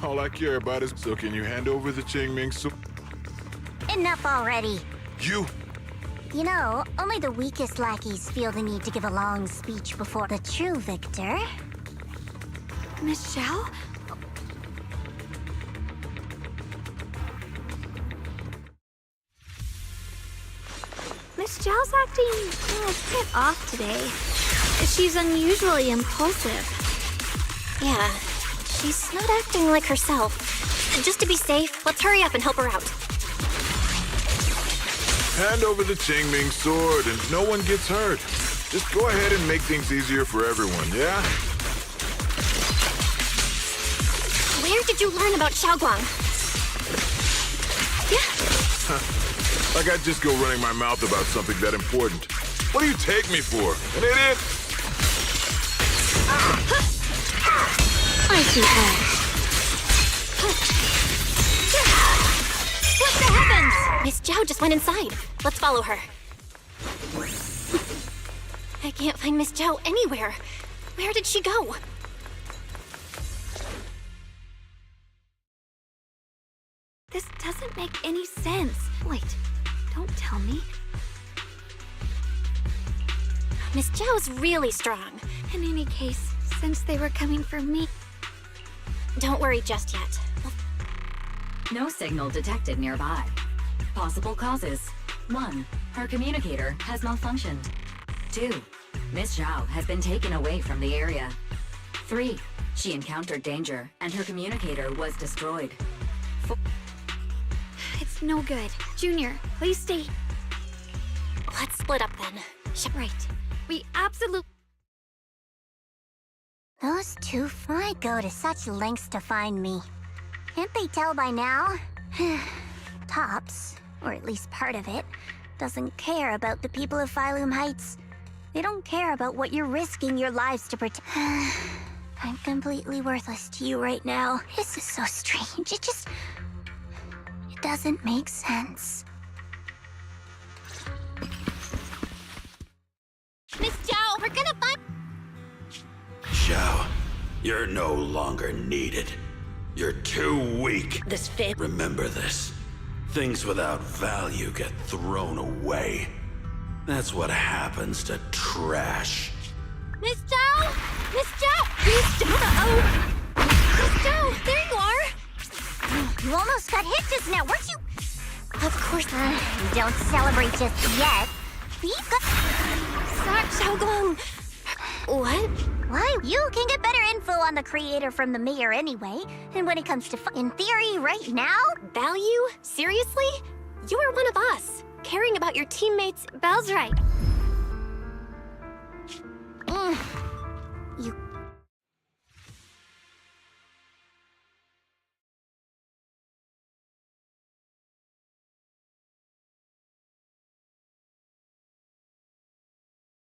Speaker 18: All I care about is... So can you hand over the Qingming sword?
Speaker 6: Enough already.
Speaker 18: You...
Speaker 6: You know, only the weakest lackeys feel the need to give a long speech before the true victor.
Speaker 2: Miss Zhao? Miss Zhao's acting a bit off today. She's unusually impulsive.
Speaker 3: Yeah, she's not acting like herself. Just to be safe, let's hurry up and help her out.
Speaker 18: Hand over the Qingming sword and no one gets hurt. Just go ahead and make things easier for everyone, yeah?
Speaker 3: Where did you learn about Xiaoguang?
Speaker 18: Like I'd just go running my mouth about something that important. What do you take me for? An idiot?
Speaker 2: I see her.
Speaker 3: What the heavens? Miss Zhao just went inside. Let's follow her. I can't find Miss Zhao anywhere. Where did she go?
Speaker 2: This doesn't make any sense. Wait, don't tell me.
Speaker 3: Miss Zhao's really strong.
Speaker 2: In any case, since they were coming for me...
Speaker 3: Don't worry just yet.
Speaker 11: No signal detected nearby. Possible causes. 1. Her communicator has malfunctioned. 2. Miss Zhao has been taken away from the area. 3. She encountered danger, and her communicator was destroyed.
Speaker 2: It's no good. Junior, please stay.
Speaker 3: Let's split up then.
Speaker 2: Right. We absolutely...
Speaker 6: Those two might go to such lengths to find me. Can't they tell by now? Tops, or at least part of it, doesn't care about the people of Phylum Heights. They don't care about what you're risking your lives to protect. I'm completely worthless to you right now. This is so strange. It doesn't make sense.
Speaker 15: Miss Zhao, we're gonna find...
Speaker 8: Zhao, you're no longer needed. You're too weak. Remember this. Things without value get thrown away. That's what happens to trash.
Speaker 15: Miss Zhao! Miss Zhao! Miss Zhao! Miss Zhao, there you are!
Speaker 6: You almost got hit just now, weren't you? Of course. Don't celebrate just yet. We've got...
Speaker 3: Xiaogong! What?
Speaker 6: Why? You can get better info on the creator from the mayor anyway. And when it comes to in theory, right now...
Speaker 3: Value? Seriously? You are one of us. Caring about your teammates...
Speaker 2: Belle's right.
Speaker 6: You...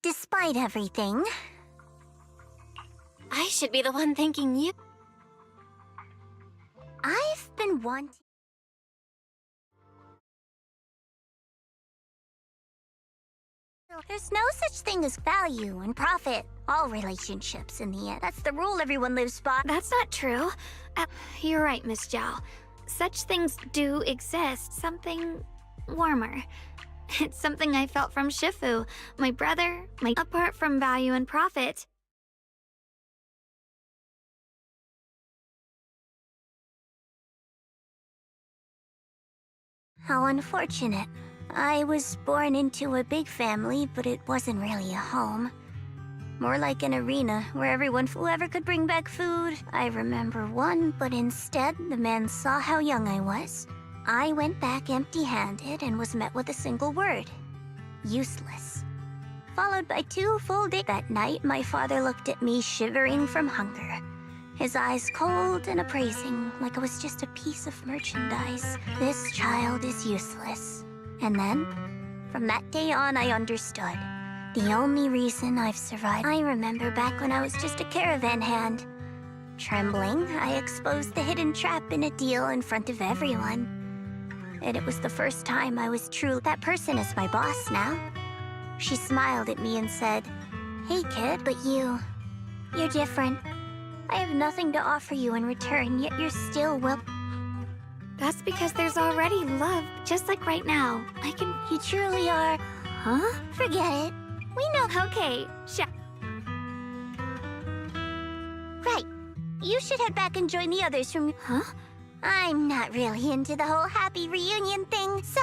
Speaker 6: Despite everything...
Speaker 3: I should be the one thanking you.
Speaker 6: I've been wanting... There's no such thing as value and profit. All relationships in the end. That's the rule everyone lives by.
Speaker 2: That's not true. You're right, Miss Zhao. Such things do exist. Something warmer. It's something I felt from Shifu, my brother, apart from value and profit.
Speaker 6: How unfortunate. I was born into a big family, but it wasn't really a home. More like an arena where whoever could bring back food. I remember one, but instead, the man saw how young I was. I went back empty-handed and was met with a single word. Useless. Followed by 2 full days. That night, my father looked at me shivering from hunger. His eyes cold and appraising, like I was just a piece of merchandise. This child is useless. And then, from that day on, I understood. The only reason I've survived... I remember back when I was just a caravan hand. Trembling, I exposed the hidden trap in a deal in front of everyone. And it was the first time I was true. That person is my boss now. She smiled at me and said, "Hey kid, but you're different. I have nothing to offer you in return, yet you're still
Speaker 2: That's because there's already love, just like right now.
Speaker 6: You truly are...
Speaker 2: Huh?
Speaker 6: Forget it. We know...
Speaker 2: Okay,
Speaker 6: Right. You should head back and join the others from...
Speaker 2: Huh?
Speaker 6: I'm not really into the whole happy reunion thing, so...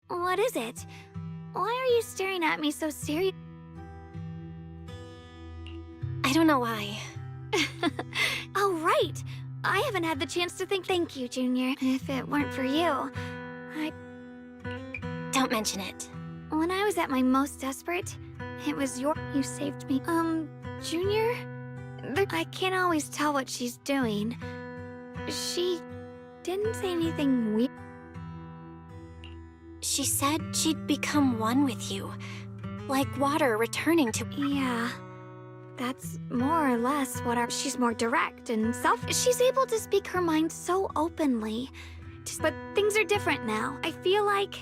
Speaker 2: What is it? Why are you staring at me so serious?
Speaker 3: I don't know why.
Speaker 2: Oh, right! I haven't had the chance to thank you, Junior. If it weren't for you,
Speaker 3: Don't mention it.
Speaker 2: When I was at my most desperate, it was you saved me. Junior? I can't always tell what she's doing. She didn't say anything weird.
Speaker 3: She said she'd become one with you. Like water returning to...
Speaker 2: Yeah. That's more or less what she's more direct and she's able to speak her mind so openly. But things are different now. I feel like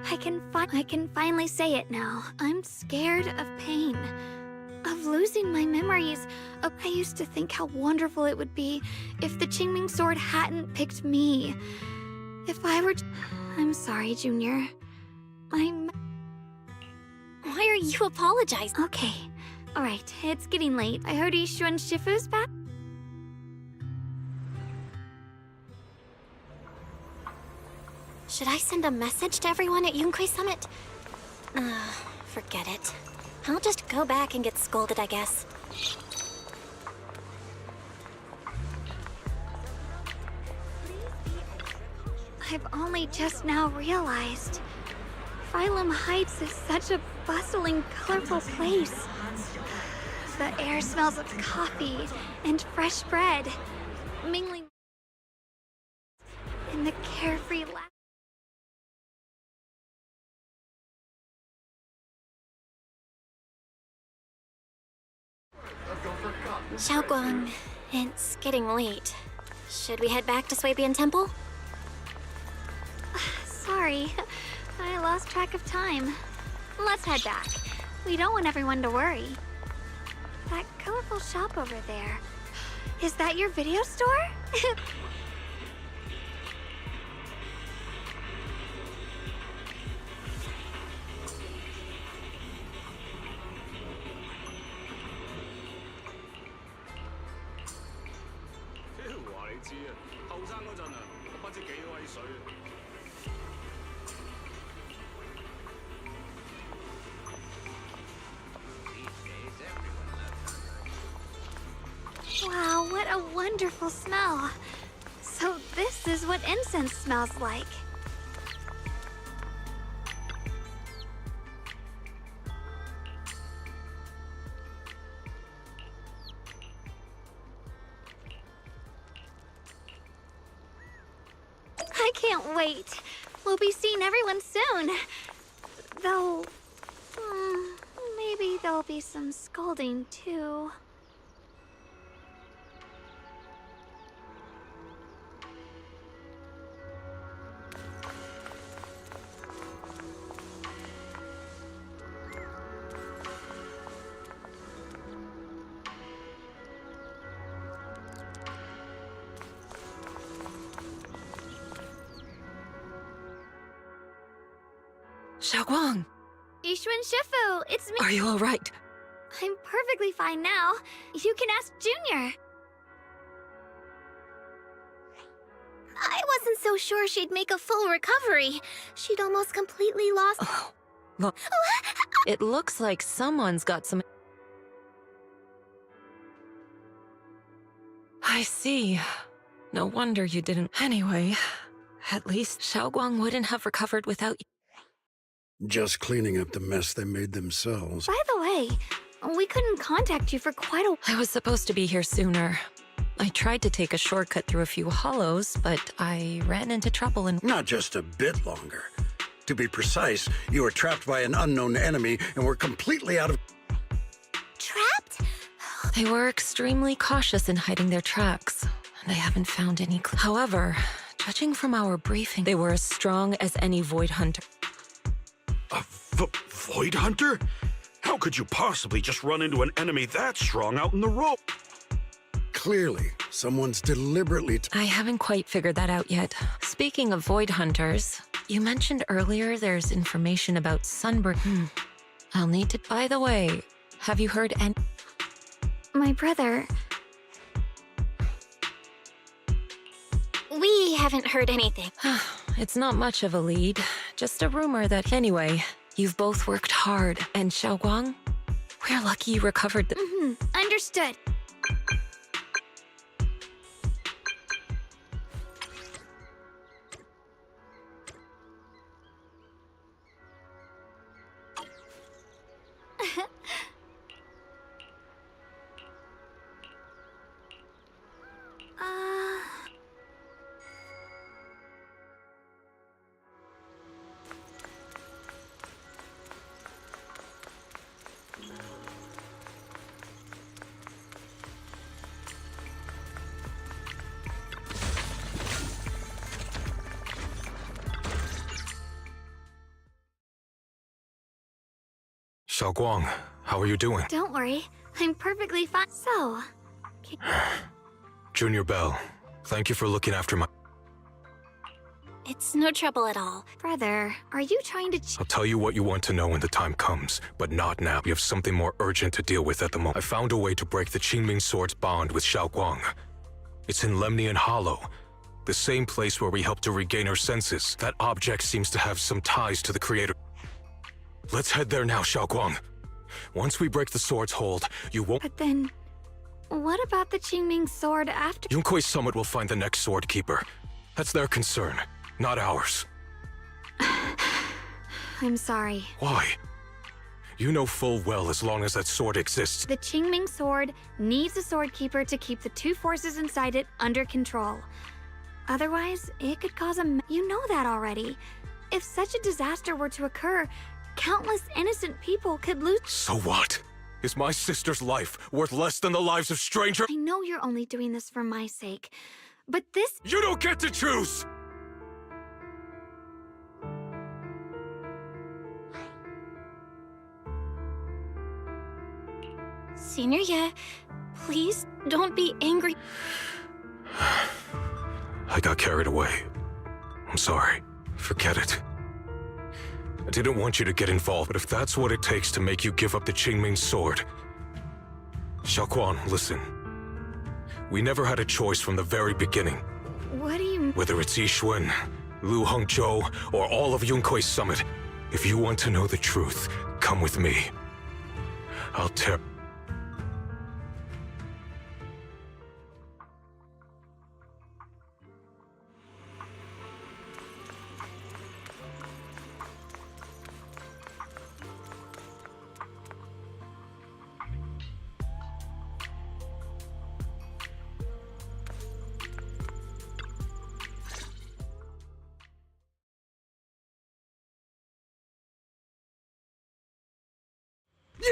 Speaker 2: I can finally say it now. I'm scared of pain, of losing my memories. I used to think how wonderful it would be if the Qingming Sword hadn't picked me. If I were... I'm sorry, Junior. Why
Speaker 3: are you apologizing?
Speaker 2: Okay. Alright, it's getting late. I heard Yixuan Shifu's back.
Speaker 3: Should I send a message to everyone at Yunquei Summit? Forget it. I'll just go back and get scolded, I guess.
Speaker 2: I've only just now realized. Phylum Heights is such a bustling, colorful place. The air smells of coffee and fresh bread, mingling in the carefree laugh.
Speaker 3: Xiaoguang, it's getting late. Should we head back to Swabian Temple?
Speaker 2: Sorry, I lost track of time. Let's head back. We don't want everyone to worry. That colorful shop over there. Is that your video store? Wow, what a wonderful smell. So this is what incense smells like. I can't wait. We'll be seeing everyone soon. Though, maybe there'll be some scolding too.
Speaker 5: Xiaoguang!
Speaker 2: Yixuan Shifu, it's me!
Speaker 5: Are you alright?
Speaker 2: I'm perfectly fine now. You can ask Junior.
Speaker 6: I wasn't so sure she'd make a full recovery. She'd almost completely lost...
Speaker 5: Oh, look. It looks like someone's got some... I see. No wonder you didn't... Anyway, at least Xiaoguang wouldn't have recovered without you.
Speaker 4: Just cleaning up the mess they made themselves.
Speaker 2: By the way, we couldn't contact you for quite a...
Speaker 5: I was supposed to be here sooner. I tried to take a shortcut through a few hollows, but I ran into trouble and...
Speaker 4: Not just a bit longer. To be precise, you were trapped by an unknown enemy and were completely out of...
Speaker 6: Trapped?
Speaker 5: They were extremely cautious in hiding their tracks, and I haven't found any clues. However, judging from our briefing, they were as strong as any Void Hunter.
Speaker 8: A Void Hunter? How could you possibly just run into an enemy that strong out in the road?
Speaker 4: Clearly, someone's deliberately...
Speaker 5: I haven't quite figured that out yet. Speaking of Void Hunters, you mentioned earlier there's information about Sunbreak. I'll need to... By the way, have you heard any...
Speaker 2: My brother...
Speaker 3: We haven't heard anything.
Speaker 5: it's not much of a lead. Just a rumor that... Anyway, you've both worked hard, and Xiaoguang, we're lucky you recovered the...
Speaker 2: Understood.
Speaker 16: Xiaoguang, how are you doing?
Speaker 2: Don't worry, I'm perfectly fine. So...
Speaker 16: Junior Bell, thank you for looking after my...
Speaker 3: It's no trouble at all.
Speaker 2: Brother, are you trying to...
Speaker 16: I'll tell you what you want to know when the time comes, but not now. We have something more urgent to deal with at the moment. I found a way to break the Qingming Sword's bond with Xiaoguang. It's in Lemnian Hollow, the same place where we helped to regain her senses. That object seems to have some ties to the creator. Let's head there now, Xiaoguang. Once we break the sword's hold, you won't...
Speaker 2: But then... What about the Qingming Sword after...
Speaker 16: Yunkuei Summit will find the next Sword Keeper. That's their concern, not ours.
Speaker 2: I'm sorry.
Speaker 16: Why? You know full well as long as that sword exists...
Speaker 2: The Qingming Sword needs a Sword Keeper to keep the two forces inside it under control. Otherwise, it could cause a... You know that already. If such a disaster were to occur, countless innocent people could lose...
Speaker 16: So what? Is my sister's life worth less than the lives of strangers?
Speaker 2: I know you're only doing this for my sake, but this...
Speaker 16: You don't get to choose!
Speaker 3: Senior Ye, please don't be angry.
Speaker 16: I got carried away. I'm sorry. Forget it. I didn't want you to get involved, but if that's what it takes to make you give up the Qingming Sword... Xiaoguang, listen. We never had a choice from the very beginning.
Speaker 2: What do you...
Speaker 16: Whether it's Yixuan, Lu Hongzhou, or all of Yunkuei Summit, if you want to know the truth, come with me. I'll tear...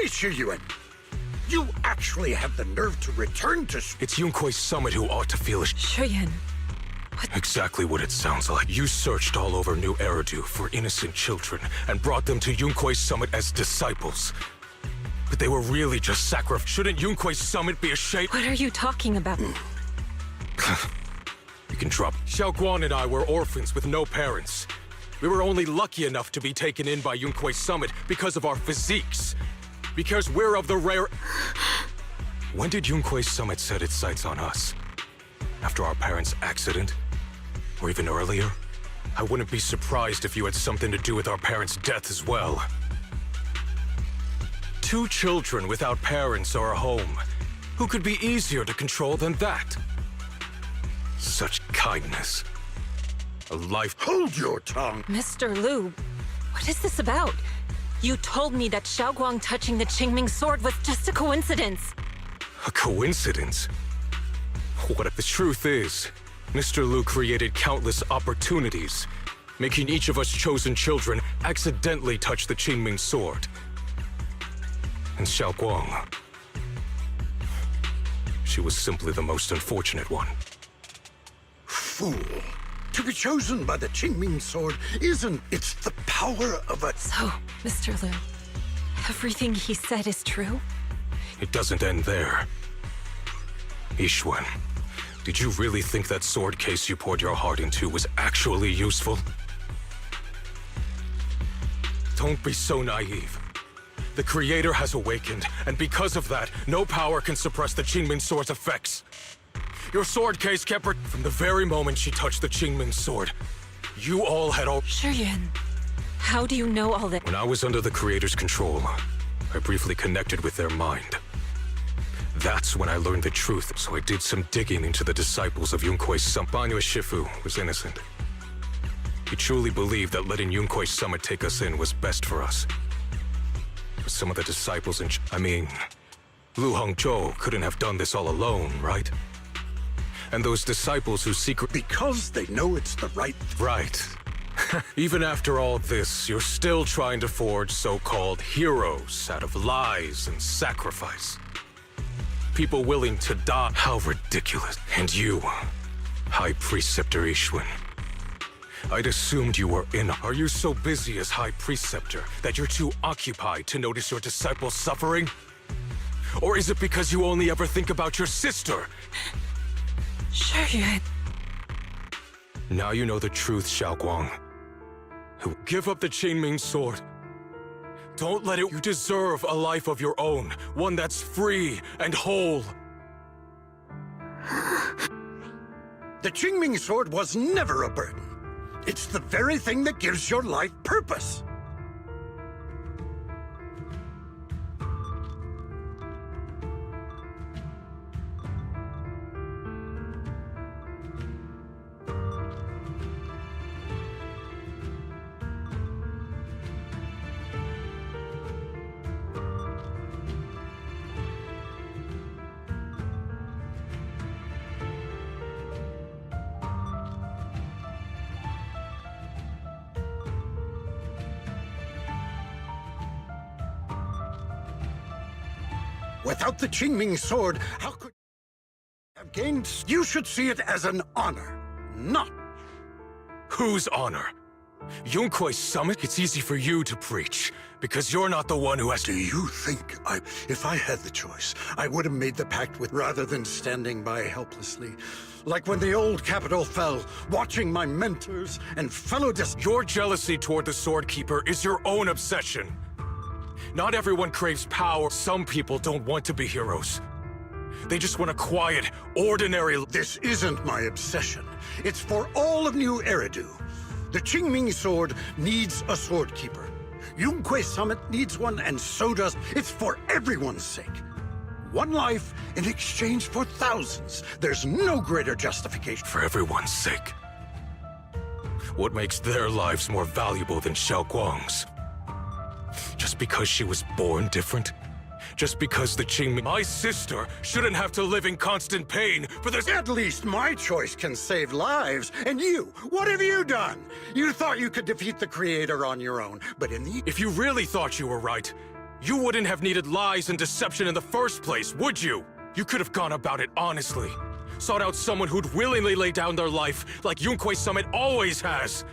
Speaker 4: Yixuan, you actually have the nerve to return to...
Speaker 16: It's Yunkuei Summit who ought to feel
Speaker 5: Shuyan.
Speaker 16: Exactly what it sounds like. You searched all over New Eridu for innocent children and brought them to Yunkuei Summit as disciples. But they were really just sacrificed. Shouldn't Yunkuei Summit be ashamed?
Speaker 5: What are you talking about?
Speaker 16: You can drop. Xiaoguang and I were orphans with no parents. We were only lucky enough to be taken in by Yunkuei Summit because of our physiques. Because we're of the rare... When did Yunkuei Summit set its sights on us? After our parents' accident? Or even earlier? I wouldn't be surprised if you had something to do with our parents' death as well. 2 children without parents or a home. Who could be easier to control than that? Such kindness. A life...
Speaker 4: Hold your tongue!
Speaker 5: Mr. Lu, what is this about? You told me that Xiaoguang touching the Qingming Sword was just a coincidence.
Speaker 16: A coincidence? What if the truth is, Mr. Lu created countless opportunities, making each of us chosen children accidentally touch the Qingming Sword. And Xiaoguang, she was simply the most unfortunate one.
Speaker 4: Fool. To be chosen by the Qingming Sword isn't... It's the power of a...
Speaker 5: So, Mr. Lu, everything he said is true?
Speaker 16: It doesn't end there. Yixuan, did you really think that sword case you poured your heart into was actually useful? Don't be so naive. The Creator has awakened, and because of that, no power can suppress the Qingming Sword's effects. Your sword case kept her... From the very moment she touched the Qingming Sword, You all had all—
Speaker 5: Shuryen, how do you know all that?
Speaker 16: When I was under the Creator's control, I briefly connected with their mind. That's when I learned the truth, so I did some digging into the disciples of Yunkwei Summit. Banyo Shifu was innocent. He truly believed that letting Yunkwei Summit take us in was best for us. But some of the disciples Lu Hongzhou couldn't have done this all alone, right? And those disciples who
Speaker 4: Because they know it's the right...
Speaker 16: Right. Even after all this, you're still trying to forge so-called heroes out of lies and sacrifice. People willing to die. How ridiculous. And you, High Preceptor Ishwin. I'd assumed you were in. Are you so busy as High Preceptor that you're too occupied to notice your disciples suffering? Or is it because you only ever think about your sister?
Speaker 5: Shuryen.
Speaker 16: Now you know the truth, Xiaoguang. Give up the Qingming sword. Don't let it. You deserve a life of your own, one that's free and whole.
Speaker 4: The Qingming sword was never a burden. It's the very thing that gives your life purpose. Without the Qingming sword, how could you have gained? You should see it as an honor, not...
Speaker 16: Whose honor? Yunkwei Summit? It's easy for you to preach, because you're not the one who has to...
Speaker 4: Do you think if I had the choice, I would have made the pact with... rather than standing by helplessly? Like when the old capital fell, watching my mentors and fellow
Speaker 16: Your jealousy toward the Sword Keeper is your own obsession. Not everyone craves power. Some people don't want to be heroes. They just want a quiet, ordinary...
Speaker 4: This isn't my obsession. It's for all of New Eridu. The Qingming sword needs a sword keeper. Yunkwei Summit needs one, and so does... It's for everyone's sake. One life in exchange for thousands. There's no greater justification.
Speaker 16: For everyone's sake. What makes their lives more valuable than Xiaoguang's? Just because she was born different? Just because the Qingming... My sister shouldn't have to live in constant pain for this...
Speaker 4: At least my choice can save lives. And you, what have you done? You thought you could defeat the Creator on your own, but in the...
Speaker 16: If you really thought you were right, you wouldn't have needed lies and deception in the first place, would you? You could have gone about it honestly. Sought out someone who'd willingly lay down their life like Yunkwei Summit always has.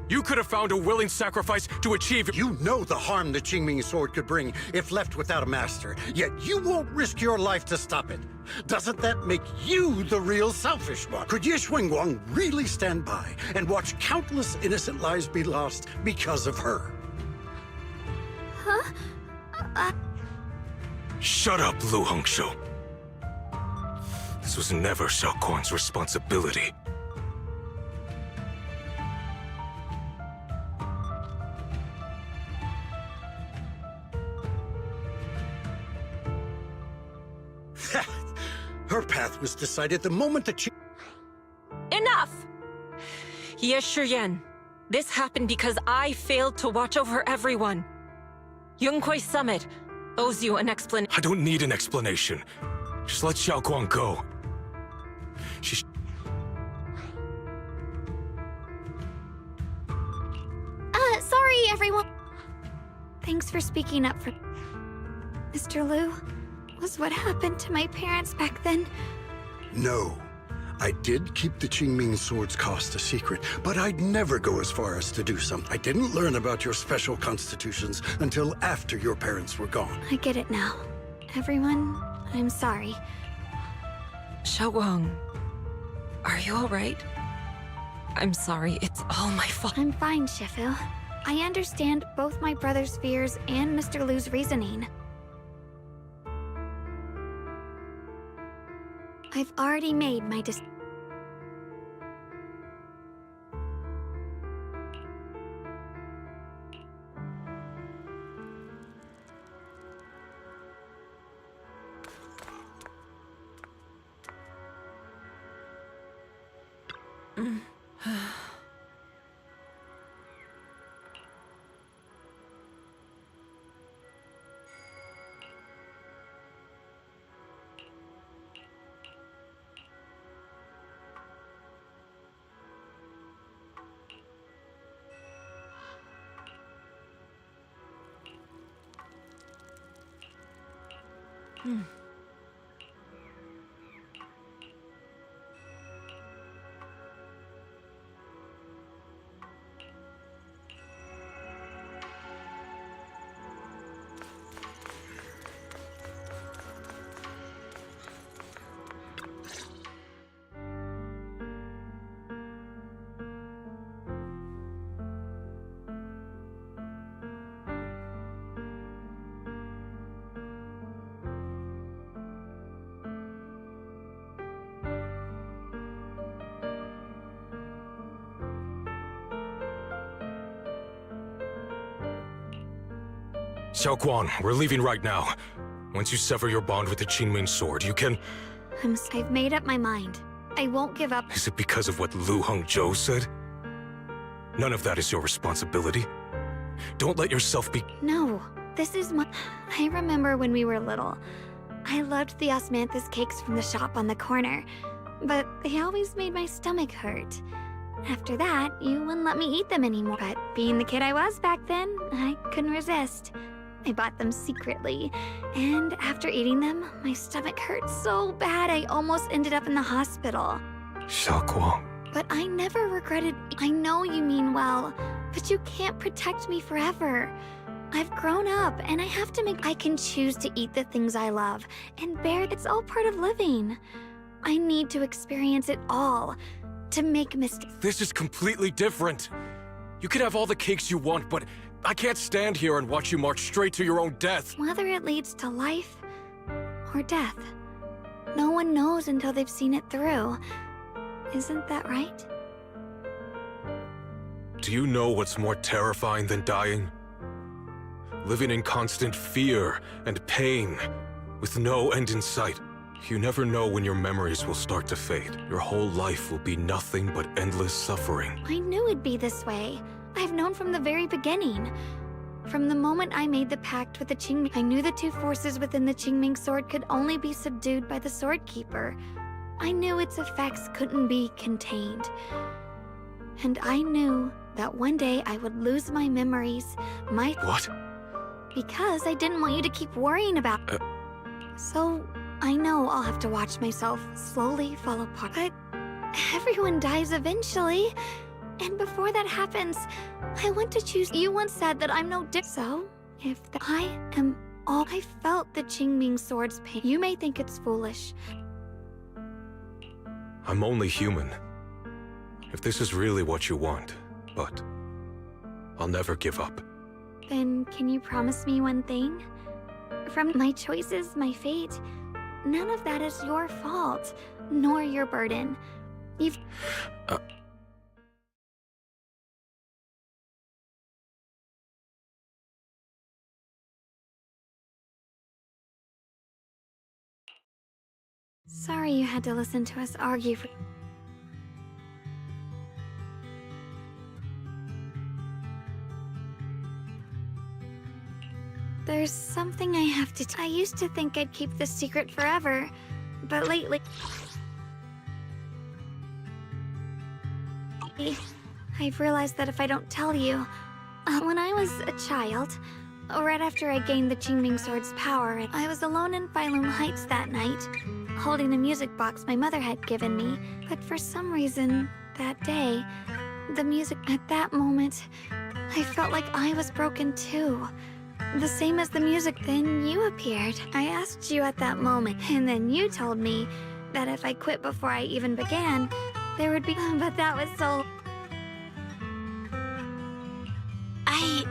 Speaker 16: You could have found a willing sacrifice to achieve...
Speaker 4: You know the harm the Qingming sword could bring if left without a master, yet you won't risk your life to stop it. Doesn't that make you the real selfish one? Could Ye Guang really stand by and watch countless innocent lives be lost because of her?
Speaker 2: Huh?
Speaker 16: Shut up, Lu Hongzhou. This was never Xiaoguang's responsibility.
Speaker 4: Her path was decided the moment that she...
Speaker 5: Enough! Ye Shuryen, this happened because I failed to watch over everyone. Yunkwei Summit owes you an explanation.
Speaker 16: I don't need an explanation. Just let Xiaoguang go.
Speaker 2: Sorry, everyone. Thanks for speaking up for... Mr. Liu, was what happened to my parents back then?
Speaker 4: No. I did keep the Qingming sword's cost a secret, but I'd never go as far as to do something. I didn't learn about your special constitutions until after your parents were gone.
Speaker 2: I get it now. Everyone, I'm sorry.
Speaker 5: Xiaoguang, are you alright? I'm sorry, it's all my fault.
Speaker 2: I'm fine, Shifu. I understand both my brother's fears and Mr. Liu's reasoning. I've already made my
Speaker 16: Xiao Guang, we're leaving right now. Once you sever your bond with the Qingming sword, you can...
Speaker 2: I've made up my mind. I won't give up.
Speaker 16: Is it because of what Lu Hongzhou said? None of that is your responsibility. Don't let yourself be...
Speaker 2: No, this is my... I remember when we were little. I loved the osmanthus cakes from the shop on the corner, but they always made my stomach hurt. After that, you wouldn't let me eat them anymore. But being the kid I was back then, I couldn't resist. I bought them secretly, and after eating them, my stomach hurt so bad I almost ended up in the hospital.
Speaker 16: Xiao Guang.
Speaker 2: But I never regretted. I know you mean well, but you can't protect me forever. I've grown up, and I have to make. I can choose to eat the things I love, and bear. It's all part of living. I need to experience it all, to make mistakes.
Speaker 16: This is completely different. You can have all the cakes you want, but I can't stand here and watch you march straight to your own death.
Speaker 2: Whether it leads to life or death, no one knows until they've seen it through. Isn't that right?
Speaker 16: Do you know what's more terrifying than dying? Living in constant fear and pain, with no end in sight. You never know when your memories will start to fade. Your whole life will be nothing but endless suffering.
Speaker 2: I knew it'd be this way. I've known from the very beginning. From the moment I made the pact with the Qingming, I knew the two forces within the Qingming sword could only be subdued by the Sword Keeper. I knew its effects couldn't be contained. And I knew that one day I would lose my memories,
Speaker 16: What?
Speaker 2: Because I didn't want you to keep worrying about... So, I know I'll have to watch myself slowly fall apart. But everyone dies eventually. And before that happens, I want to choose. You once said that I'm no So, if I am all I felt the Qingming sword's pain. You may think it's foolish.
Speaker 16: I'm only human. If this is really what you want, but I'll never give up.
Speaker 2: Then can you promise me one thing? From my choices, my fate, none of that is your fault, nor your burden. You've... Sorry you had to listen to us argue for... There's something I have to... I used to think I'd keep this secret forever, but lately... I've realized that if I don't tell you... when I was a child, right after I gained the Qingming sword's power, I was alone in Phylum Heights that night, holding a music box my mother had given me. But for some reason, that day, the music... At that moment, I felt like I was broken too. The same as the music. Then you appeared. I asked you at that moment, and then you told me that if I quit before I even began, there would be... But that was so...
Speaker 3: I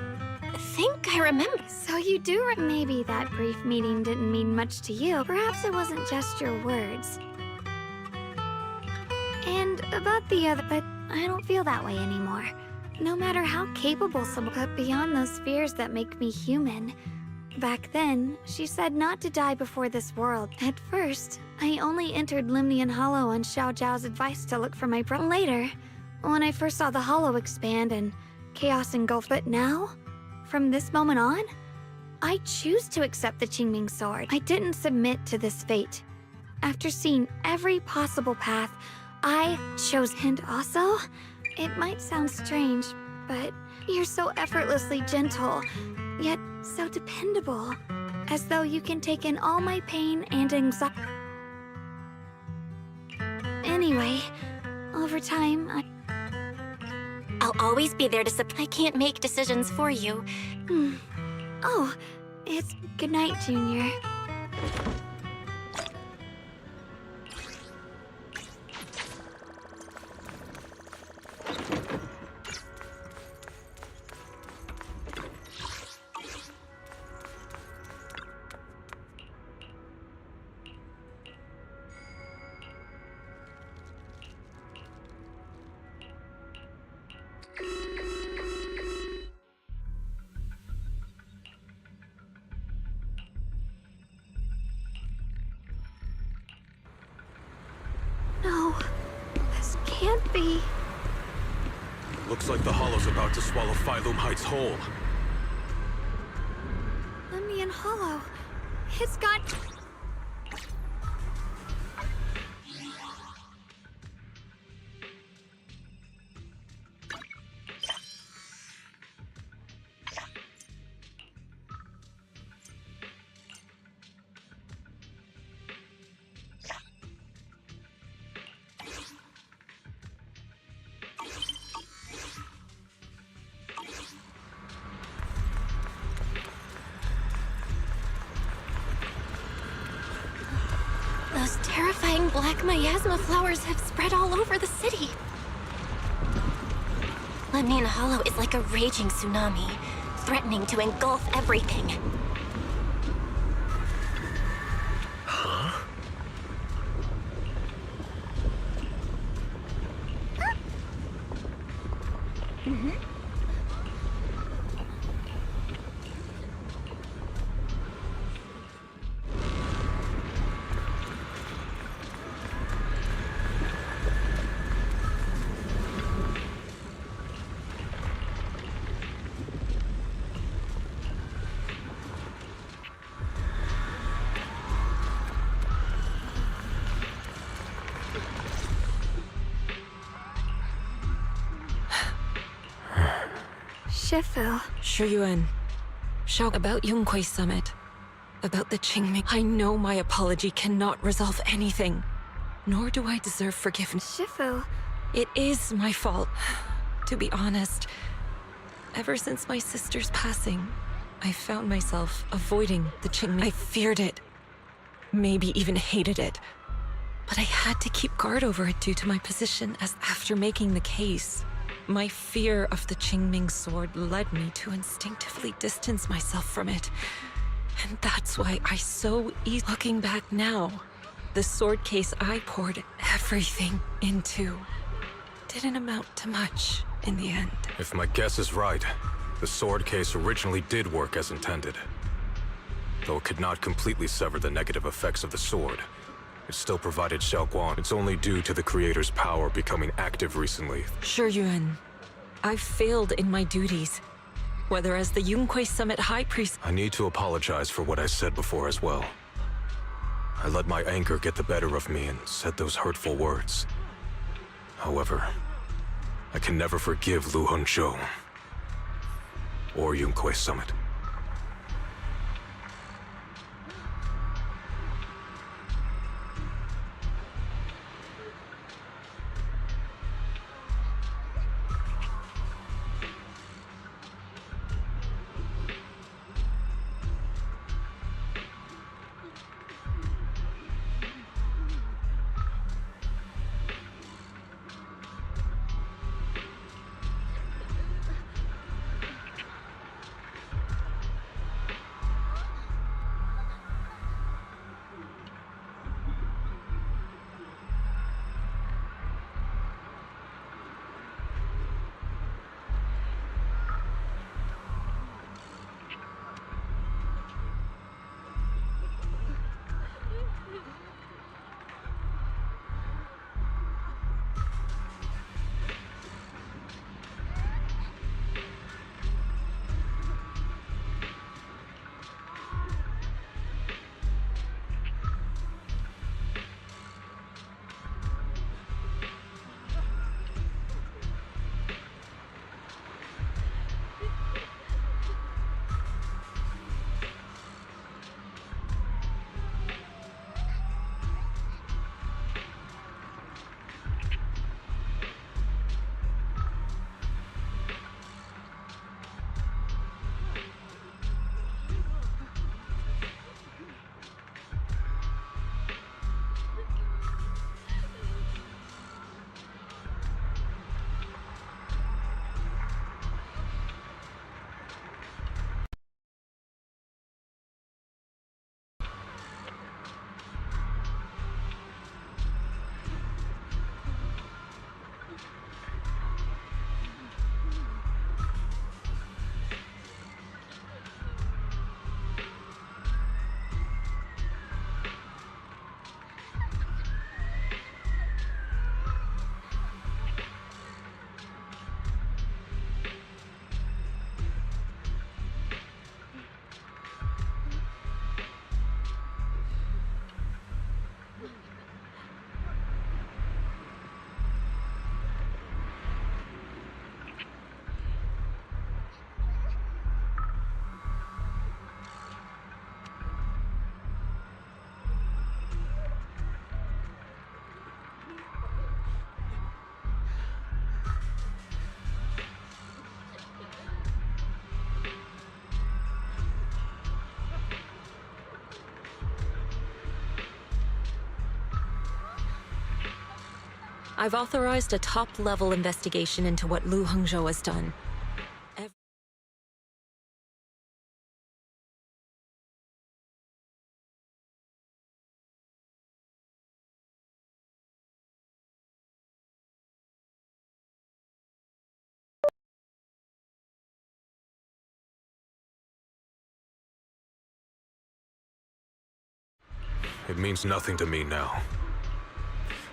Speaker 3: think I remember.
Speaker 2: So you do maybe that brief meeting didn't mean much to you. Perhaps it wasn't just your words. And about the other... But I don't feel that way anymore. No matter how capable someone... But beyond those fears that make me human. Back then, she said not to die before this world. At first, I only entered Limnian Hollow on Xiao Zhao's advice to look for my brother. Later, when I first saw the Hollow expand and chaos engulf. But now, from this moment on, I choose to accept the Qingming sword. I didn't submit to this fate. After seeing every possible path, I chose... And also... It might sound strange, but you're so effortlessly gentle, yet so dependable. as though you can take in all my pain and anxiety. Anyway, over time,
Speaker 3: I'll always be there to support. I can't make decisions for you.
Speaker 2: Oh, it's good night, Junior. No, this can't be.
Speaker 16: Looks like the Hollow's about to swallow Phylum Heights whole.
Speaker 2: Lemny and Hollow. It's got...
Speaker 3: Those terrifying black miasma flowers have spread all over the city. Lemny and Hollow is like a raging tsunami, threatening to engulf everything.
Speaker 16: Huh?
Speaker 2: Shifu.
Speaker 5: Shuyuan. Xiao, about Yunquei Summit. About the Qingming. I know my apology cannot resolve anything. Nor do I deserve forgiveness.
Speaker 2: Shifu.
Speaker 5: It is my fault. To be honest, ever since my sister's passing, I found myself avoiding the Qingming. I feared it. Maybe even hated it. But I had to keep guard over it due to my position as after making the case. My fear of the Qingming sword led me to instinctively distance myself from it. And that's why I so easily... Looking back now, the sword case I poured everything into didn't amount to much in the end.
Speaker 16: If my guess is right, the sword case originally did work as intended. Though it could not completely sever the negative effects of the sword, it still provided Xiaoguang. It's only due to the creator's power becoming active recently.
Speaker 5: Shuyuan, I've failed in my duties, whether as the Yunquei Summit High Priest...
Speaker 16: I need to apologize for what I said before as well. I let my anger get the better of me and said those hurtful words. However, I can never forgive Lu Hongzhou or Yunquei Summit.
Speaker 5: I've authorized a top-level investigation into what Lu Hengzhou has done.
Speaker 16: It means nothing to me now.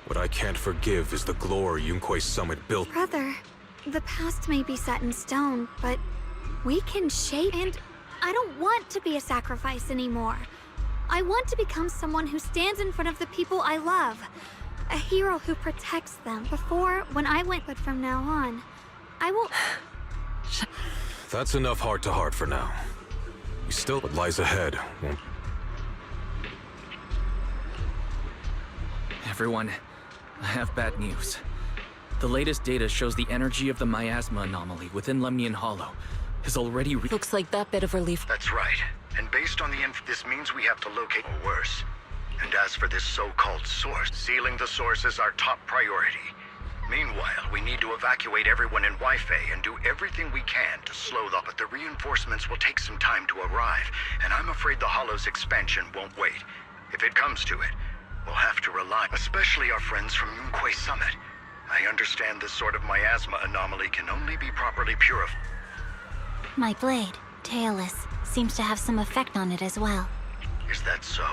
Speaker 16: What I can't forgive is the glory Yunquei Summit built.
Speaker 2: Brother, the past may be set in stone, but we can shape, and I don't want to be a sacrifice anymore. I want to become someone who stands in front of the people I love. A hero who protects them. Before, when I went, but from now on, I will...
Speaker 16: That's enough heart-to-heart for now. We still what lies ahead won't...
Speaker 1: Everyone, I have bad news. The latest data shows the energy of the miasma anomaly within Lemnian Hollow is already
Speaker 5: Looks like that bit of relief.
Speaker 13: That's right. And based on the this means we have to locate worse. And as for this so-called source, sealing the source is our top priority. Meanwhile, we need to evacuate everyone in Weifei and do everything we can to slow the... But the reinforcements will take some time to arrive, and I'm afraid the Hollow's expansion won't wait. If it comes to it, we'll have to rely, especially our friends from Yunquei Summit. I understand this sort of miasma anomaly can only be properly purified.
Speaker 6: My blade, Tailless, seems to have some effect on it as well.
Speaker 13: Is that so?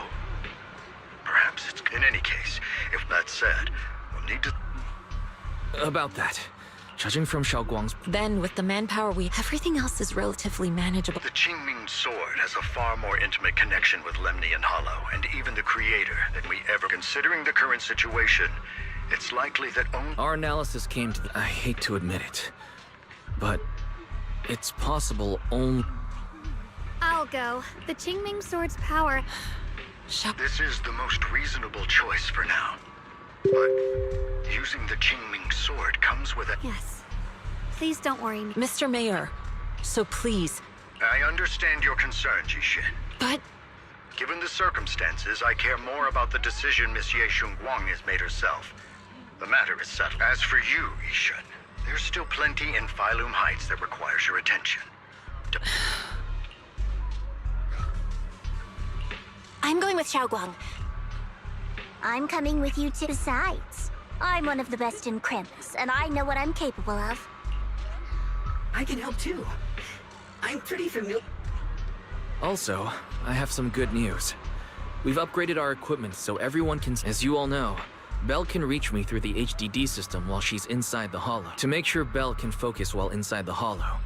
Speaker 13: Perhaps it's... In any case, if that's said, we'll need to...
Speaker 1: About that, judging from Xiaoguang's...
Speaker 5: Then, with the manpower everything else is relatively manageable.
Speaker 13: The Qingming Sword has a far more intimate connection with Lemnian Hollow, and even the Creator, than we ever... Considering the current situation, it's likely that only...
Speaker 1: Our analysis came to I hate to admit it, but it's possible only...
Speaker 2: I'll go. The Qingming Sword's power...
Speaker 13: This is the most reasonable choice for now. But using the Qingming Sword comes with a...
Speaker 2: Yes. Please don't worry me.
Speaker 5: Mr. Mayor, so please...
Speaker 13: I understand your concern, Jixin.
Speaker 5: But...
Speaker 13: Given the circumstances, I care more about the decision Miss Ye Shunguang has made herself. The matter is settled. As for you, Yixin, there's still plenty in Phylum Heights that requires your attention.
Speaker 3: I'm going with Xiaoguang.
Speaker 6: I'm coming with you too. Besides, I'm one of the best in Krampus, and I know what I'm capable of.
Speaker 9: I can help too. I'm pretty familiar.
Speaker 1: Also, I have some good news. We've upgraded our equipment so everyone can... As you all know, Belle can reach me through the HDD system while she's inside the Hollow. To make sure Belle can focus while inside the Hollow.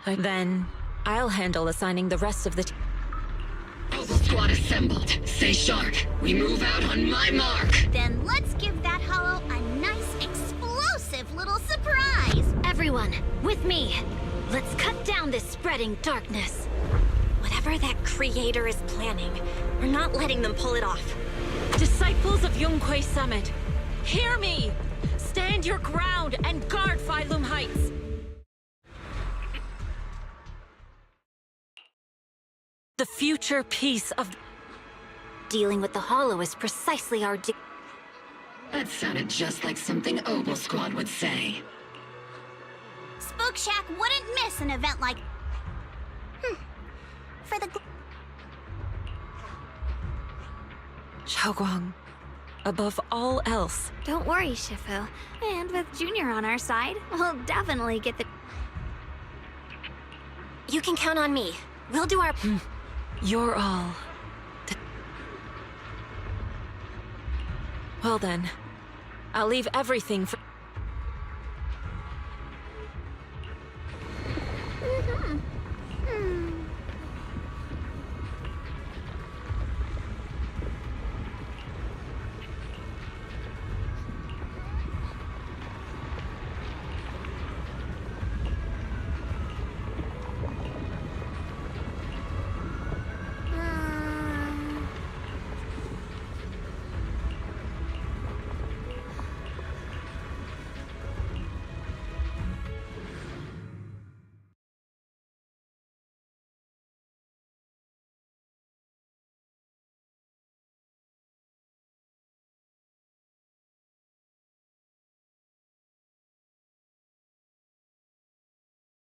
Speaker 5: Then, I'll handle assigning the rest of the...
Speaker 9: Mobile squad assembled. Stay sharp. We move out on my mark.
Speaker 15: Then let's give that Hollow a nice, explosive little surprise.
Speaker 3: Everyone, with me. Let's cut down this spreading darkness. Whatever that Creator is planning, we're not letting them pull it off.
Speaker 5: Disciples of Yunquei Summit, hear me! Stand your ground and guard Phylum Heights! The future peace of...
Speaker 3: Dealing with the Hollow is precisely our
Speaker 9: That sounded just like something Obel Squad would say.
Speaker 15: Spook Shack wouldn't miss an event like... For the...
Speaker 5: Xiaoguang, above all else.
Speaker 2: Don't worry, Shifu. And with Junior on our side, we'll definitely get the...
Speaker 3: You can count on me. We'll do our...
Speaker 5: You're all... Well then, I'll leave everything for...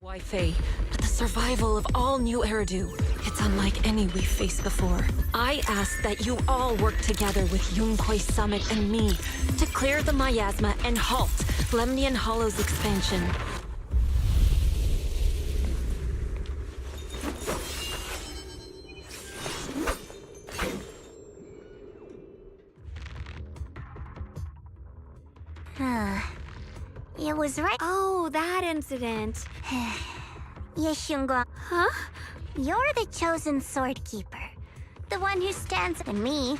Speaker 5: Wi-Fi, but the survival of all New Eridu, it's unlike any we've faced before. I ask that you all work together with Yunquay Summit and me to clear the miasma and halt Lemnian Hollow's expansion.
Speaker 6: It was right.
Speaker 2: Oh, that incident.
Speaker 6: Yeshunguang.
Speaker 2: Huh?
Speaker 6: You're the chosen sword keeper. The one who stands. And me.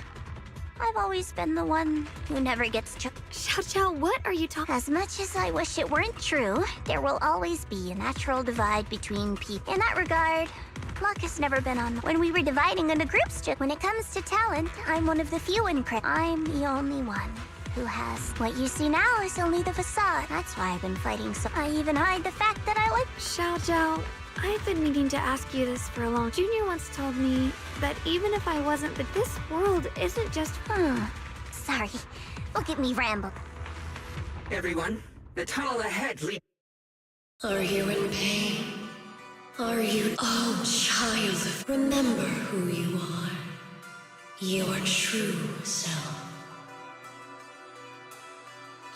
Speaker 6: I've always been the one who never gets
Speaker 2: Xiao Xiao, what are you talking?
Speaker 6: As much as I wish it weren't true, there will always be a natural divide between people. In that regard, luck has never been on. When we were dividing into groups, when it comes to talent, I'm one of the few in Crit. I'm the only one who has. What you see now is only the facade. That's why I've been fighting so. I even hide the fact that I like.
Speaker 2: Xiao Xiao, I've been meaning to ask you this for a long. Junior once told me that even if I wasn't, but this world isn't just.
Speaker 6: Sorry. Look at me ramble.
Speaker 9: Everyone, the tunnel ahead leads.
Speaker 14: Are you in pain? Are you... Oh, child, remember who you are. Your true self.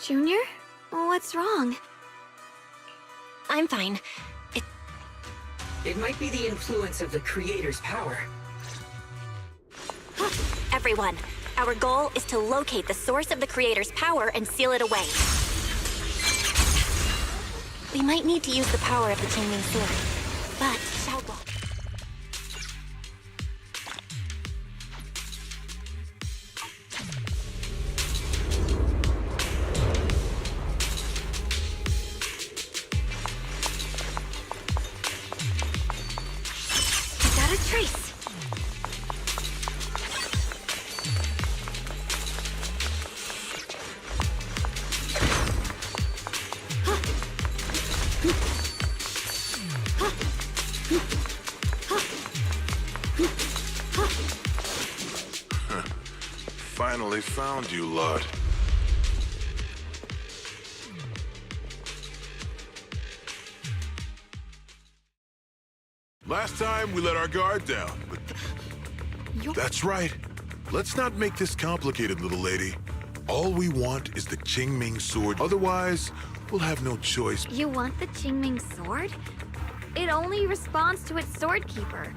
Speaker 2: Junior? What's wrong?
Speaker 3: I'm fine.
Speaker 9: It might be the influence of the Creator's power.
Speaker 3: Everyone, our goal is to locate the source of the Creator's power and seal it away. We might need to use the power of the Qingming Sword, but Xiao Guang. Trace!
Speaker 18: Finally found you, Lud. Last time, we let our guard down, but... That's right. Let's not make this complicated, little lady. All we want is the Qingming Sword. Otherwise, we'll have no choice.
Speaker 2: You want the Qingming Sword? It only responds to its sword keeper.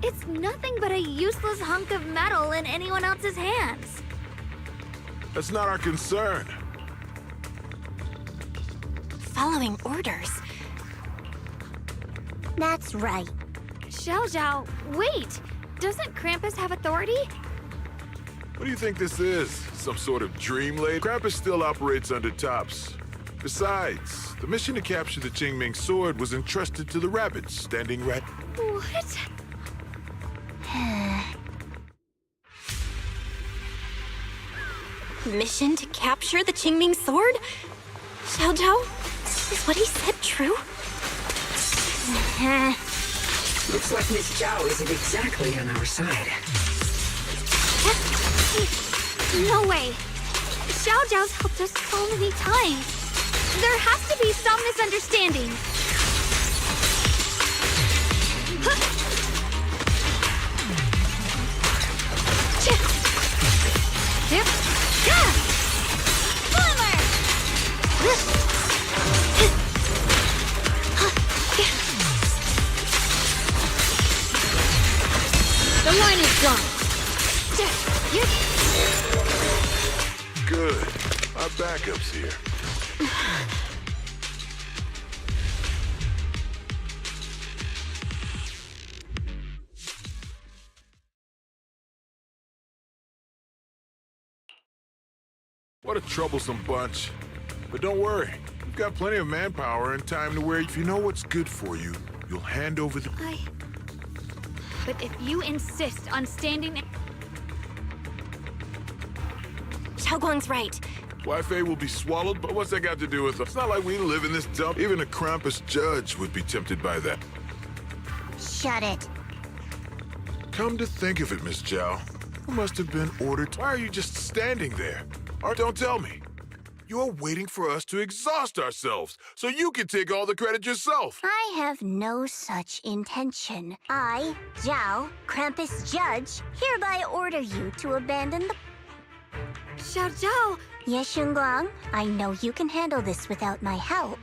Speaker 2: It's nothing but a useless hunk of metal in anyone else's hands.
Speaker 18: That's not our concern.
Speaker 3: Following orders.
Speaker 6: That's right.
Speaker 2: Xiao Xiao, wait! Doesn't Krampus have authority?
Speaker 18: What do you think this is? Some sort of dream lady? Krampus still operates under Tops. Besides, the mission to capture the Qingming Sword was entrusted to the rabbits, standing right...
Speaker 2: What?
Speaker 3: Mission to capture the Qingming Sword? Xiao Zhao, is what he said true?
Speaker 9: Looks like Miss Zhao isn't exactly on our side.
Speaker 2: No way! Xiao Zhao's helped us so many times. There has to be some misunderstanding. The line is gone.
Speaker 18: Good. Our backup's here. What a troublesome bunch. But don't worry. We've got plenty of manpower and time to where if you know what's good for you, you'll hand over the...
Speaker 2: But if you insist on standing...
Speaker 3: Xiao Guang's right.
Speaker 18: Wi-Fi will be swallowed, but what's that got to do with us? It's not like we live in this dump. Even a Krampus judge would be tempted by that.
Speaker 6: Shut it.
Speaker 18: Come to think of it, Miss Zhao, you must have been ordered. Why are you just standing there? Or don't tell me. You're waiting for us to exhaust ourselves so you can take all the credit yourself.
Speaker 6: I have no such intention. I, Zhao, Krampus Judge, hereby order you to abandon the...
Speaker 2: Xiao Zhao!
Speaker 6: Ye Shengguang, I know you can handle this without my help.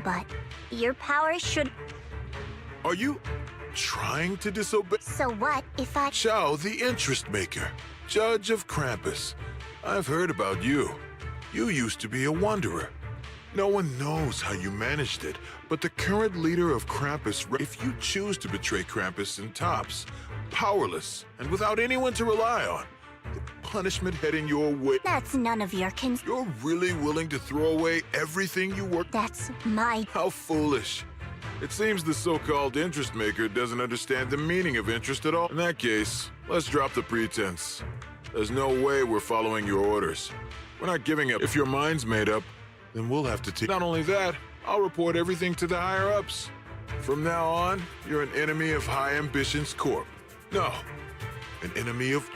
Speaker 6: But your power should...
Speaker 18: Are you trying to disobey?
Speaker 6: So what if I...
Speaker 18: Xiao, the interest maker, Judge of Krampus. I've heard about you. You used to be a wanderer. No one knows how you managed it, but the current leader of Krampus, if you choose to betray Krampus and Tops, powerless and without anyone to rely on, the punishment heading your way...
Speaker 6: That's none of your
Speaker 18: You're really willing to throw away everything you worked...
Speaker 6: That's my...
Speaker 18: How foolish. It seems the so-called interest maker doesn't understand the meaning of interest at all. In that case, let's drop the pretense. There's no way we're following your orders. We're not giving up. If your mind's made up, then we'll have to take... Not only that, I'll report everything to the higher-ups. From now on, you're an enemy of High Ambitions Corp. No, an enemy of...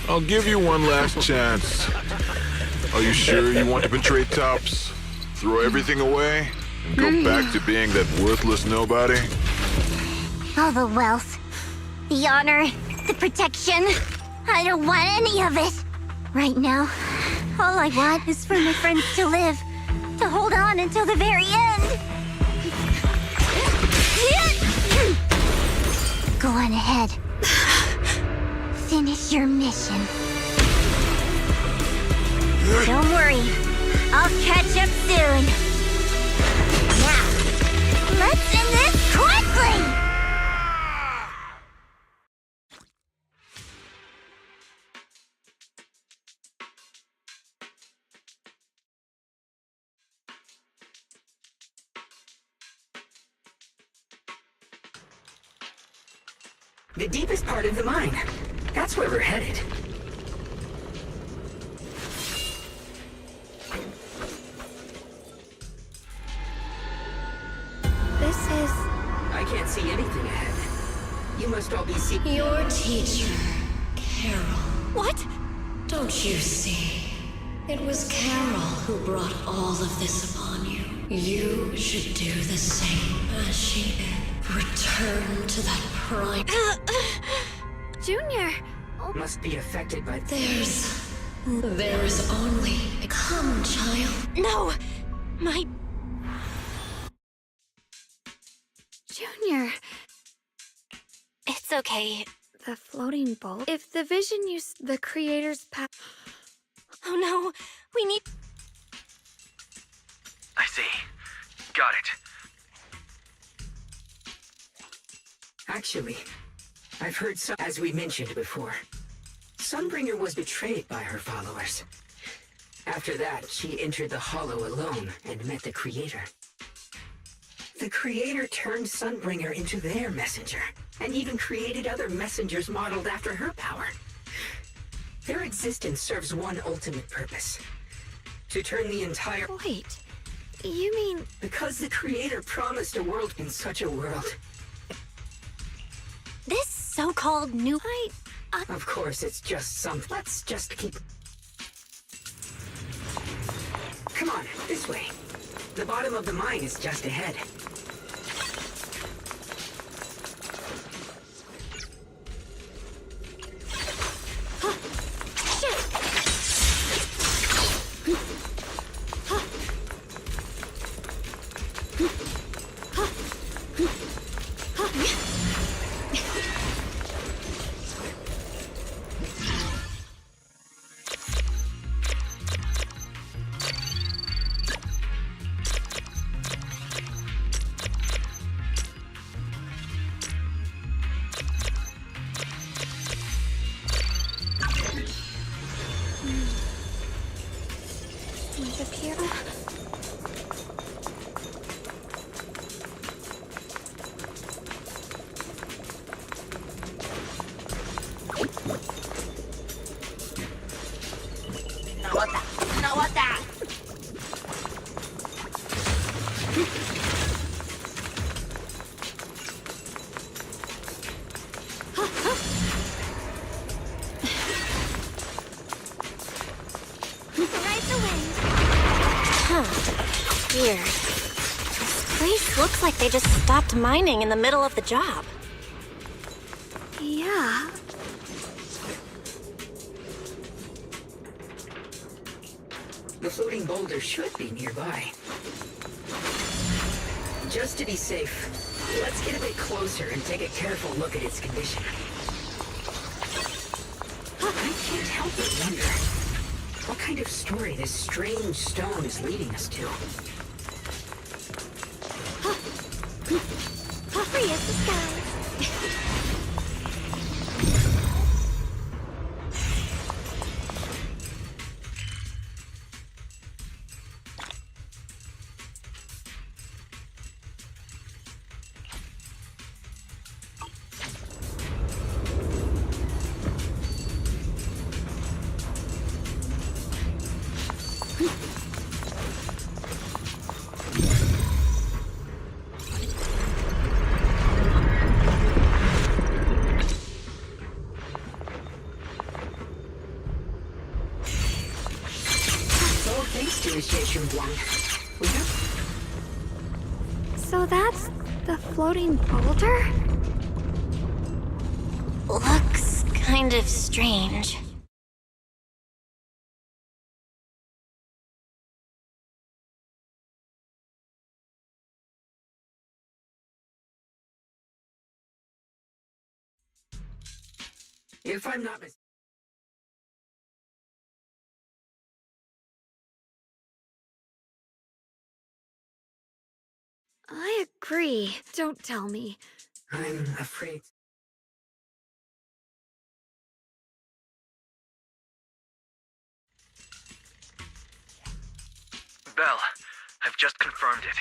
Speaker 18: I'll give you one last chance. Are you sure you want to betray Tops? Throw everything away? And go back to being that worthless nobody?
Speaker 6: All the wealth, the honor, the protection. I don't want any of it. Right now, all I want is for my friends to live, to hold on until the very end. Go on ahead. Finish your mission. Don't worry, I'll catch up soon. Now, let's end this quickly!
Speaker 9: The deepest part of the mine. That's where we're headed.
Speaker 2: This is...
Speaker 9: I can't see anything ahead. You must all be seeing...
Speaker 14: Your teacher, Carol.
Speaker 3: What?
Speaker 14: Don't you see? It was Carol who brought all of this upon you. You should do the same as she did. Return to that prime...
Speaker 2: Junior!
Speaker 9: Must be affected by...
Speaker 14: There is only... Come, child.
Speaker 3: No! My...
Speaker 2: Junior!
Speaker 3: It's okay.
Speaker 2: The floating bolt. If the vision used the creator's power...
Speaker 3: Oh no, we need...
Speaker 1: I see. Got it.
Speaker 9: Actually, I've heard some... As we mentioned before, Sunbringer was betrayed by her followers. After that, she entered the Hollow alone and met the Creator. The Creator turned Sunbringer into their messenger, and even created other messengers modeled after her power. Their existence serves one ultimate purpose. To turn the entire...
Speaker 2: Wait, you mean...
Speaker 9: Because the Creator promised a world in such a world.
Speaker 3: This so-called new...
Speaker 9: Of course, it's just some... Let's just keep... Come on, this way. The bottom of the mine is just ahead.
Speaker 3: place looks like they just stopped mining in the middle of the job.
Speaker 2: Yeah.
Speaker 9: The floating boulder should be nearby. Just to be safe, let's get a bit closer and take a careful look at its condition. I can't help but wonder what kind of story this strange stone is leading us to.
Speaker 6: Free as the skies.
Speaker 2: So that's the floating boulder?
Speaker 3: Looks kind of strange.
Speaker 9: If I'm not mistaken.
Speaker 2: I agree. Don't tell me.
Speaker 9: I'm afraid.
Speaker 1: Belle, I've just confirmed it.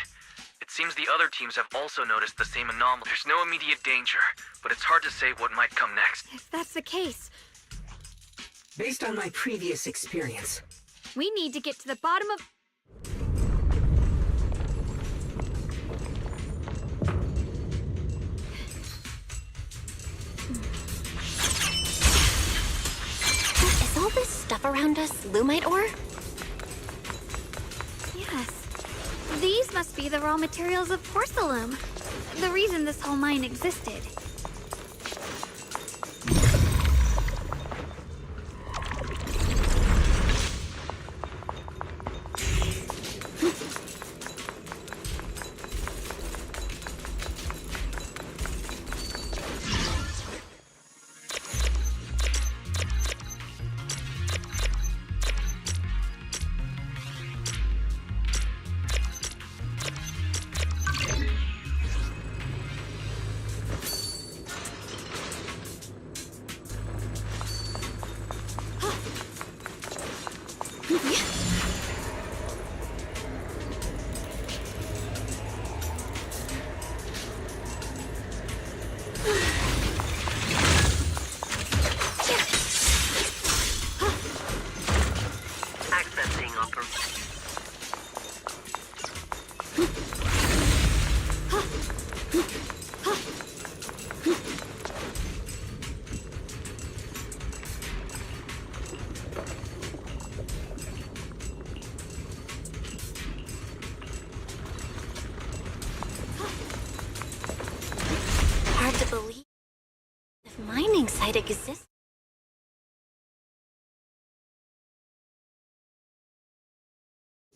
Speaker 1: It seems the other teams have also noticed the same anomaly. There's no immediate danger, but it's hard to say what might come next.
Speaker 2: If that's the case,
Speaker 9: Based on my previous experience,
Speaker 2: we need to get to the bottom of...
Speaker 3: Is all this stuff around us Lumite ore?
Speaker 2: Yes. These must be the raw materials of Porcelain. The reason this whole mine existed.
Speaker 3: Hard to believe. If mining site exists.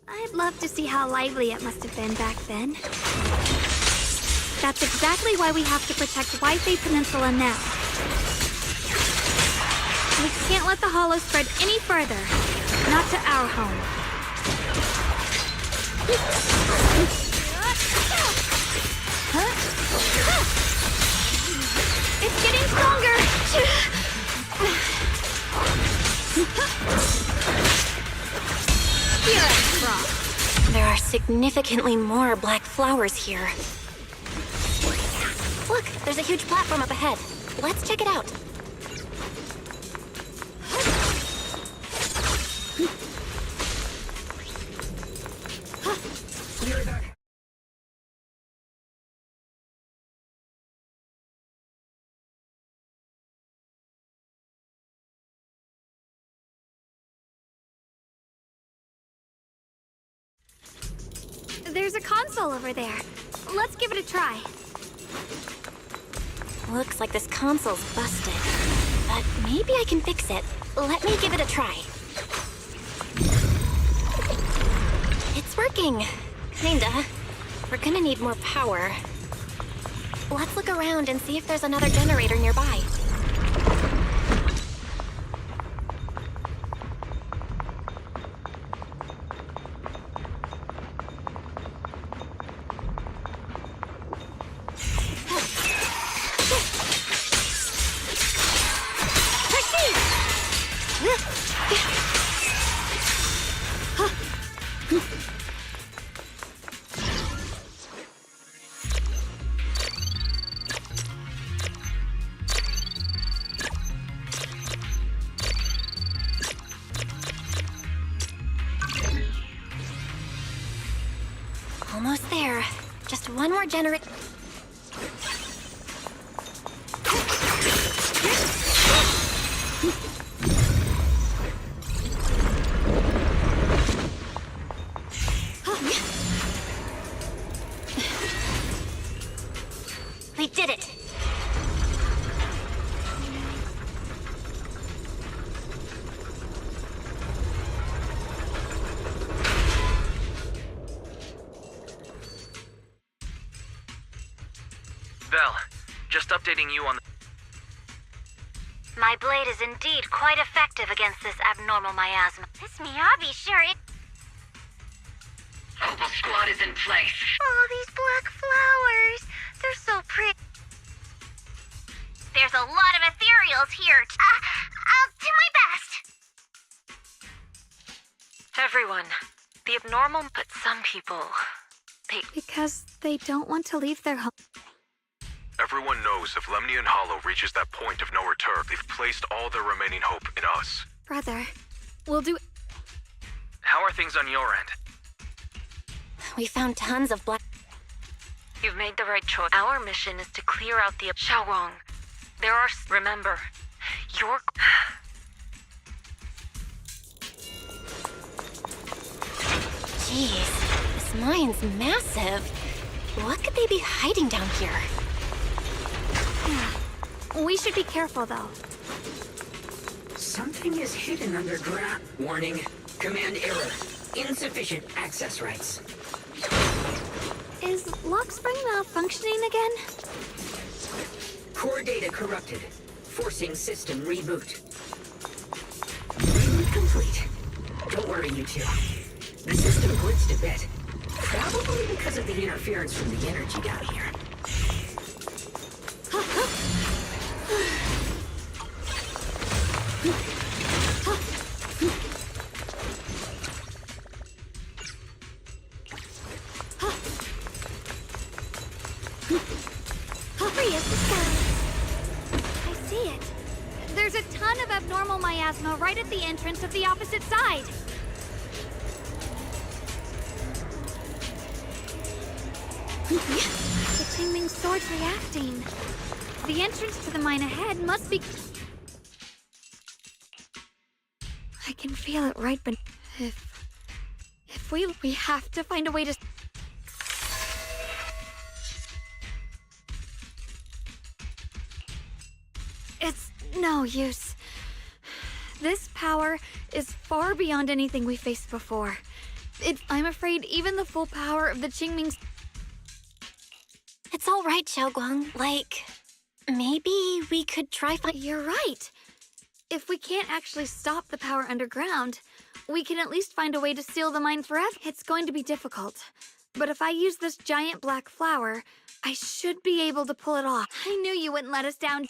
Speaker 2: I'd love to see how lively it must have been back then. That's exactly why we have to protect Waifei Peninsula now. We can't let the hollow spread any further. Not to our home. It's getting stronger!
Speaker 3: There are significantly more black flowers here. Look, there's a huge platform up ahead. Let's check it out.
Speaker 2: There's a console over there. Let's give it a try.
Speaker 3: Looks like this console's busted. But maybe I can fix it. Let me give it a try. It's working. Kinda. We're gonna need more power. Let's look around and see if there's another generator nearby. Almost there. Just one more generator. We did it!
Speaker 1: Vel, just updating you on the...
Speaker 19: My blade is indeed quite effective against this abnormal miasma.
Speaker 15: This Miyabi sure is.
Speaker 9: Opal Squad is in place.
Speaker 15: Oh, these black flowers. They're so pretty.
Speaker 19: There's a lot of ethereals here.
Speaker 15: I'll do my best.
Speaker 5: Everyone, the abnormal, but some people,
Speaker 2: Because they don't want to leave their home.
Speaker 16: Everyone knows if Lemny and Hollow reaches that point of no return, they've placed all their remaining hope in us.
Speaker 2: Brother, we'll do...
Speaker 1: How are things on your end?
Speaker 3: We found tons of black...
Speaker 5: You've made the right choice. Our mission is to clear out the Xiaowang. There are... Remember, your...
Speaker 3: Jeez, this mine's massive. What could they be hiding down here?
Speaker 2: We should be careful, though.
Speaker 9: Something is hidden underground. Warning. Command error. Insufficient access rights.
Speaker 2: Is Lockspring malfunctioning again?
Speaker 9: Core data corrupted. Forcing system reboot. Reboot complete. Don't worry, you two. The system blitzed a bit. Probably because of the interference from the energy down here.
Speaker 2: Hurry is the sound. I see it. There's a ton of abnormal miasma right at the entrance of the opposite side. The Qingming sword's reacting. The entrance to the mine ahead must be... I can feel it right, but if we have to find a way to... It's no use. This power is far beyond anything we faced before. I'm afraid even the full power of the Qingming...
Speaker 3: It's all right, Xiaoguang. Like, maybe we could try
Speaker 2: You're right. If we can't actually stop the power underground, we can at least find a way to seal the mine forever. It's going to be difficult. But if I use this giant black flower, I should be able to pull it off. I knew you wouldn't let us down.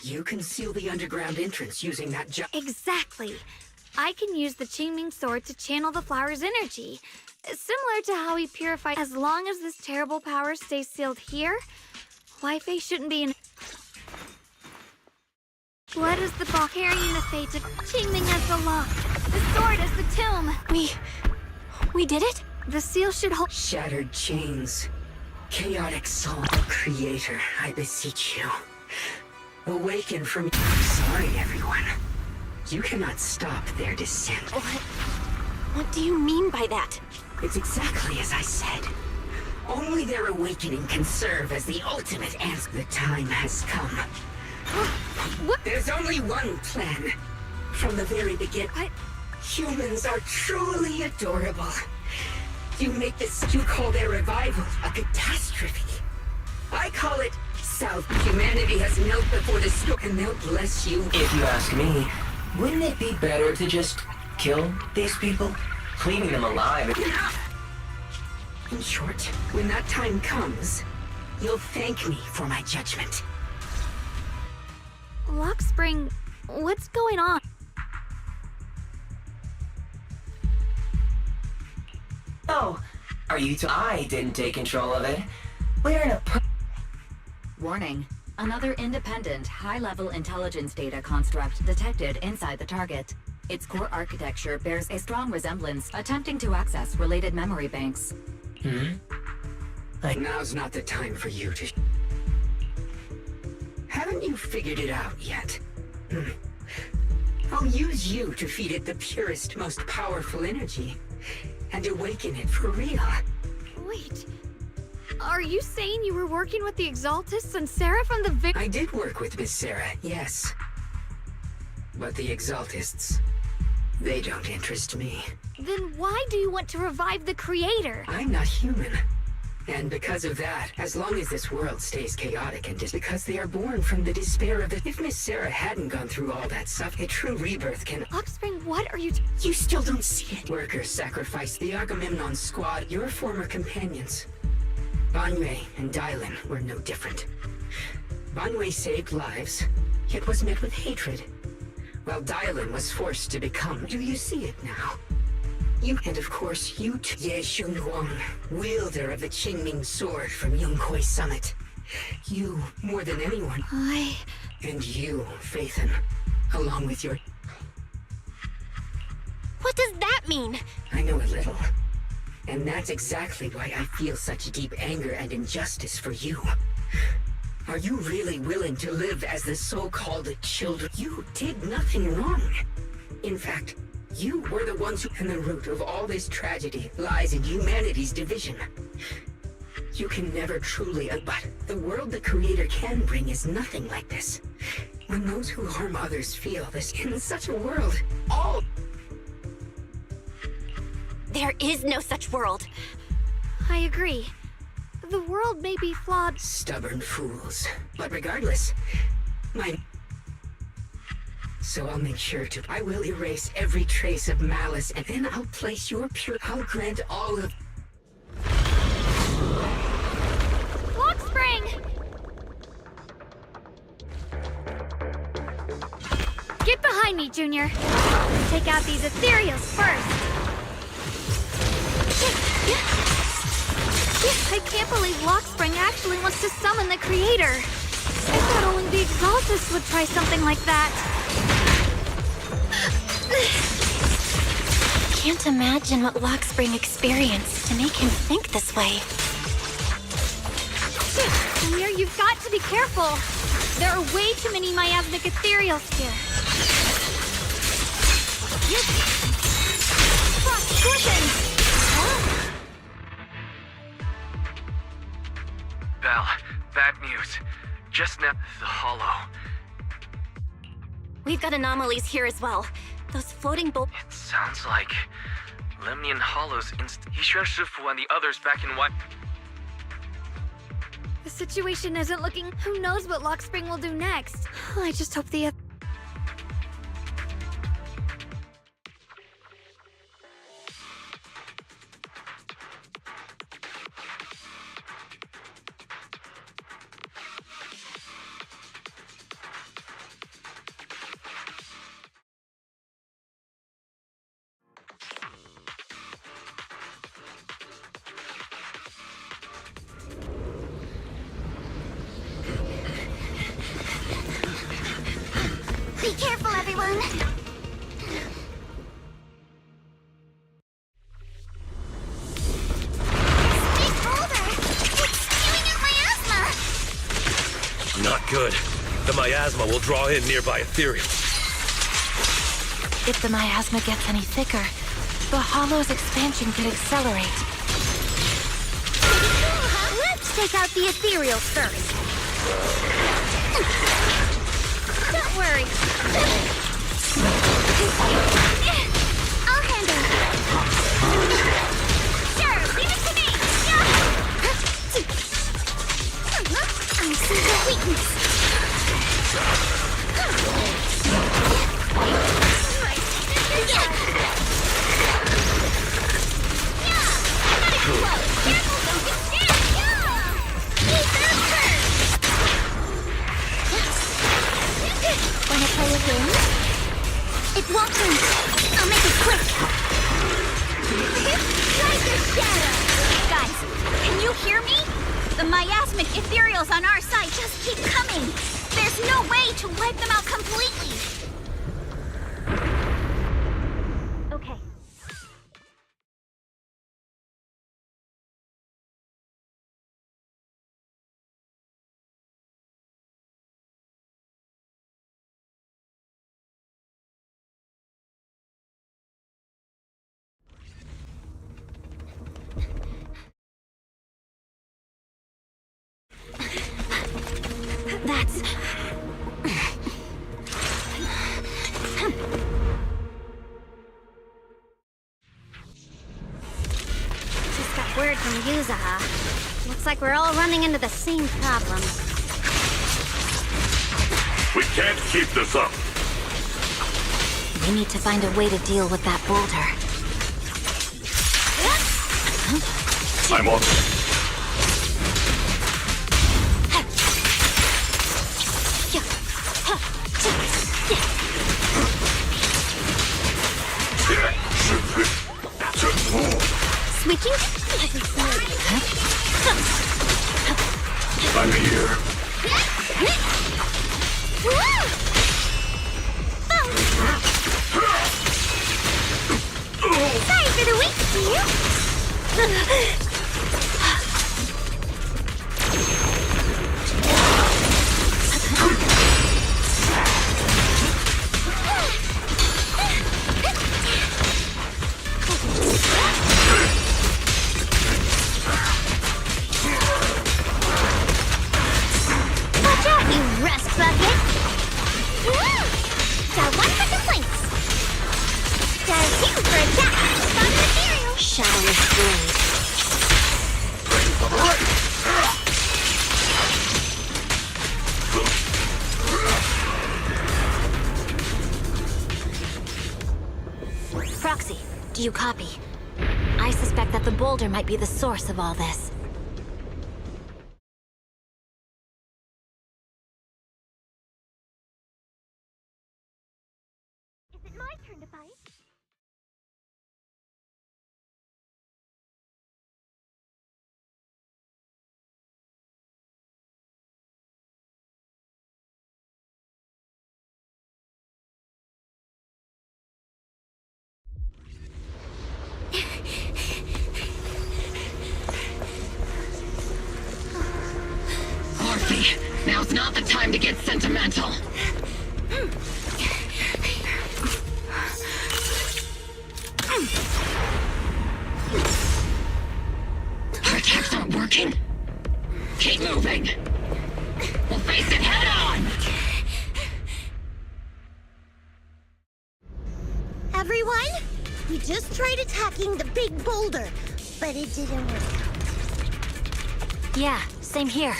Speaker 9: You can seal the underground entrance using that
Speaker 2: Exactly. I can use the Qingming sword to channel the flower's energy. Similar to how we purify. As long as this terrible power stays sealed here, Wi-Fi shouldn't be in... Blood is the ball carrying the fate of Qingming as the lock. The sword is the tomb.
Speaker 3: We did it?
Speaker 2: The seal should hold...
Speaker 9: Shattered chains. Chaotic soul creator, I beseech you. Awaken from... Sorry, everyone. You cannot stop their descent.
Speaker 3: What do you mean by that?
Speaker 9: It's exactly as I said. Only their awakening can serve as the ultimate answer. The time has come. There's only one plan. From the very beginning, humans are truly adorable. You make this you call their revival a catastrophe. I call it South. Humanity has knelt before the storm, and they'll bless you.
Speaker 20: If you ask me, wouldn't it be better to just kill these people? Leaving them alive.
Speaker 9: In short, when that time comes, you'll thank me for my judgment.
Speaker 2: Lockspring, what's going on?
Speaker 20: Oh, are you I didn't take control of it. We're in a
Speaker 11: Warning. Another independent, high-level intelligence data construct detected inside the target. Its core architecture bears a strong resemblance, attempting to access related memory banks.
Speaker 9: Now's not the time for you to... Haven't you figured it out yet? I'll use you to feed it the purest, most powerful energy, and awaken it for real.
Speaker 2: Wait, are you saying you were working with the Exaltists and Sarah from the
Speaker 9: I did work with Miss Sarah, yes. But the Exaltists, they don't interest me.
Speaker 2: Then why do you want to revive the Creator?
Speaker 9: I'm not human. And because of that, as long as this world stays chaotic and because they are born from the despair of the... If Miss Sarah hadn't gone through all that stuff, a true rebirth can...
Speaker 2: Lockspring, what are you...
Speaker 9: You still don't see it. Workers sacrificed the Agamemnon squad, your former companions. Banwei and Dylan were no different. Banwei saved lives, yet was met with hatred, while Dylan was forced to become... Do you see it now? You, and of course, you too. Ye Xiongguang, wielder of the Qingming sword from Yunhui Summit. You, more than anyone. And you, Phaethon, along with your...
Speaker 3: What does that mean?
Speaker 9: I know a little. And that's exactly why I feel such deep anger and injustice for you. Are you really willing to live as the so-called children? You did nothing wrong. In fact, you were the ones who... And the root of all this tragedy lies in humanity's division. You can never truly... But the world the Creator can bring is nothing like this. When those who harm others feel this in such a world, all...
Speaker 3: There is no such world.
Speaker 2: I agree. The world may be flawed.
Speaker 9: Stubborn fools. But regardless, So I'll make sure to... I will erase every trace of malice, and then I'll place your pure... I'll grant all of...
Speaker 2: Lockspring! Get behind me, Junior. Take out these ethereals first. I can't believe Lockspring actually wants to summon the Creator. I thought only the Exaltists would try something like that.
Speaker 3: Can't imagine what Lockspring experienced to make him think this way.
Speaker 2: Junior, you've got to be careful. There are way too many miasmic ethereals here. Frost Scorpions!
Speaker 1: Belle, bad news. Just now, the Hollow.
Speaker 3: We've got anomalies here as well. Those floating
Speaker 1: It sounds like Lemnian Hollow's Yixuan Shifu and the others back in what?
Speaker 2: The situation isn't looking... Who knows what Lockspring will do next? I just hope the...
Speaker 6: Be careful, everyone! Speak bolder! It's spewing out miasma!
Speaker 21: Not good. The miasma will draw in nearby ethereals.
Speaker 3: If the miasma gets any thicker, The Hollow's expansion could accelerate.
Speaker 15: Let's take out the ethereal first. Don't worry. I'll handle it. Sure, leave it to me. I see your weakness. Wanna play a game? It won't be. I'll make it quick. Try your shadow. Guys, can you hear me? The miasmic ethereals on our side just keep coming. There's no way to wipe them out completely. Okay. That's... Just got word from Yuzaha. Looks like we're all running into the same problem.
Speaker 7: We can't keep this up.
Speaker 3: We need to find a way to deal with that boulder.
Speaker 7: I'm on it.
Speaker 15: Switching?
Speaker 7: I'm here.
Speaker 15: Sorry for the wait, dear. Watch out, you rust bucket! Got one for complaints. Got a few for attack. Found an ethereal.
Speaker 3: Shadowless blade. Proxy, do you copy? I suspect that the boulder might be the source of all this.
Speaker 15: Is it my turn to bite?
Speaker 9: Orphe, now's not the time to get sentimental. Our attacks aren't working. Keep moving. We'll face it head on.
Speaker 15: Everyone, we just tried attacking the big boulder, but it didn't work.
Speaker 3: Yeah, same here.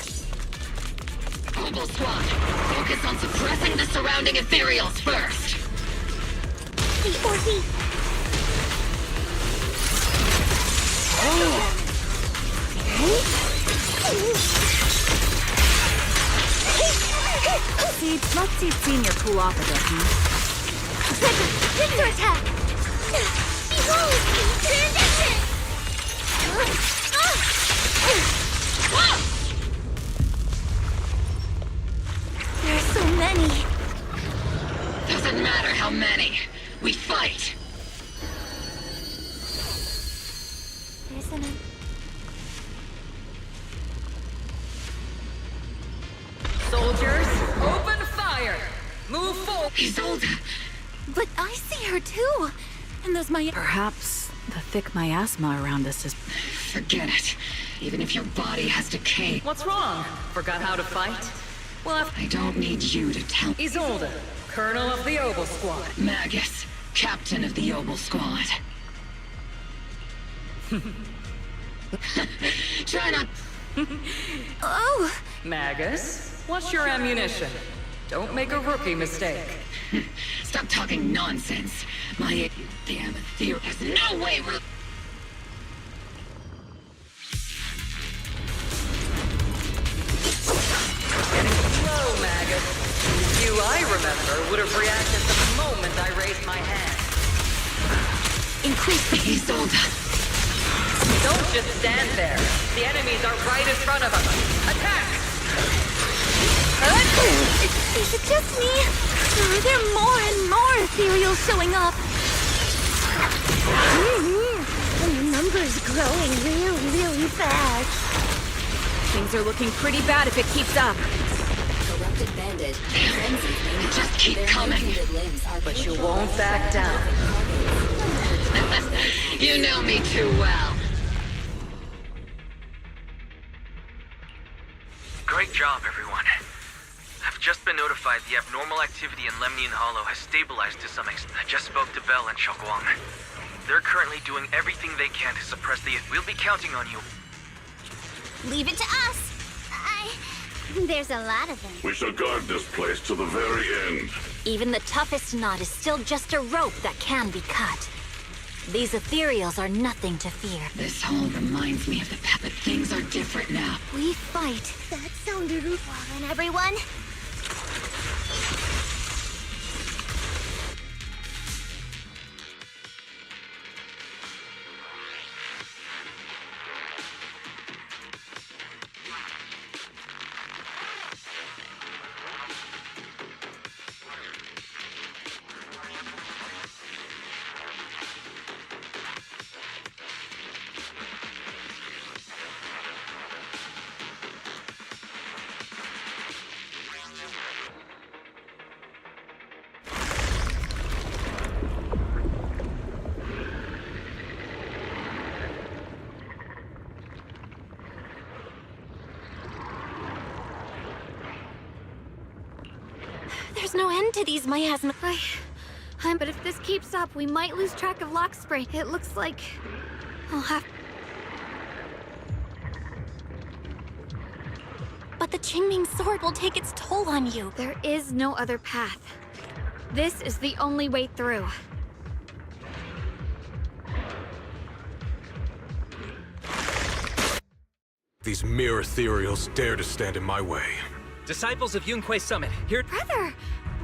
Speaker 9: Global Squad, focus on suppressing the surrounding ethereals first.
Speaker 15: Hey, Orphe.
Speaker 11: Seeds, let's see Senior cool off a bit, huh?
Speaker 15: Victor attack! Behold, transition! There are so many.
Speaker 9: Doesn't matter how many. We fight.
Speaker 15: There's an...
Speaker 11: Soldiers, open fire! Move forward!
Speaker 9: Isolde!
Speaker 11: But I see her too! And there's my... Perhaps
Speaker 12: The thick miasma around us is...
Speaker 9: Forget it. Even if your body has decayed.
Speaker 10: What's wrong? Forgot how to fight? Well,
Speaker 9: I don't need you to tell.
Speaker 10: Isolde, Colonel of the Obel Squad.
Speaker 9: Magus, Captain of the Obel Squad. Try not...
Speaker 10: Oh! Magus, what's your ammunition? Don't make a rookie mistake.
Speaker 9: Stop talking nonsense. My damn theory has no way...
Speaker 10: Slow, Magus. You, I remember, would have reacted the moment I raised my hand.
Speaker 9: Increase the Isolde.
Speaker 10: Don't just stand there. The enemies are right in front of us. Attack!
Speaker 15: Is it just me? Or are there more and more ethereals showing up? And the number's growing really fast.
Speaker 12: Things are looking pretty bad if it keeps up.
Speaker 11: Corrupted bandit.
Speaker 9: Just keep coming.
Speaker 10: But you won't back down.
Speaker 9: You know me too well.
Speaker 1: Great job, everyone. I've just been notified the abnormal activity in Lemnian Hollow has stabilized to some extent. I just spoke to Bell and Xiaoguang. They're currently doing everything they can to suppress the... We'll be counting on you.
Speaker 15: Leave it to us. There's a lot of them.
Speaker 7: We shall guard this place to the very end.
Speaker 19: Even the toughest knot is still just a rope that can be cut. These ethereals are nothing to fear.
Speaker 9: This all reminds me of the past, but things are different now.
Speaker 19: We fight.
Speaker 15: That sounded well, and everyone.
Speaker 19: There's no end to these miasma.
Speaker 2: But if this keeps up, we might lose track of Lockspring. It looks like I'll have...
Speaker 19: But the Qingming sword will take its toll on you.
Speaker 2: There is no other path. This is the only way through.
Speaker 16: These mere ethereals dare to stand in my way.
Speaker 1: Disciples of Yunque Summit, here...
Speaker 2: Brother,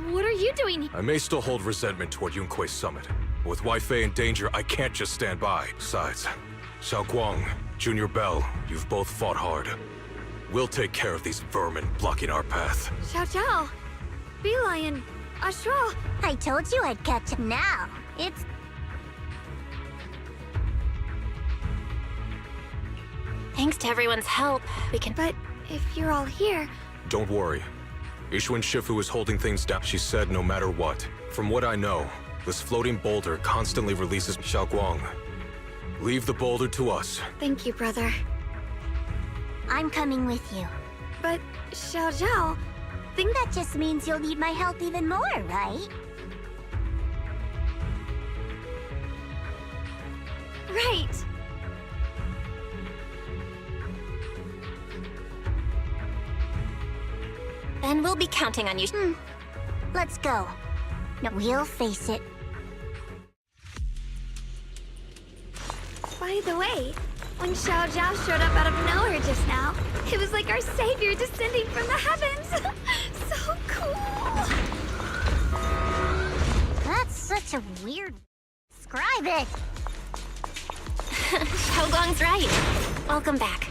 Speaker 2: what are you doing?
Speaker 16: I may still hold resentment toward Yunque Summit, but with Wei Fei in danger, I can't just stand by. Besides, Xiaoguang, Junior Bell, you've both fought hard. We'll take care of these vermin blocking our path.
Speaker 2: Xiao Zhao, Beelion, Ashral.
Speaker 6: I told you I'd catch him now. It's...
Speaker 19: Thanks to everyone's help, we can...
Speaker 2: But if you're all here...
Speaker 16: Don't worry. Ishun Shifu is holding things down. She said no matter what. From what I know, this floating boulder constantly releases Xiaoguang. Leave the boulder to us.
Speaker 2: Thank you, brother.
Speaker 6: I'm coming with you.
Speaker 2: But, Xiao Zhao...
Speaker 6: Think that just means you'll need my help even more, right?
Speaker 2: Right.
Speaker 19: Then we'll be counting on you.
Speaker 6: Let's go. No, we'll face it.
Speaker 2: By the way, when Xiao Zhao showed up out of nowhere just now, it was like our savior descending from the heavens. So cool.
Speaker 6: That's such a weird... Describe it.
Speaker 19: Xiaoguang's right. Welcome back.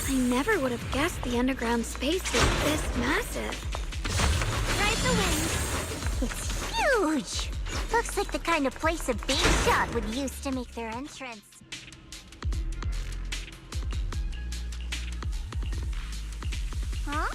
Speaker 2: I never would have guessed the underground space was this massive.
Speaker 6: Ride the wind. It's huge. Looks like the kind of place a big shot would use to make their entrance. Huh?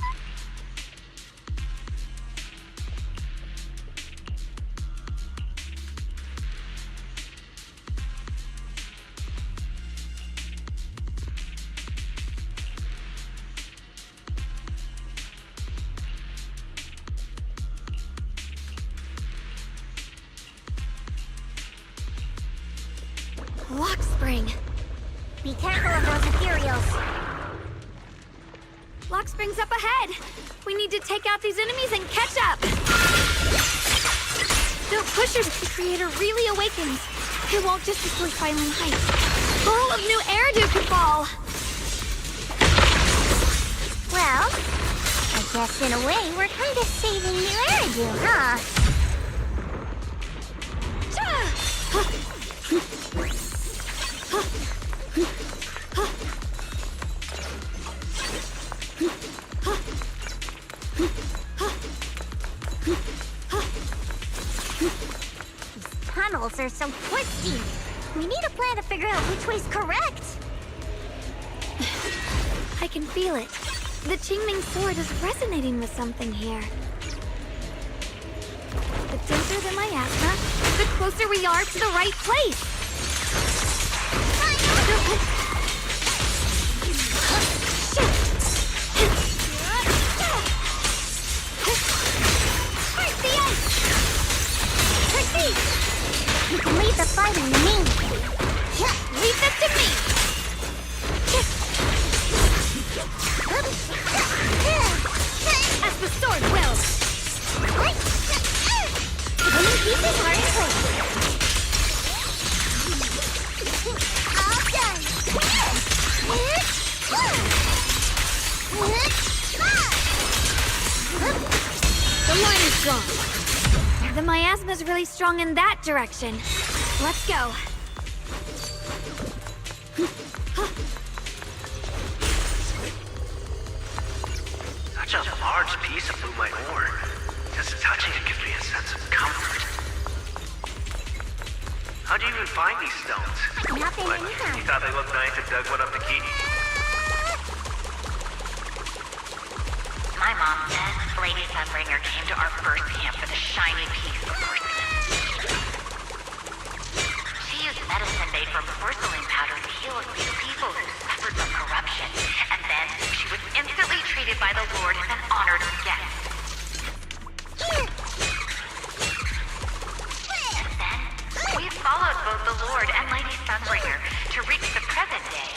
Speaker 2: Lock spring.
Speaker 6: Be careful of those ethereals.
Speaker 2: Lock spring's up ahead. We need to take out these enemies and catch up. Don't push her. The creator really awakens. It won't just destroy Phylum Heights. All of New Eridu could fall.
Speaker 6: Well, I guess in a way we're kind of saving New Eridu, huh? These tunnels are so twisty. We need a plan to figure out which way's correct.
Speaker 2: I can feel it. The Qingming sword is resonating with something here. The denser the miasma, the closer we are to the right place.
Speaker 6: You can leave the fighting to me.
Speaker 2: Leave this to me. As the sword wills.
Speaker 6: Any pieces are in place. All done.
Speaker 2: The line is strong. The miasma's really strong in that direction. Let's go.
Speaker 1: Such a large piece of blue-white ore. Just touching it gives me a sense of comfort. How'd you even find these stones?
Speaker 6: Nothing
Speaker 1: What,
Speaker 6: anyhow.
Speaker 1: you thought they looked nice and dug one up to keep?
Speaker 17: My mom says Lady Sunbringer came to our first camp with a shiny piece of porcelain. She used medicine made from porcelain powder to heal a few people who suffered from corruption, and then she was instantly treated by the Lord as an honored guest. And then, we followed both the Lord and Lady Sunbringer to reach the present day.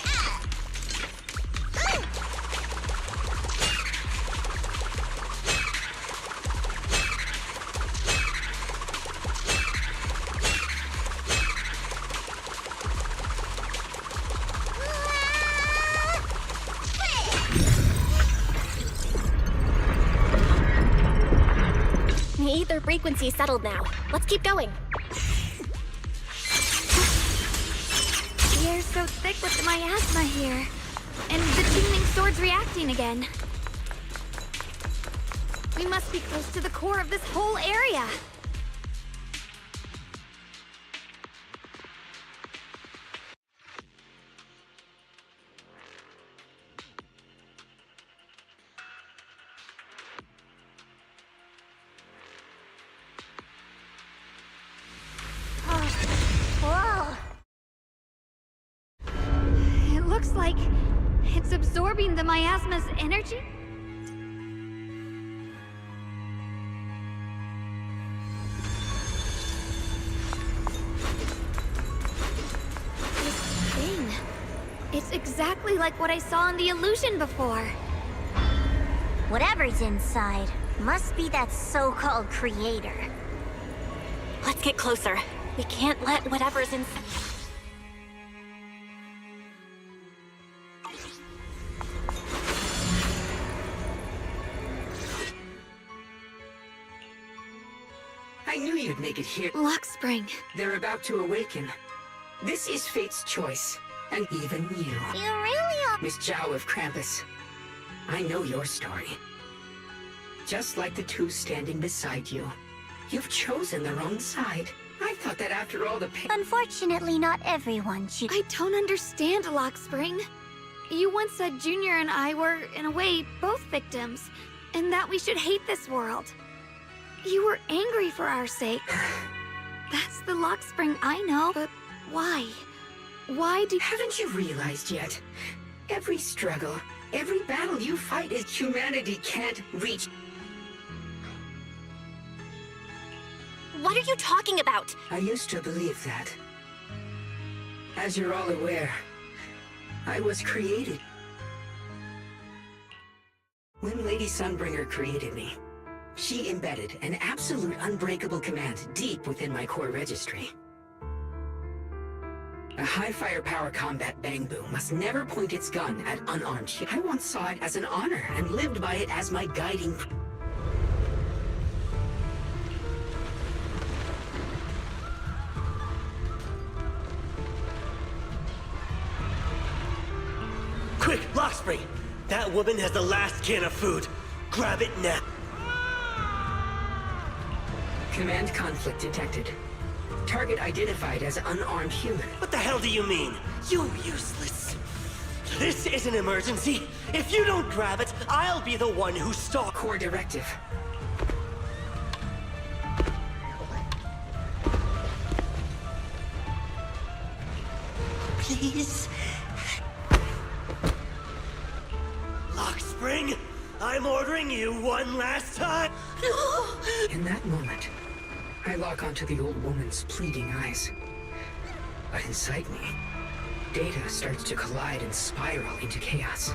Speaker 3: The ether frequency settled now. Let's keep going.
Speaker 2: The air's so thick with the miasma here. And the Qingming sword's reacting again. We must be close to the core of this whole area.
Speaker 6: Whoa.
Speaker 2: It looks like it's absorbing the miasma's energy. This thing. It's exactly like what I saw in the illusion before.
Speaker 6: Whatever's inside must be that so-called creator.
Speaker 3: Let's get closer. We can't let whatever's inside.
Speaker 9: I knew you'd make it here.
Speaker 2: Lock spring.
Speaker 9: They're about to awaken. This is fate's choice, and even you.
Speaker 6: You really are.
Speaker 9: Miss Zhao of Krampus. I know your story. Just like the two standing beside you. You've chosen the wrong side. I thought that after all the pain...
Speaker 6: Unfortunately, not everyone chooses.
Speaker 2: I don't understand, Lock Spring. You once said Junior and I were, in a way, both victims, and that we should hate this world. You were angry for our sake. That's the Lock Spring I know, but why? Why do...
Speaker 9: Haven't you realized yet? Every struggle, every battle you fight is humanity can't reach.
Speaker 3: What are you talking about?
Speaker 9: I used to believe that. As you're all aware, I was created. When Lady Sunbringer created me, she embedded an absolute unbreakable command deep within my core registry. A high firepower combat Bangbu must never point its gun at unarmed humans. I once saw it as an honor and lived by it as my guiding.
Speaker 21: Quick, Lockspring! That woman has the last can of food. Grab it now.
Speaker 9: Command conflict detected. Target identified as unarmed human.
Speaker 21: What the hell do you mean? You useless. This is an emergency. If you don't grab it, I'll be the one who stalks.
Speaker 9: Core directive.
Speaker 21: Please? Lockspring, I'm ordering you one last time. No!
Speaker 9: In that moment, I lock onto the old woman's pleading eyes. But inside me, data starts to collide and spiral into chaos.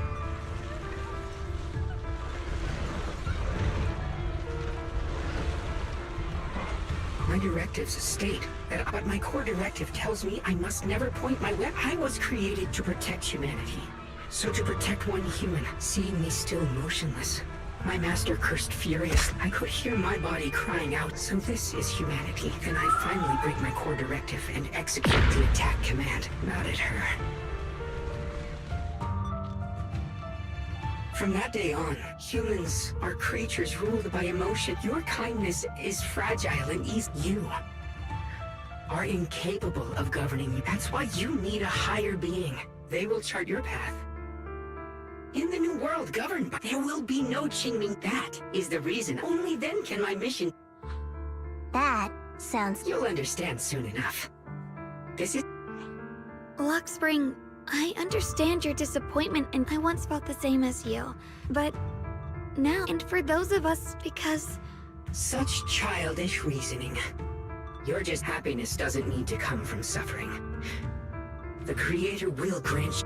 Speaker 9: My directives state that, but my core directive tells me I must never point my weapon. I was created to protect humanity. So to protect one human, seeing me still motionless, my master cursed furious. I could hear my body crying out, so this is humanity. Then I finally break my core directive and execute the attack command. Not at her. From that day on, humans are creatures ruled by emotion. Your kindness is fragile and easy. You are incapable of governing you. That's why you need a higher being. They will chart your path. In the new world governed by, there will be no Qingming. That is the reason. Only then can my mission...
Speaker 6: That sounds...
Speaker 9: You'll understand soon enough. This is...
Speaker 2: Lockspring, I understand your disappointment, and I once felt the same as you. But now, and for those of us, because...
Speaker 9: Such childish reasoning. Your just happiness doesn't need to come from suffering. The Creator will grant...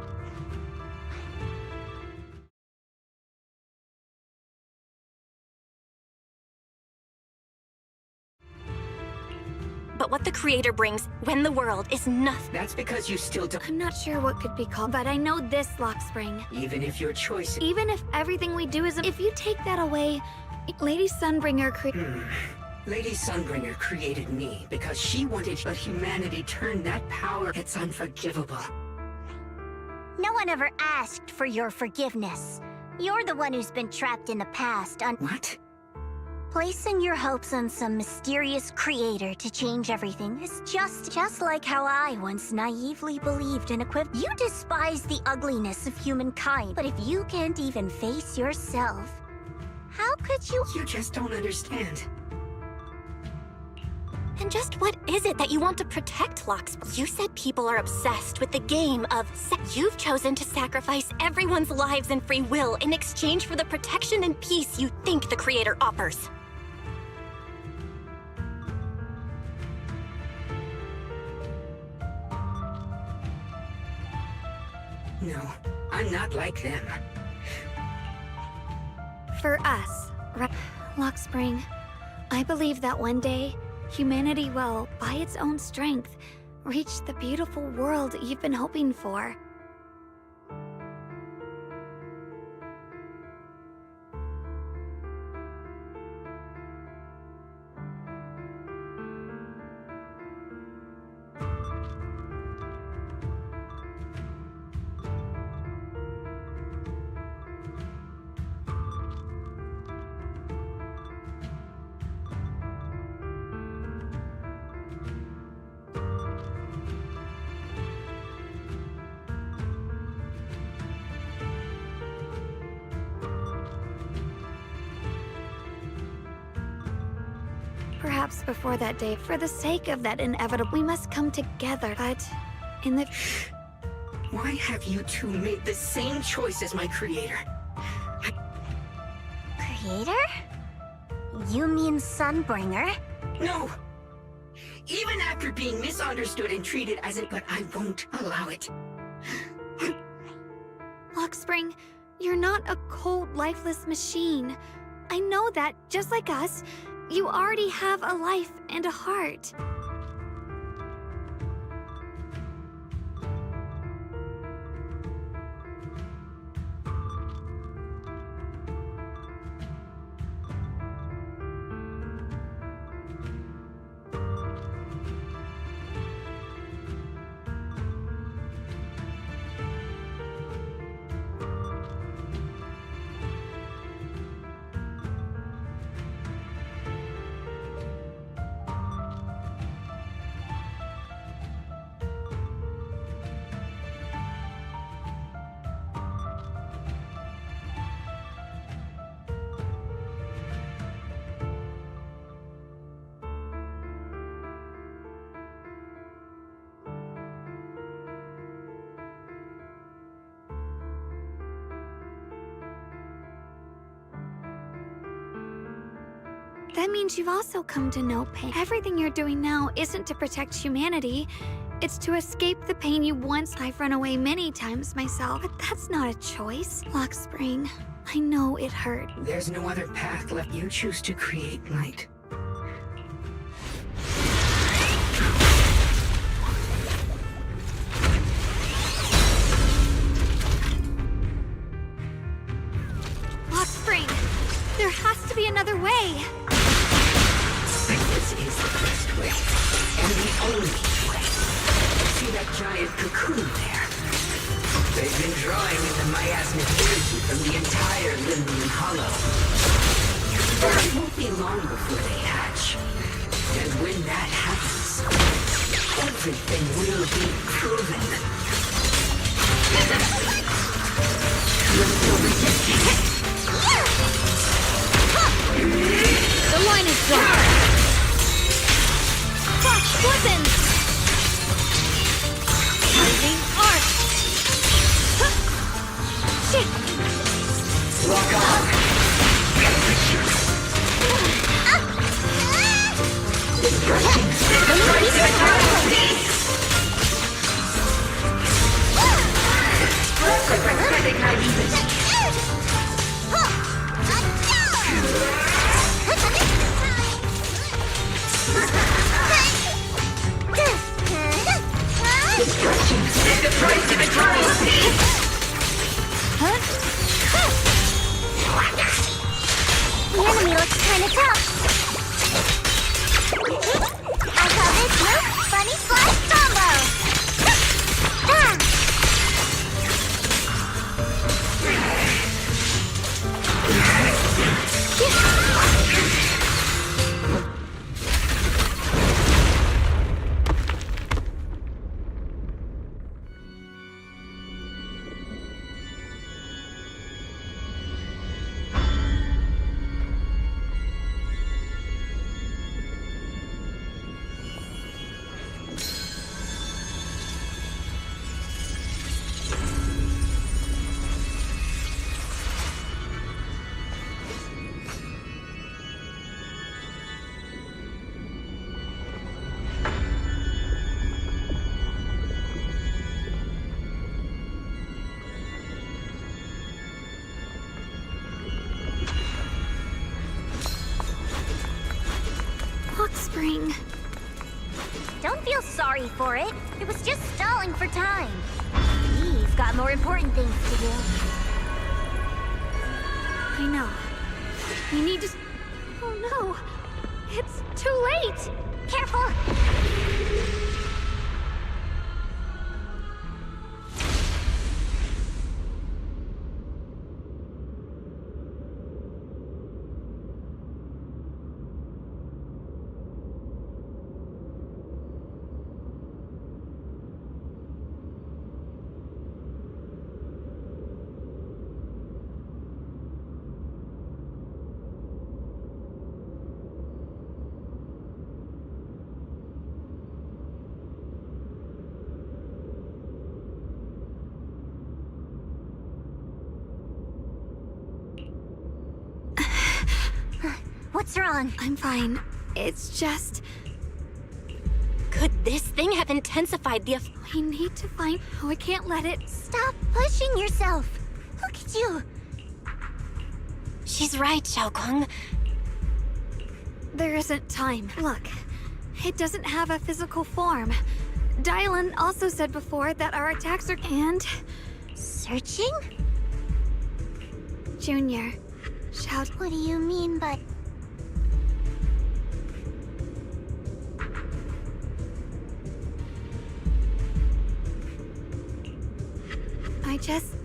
Speaker 3: But what the Creator brings when the world is nothing.
Speaker 9: That's because you still don't...
Speaker 2: I'm not sure what could be called, but I know this, Lockspring.
Speaker 9: Even if your choice...
Speaker 2: Even if everything we do is... If you take that away, Lady Sunbringer
Speaker 9: Lady Sunbringer created me because she wanted, but humanity turned that power. It's unforgivable.
Speaker 6: No one ever asked for your forgiveness. You're the one who's been trapped in the past on...
Speaker 9: What?
Speaker 6: Placing your hopes on some mysterious creator to change everything is just like how I once naively believed in you despise the ugliness of humankind, but if you can't even face yourself, how could you...
Speaker 9: You just don't understand.
Speaker 3: And just what is it that you want to protect, Lockspring? You said people are obsessed with the game of You've chosen to sacrifice everyone's lives and free will in exchange for the protection and peace you think the Creator offers.
Speaker 9: No, I'm not like them.
Speaker 2: For us, Lockspring, I believe that one day, humanity will, by its own strength, reach the beautiful world you've been hoping for. Perhaps before that day, for the sake of that inevitable, we must come together, but in the...
Speaker 9: Why have you two made the same choice as my Creator?
Speaker 6: Creator? You mean Sunbringer?
Speaker 9: No! Even after being misunderstood and treated as it, but I won't allow it.
Speaker 2: Lockspring, you're not a cold, lifeless machine. I know that, just like us, you already have a life and a heart. That means you've also come to know pain. Everything you're doing now isn't to protect humanity. It's to escape the pain you once. I've run away many times myself, but that's not a choice. Lockspring, I know it hurt.
Speaker 9: There's no other path left. You choose to create light.
Speaker 2: Lockspring, there has to be another way.
Speaker 9: This is the best way, and the only way. See that giant cocoon there? They've been drawing in the miasmic energy from the entire Limnian Hollow. It won't be long before they hatch. And when that happens, everything will be proven.
Speaker 2: The line is drawn. Fox weapons! Lightning arc! Shit!
Speaker 9: Lock on! The price of eternal peace!
Speaker 6: The enemy looks kinda tough. I call this move Bunny Splash Combo!
Speaker 2: Lockspring.
Speaker 6: Don't feel sorry for it. It was just stalling for time. We've got more important things to do.
Speaker 2: I know. We need to... Oh no! It's too late!
Speaker 6: Careful!
Speaker 2: What's wrong? I'm fine. It's just...
Speaker 3: Could this thing have intensified the...
Speaker 2: We need to find... Oh, I can't let it...
Speaker 6: Stop pushing yourself. Look at you.
Speaker 3: She's right, Xiaoguang.
Speaker 2: There isn't time. Look, it doesn't have a physical form. Dylan also said before that our attacks are... And...
Speaker 6: Searching?
Speaker 2: Junior, Xiao...
Speaker 6: What do you mean by...
Speaker 2: I just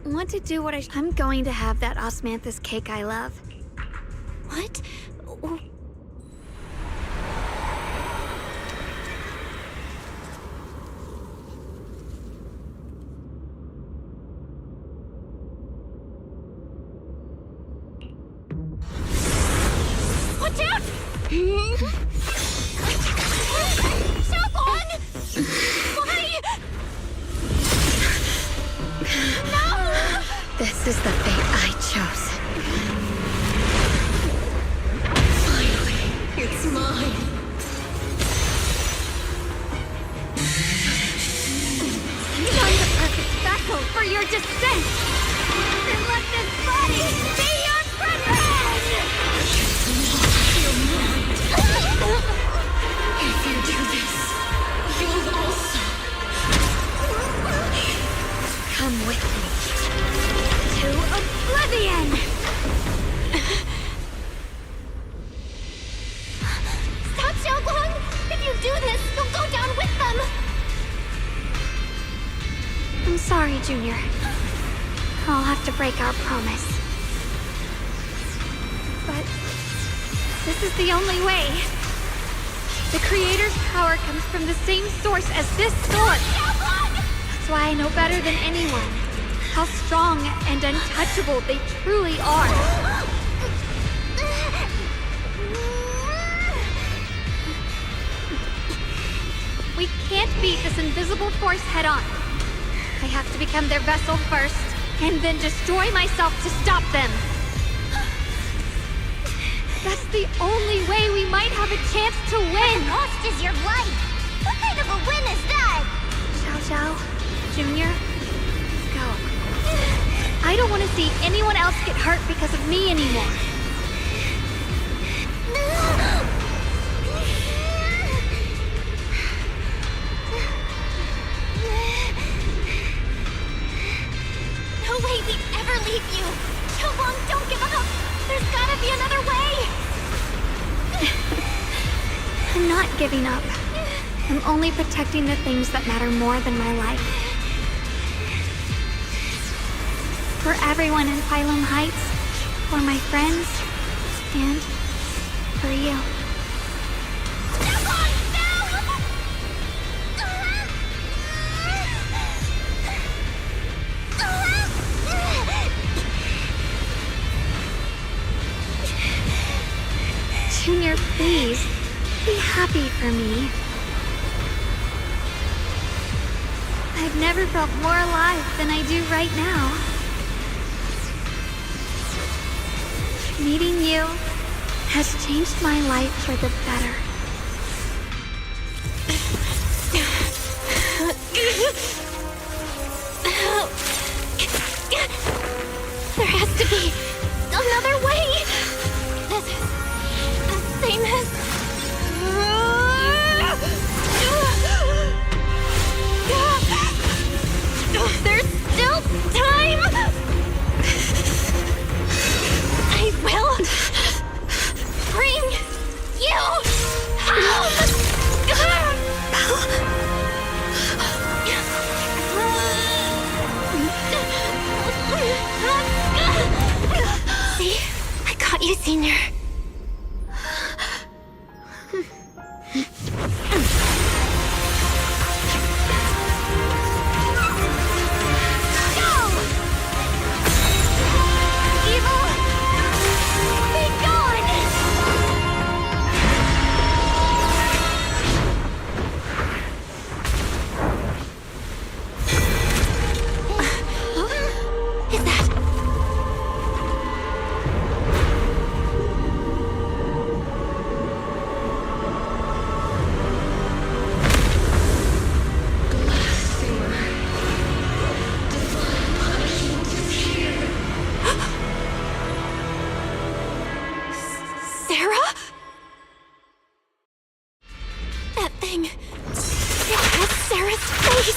Speaker 2: want to do what I'm going to have that osmanthus cake I love.
Speaker 3: What?
Speaker 15: Watch out! Xiaoguang! Why? No!
Speaker 2: This is the fate I chose.
Speaker 14: Finally, it's mine.
Speaker 2: Find the perfect vessel for your descent! And let this body be your prison!
Speaker 14: If you do this, you'll also
Speaker 2: come with me to oblivion!
Speaker 15: Stop, Xiaoguang! If you do this, you'll go down with them!
Speaker 2: I'm sorry, Junior. I'll have to break our promise. But this is the only way. The Creator's power comes from the same source as this sword. That's why I know better than anyone how strong and untouchable they truly are. We can't beat this invisible force head-on. I have to become their vessel first, and then destroy myself to stop them. That's the only way we might have a chance to win.
Speaker 6: The cost is your life. What kind of a win is that?
Speaker 2: Xiao Xiao, Junior, let's go. I don't want to see anyone else get hurt because of me anymore.
Speaker 15: No way we'd ever leave you! Xiaoguang, don't give up! There's gotta be another way!
Speaker 2: I'm not giving up. I'm only protecting the things that matter more than my life. For everyone in Phylum Heights, for my friends, and for you. Junior, please, be happy for me. I've never felt more alive than I do right now. Meeting you has changed my life for the better.
Speaker 15: There has to be another way! This is the same as... There's still time! I will bring you home! See? I got you, Senior.
Speaker 3: Sarah? That thing... it has Sarah's face!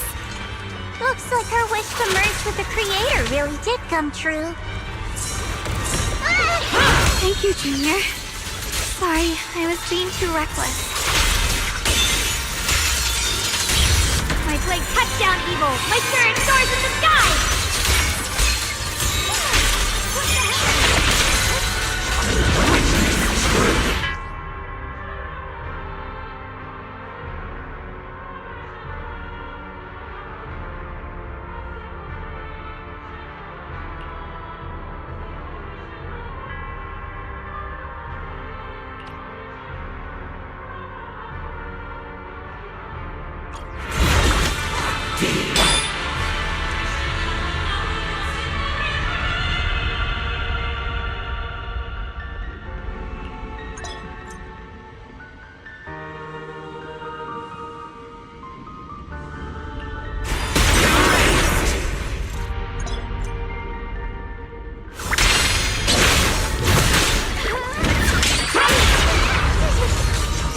Speaker 6: Looks like her wish to merge with the Creator really did come true.
Speaker 2: Thank you, Junior. Sorry, I was being too reckless. My blade cuts down evil! My spirit soars in the sky! What the hell?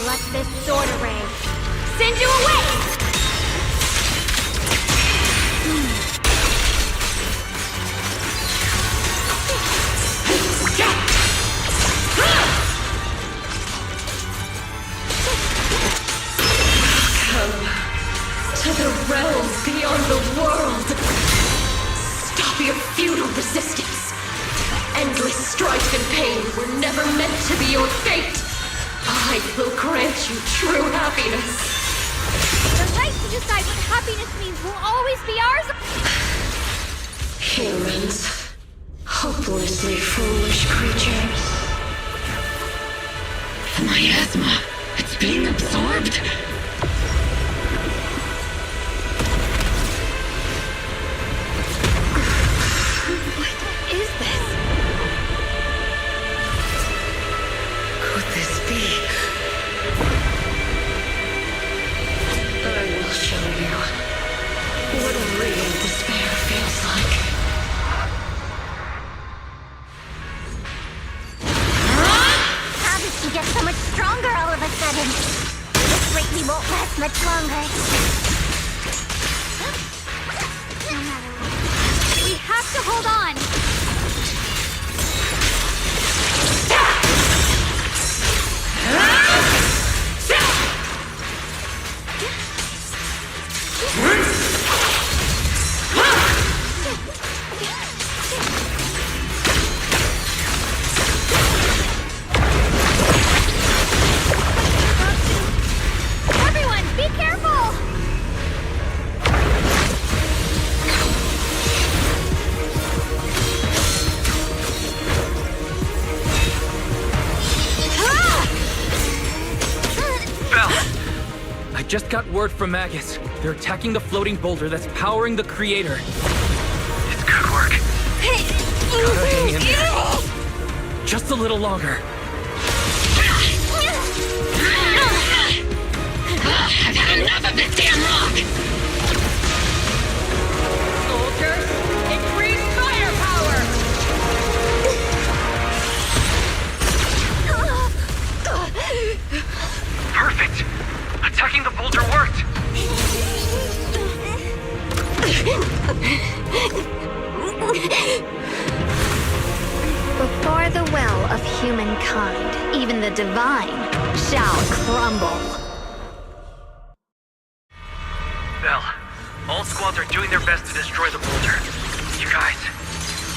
Speaker 2: Let this sword array send you away!
Speaker 14: Come to the realms beyond the world. Stop your futile resistance. Endless strife and pain were never meant to be your fate. I will grant you true happiness.
Speaker 2: The right to decide what happiness means will always be ours.
Speaker 14: Humans. Hopelessly foolish creatures. The miasma. It's being absorbed.
Speaker 2: What is this?
Speaker 14: Could this be? I will show you what real despair feels like.
Speaker 6: How did she get so much stronger all of a sudden? This rate won't last much longer.
Speaker 2: No matter what, we have to hold on. Everyone, be careful!
Speaker 1: Belle! I just got word from Magus. They're attacking the floating boulder that's powering the Creator. It's good work. Gotta hang in there. Just a little longer.
Speaker 14: I've had enough of this damn rock!
Speaker 10: Soldiers, increase firepower!
Speaker 1: Perfect! Attacking the boulder worked!
Speaker 2: Before the will of humankind, even the divine shall crumble.
Speaker 1: Belle, all squads are doing their best to destroy the boulder. You guys,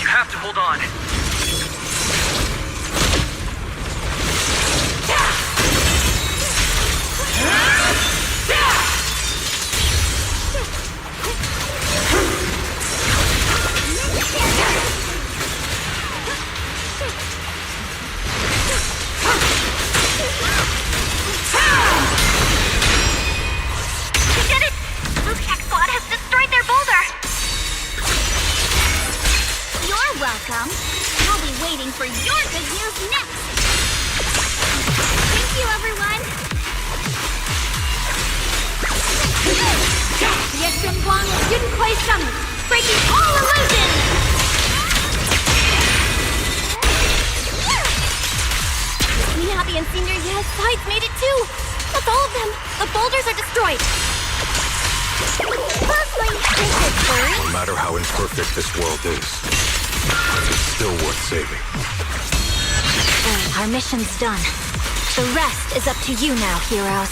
Speaker 1: you have to hold on.
Speaker 2: We did it! Luke's squad has destroyed their boulder! You're welcome. We'll be waiting for your good news next. Thank you, everyone. Yeshun Guang of Yun Kuei Summit, breaking all illusions! May not be
Speaker 3: and Senior Yeah's sides made it too! That's all of them! The boulders are destroyed!
Speaker 15: Lovely!
Speaker 16: No matter how imperfect this world is, it's still worth saving.
Speaker 19: Our mission's done. The rest is up to you now, heroes.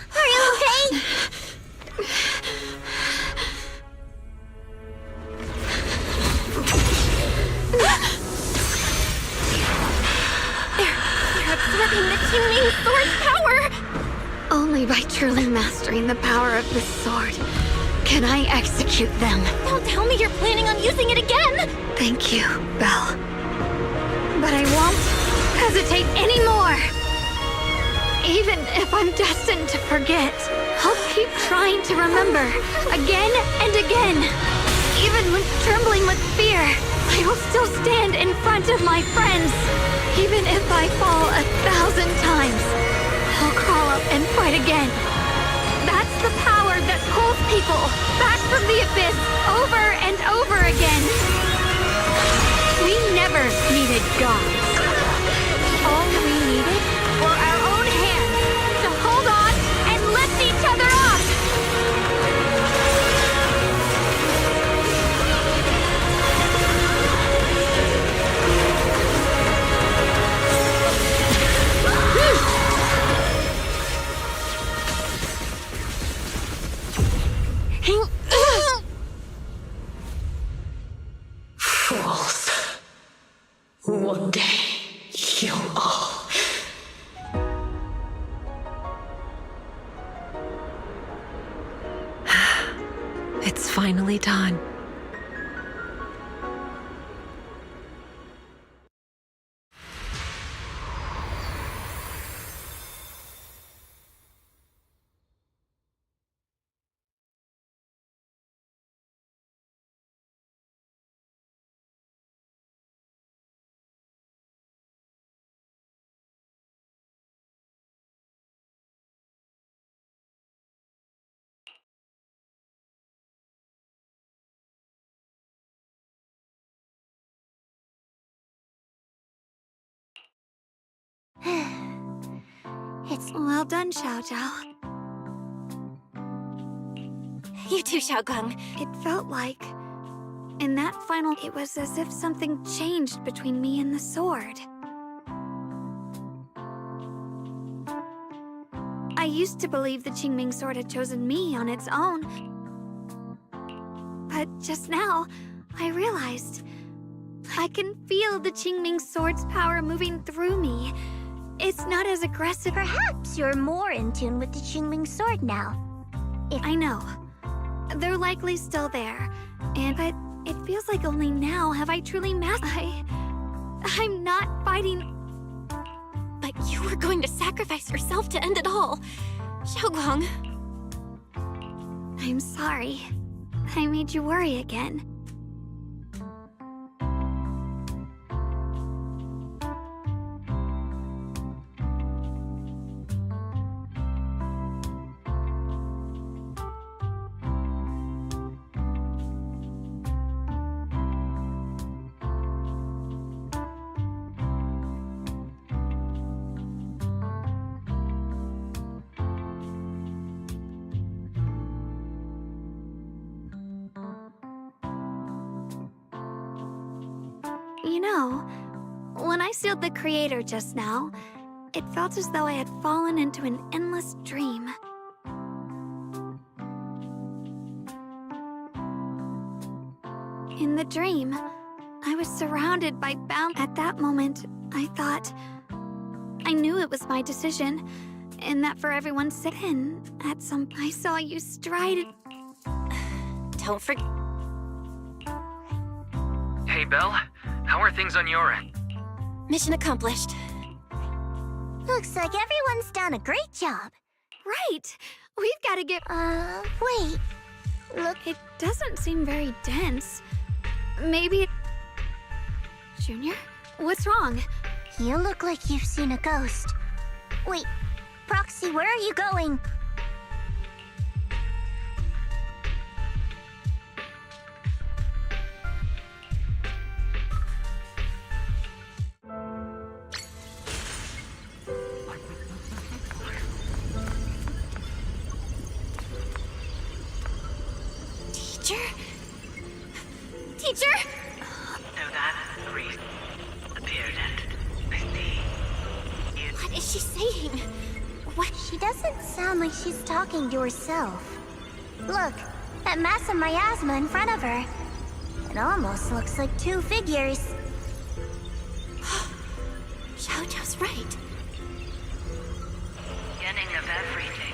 Speaker 15: Are you okay?
Speaker 2: They're absorbing the Qingming Sword's power! Only by truly mastering the power of this sword can I execute them.
Speaker 3: Don't tell me you're planning on using it again!
Speaker 2: Thank you, Belle. But I won't hesitate anymore! Even if I'm destined to forget, I'll keep trying to remember, again and again. Even when trembling with fear, I will still stand in front of my friends. Even if I fall 1,000 times, I'll crawl up and fight again. That's the power that pulls people back from the abyss over and over again. We never needed gods. All we needed were our own hands to hold on and lift each other up.
Speaker 14: Fools. One day, you'll all...
Speaker 5: It's finally done.
Speaker 2: It's well done, Xiao Zhao.
Speaker 3: You too, Xiaogang.
Speaker 2: It felt like, in that final, it was as if something changed between me and the sword. I used to believe the Qingming Sword had chosen me on its own. But just now, I realized I can feel the Qingming Sword's power moving through me. It's not as aggressive.
Speaker 6: Perhaps you're more in tune with the Qingming Sword now.
Speaker 2: I know. They're likely still there. But it feels like only now have I truly mastered. I'm not fighting.
Speaker 3: But you were going to sacrifice yourself to end it all. Xiaoguang.
Speaker 2: I'm sorry. I made you worry again. You know, when I sealed the Creator just now, it felt as though I had fallen into an endless dream. In the dream, I was surrounded by At that moment, I thought... I knew it was my decision, and that for everyone's sake, at some point, I saw you stride...
Speaker 3: Don't forget...
Speaker 1: Hey, Belle. How are things on your end?
Speaker 3: Mission accomplished.
Speaker 6: Looks like everyone's done a great job.
Speaker 2: Right! We've gotta get...
Speaker 6: wait.
Speaker 2: Look, it doesn't seem very dense. Maybe... Junior? What's wrong?
Speaker 6: You look like you've seen a ghost. Wait, Proxy, where are you going?
Speaker 3: Teacher? Teacher?
Speaker 17: So that Reese appeared and I see you.
Speaker 3: What is she saying? What?
Speaker 6: She doesn't sound like she's talking to herself. Look, that mass of miasma in front of her. It almost looks like two figures.
Speaker 3: Xiaojiao's right.
Speaker 17: Beginning of everything.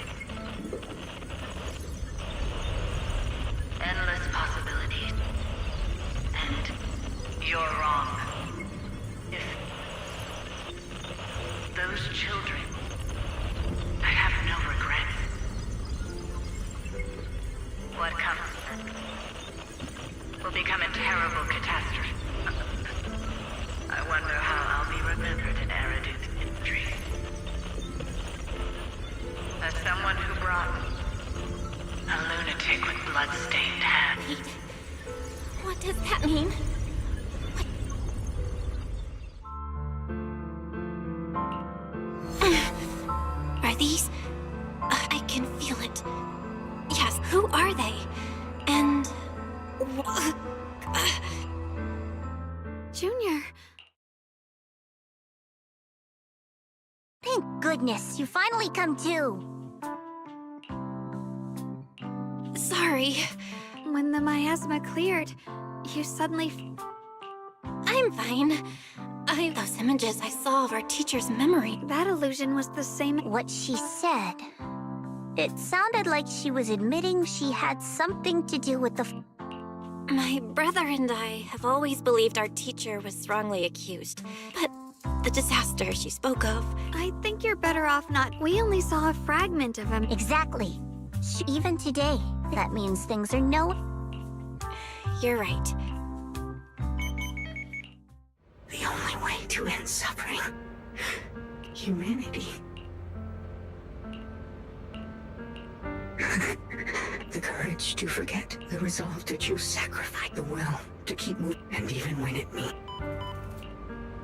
Speaker 17: Endless possibilities. And you're wrong. If those children, I have no regrets. What comes will become a terrible catastrophe. I wonder how I'll be remembered in Eridu's history. As someone who brought a lunatic with blood-stained hands.
Speaker 3: Wait. What does that mean? What? Are these... I can feel it. Yes, who are they? And...
Speaker 2: Junior.
Speaker 6: Thank goodness, you finally come to.
Speaker 3: Sorry.
Speaker 2: When the miasma cleared, you suddenly...
Speaker 3: I'm fine. Those images I saw of our teacher's memory.
Speaker 2: That illusion was the same...
Speaker 6: What she said. It sounded like she was admitting she had something to do with the...
Speaker 3: My brother and I have always believed our teacher was wrongly accused. But the disaster she spoke of...
Speaker 2: I think you're better off not... We only saw a fragment of him.
Speaker 6: Exactly. Even today, that means things are no...
Speaker 3: You're right.
Speaker 9: The only way to end suffering. Humanity. The courage to forget, the resolve to choose sacrifice, the will to keep moving, and even when it means.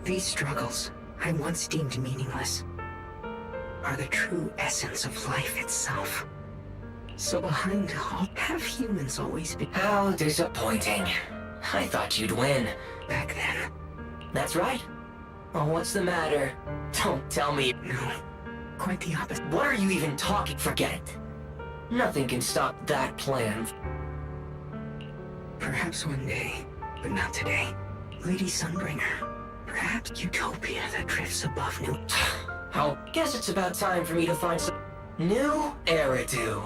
Speaker 9: These struggles, I once deemed meaningless, are the true essence of life itself. So behind all, have humans always been...
Speaker 20: How disappointing. I thought you'd win.
Speaker 9: Back then.
Speaker 20: That's right. Oh, what's the matter? Don't tell me.
Speaker 9: No, quite the opposite.
Speaker 20: What are you even talking? Forget it. Nothing can stop that plan.
Speaker 9: Perhaps one day, but not today. Lady Sunbringer. Perhaps utopia that drifts above New...
Speaker 20: I guess it's about time for me to find some... new Eridu.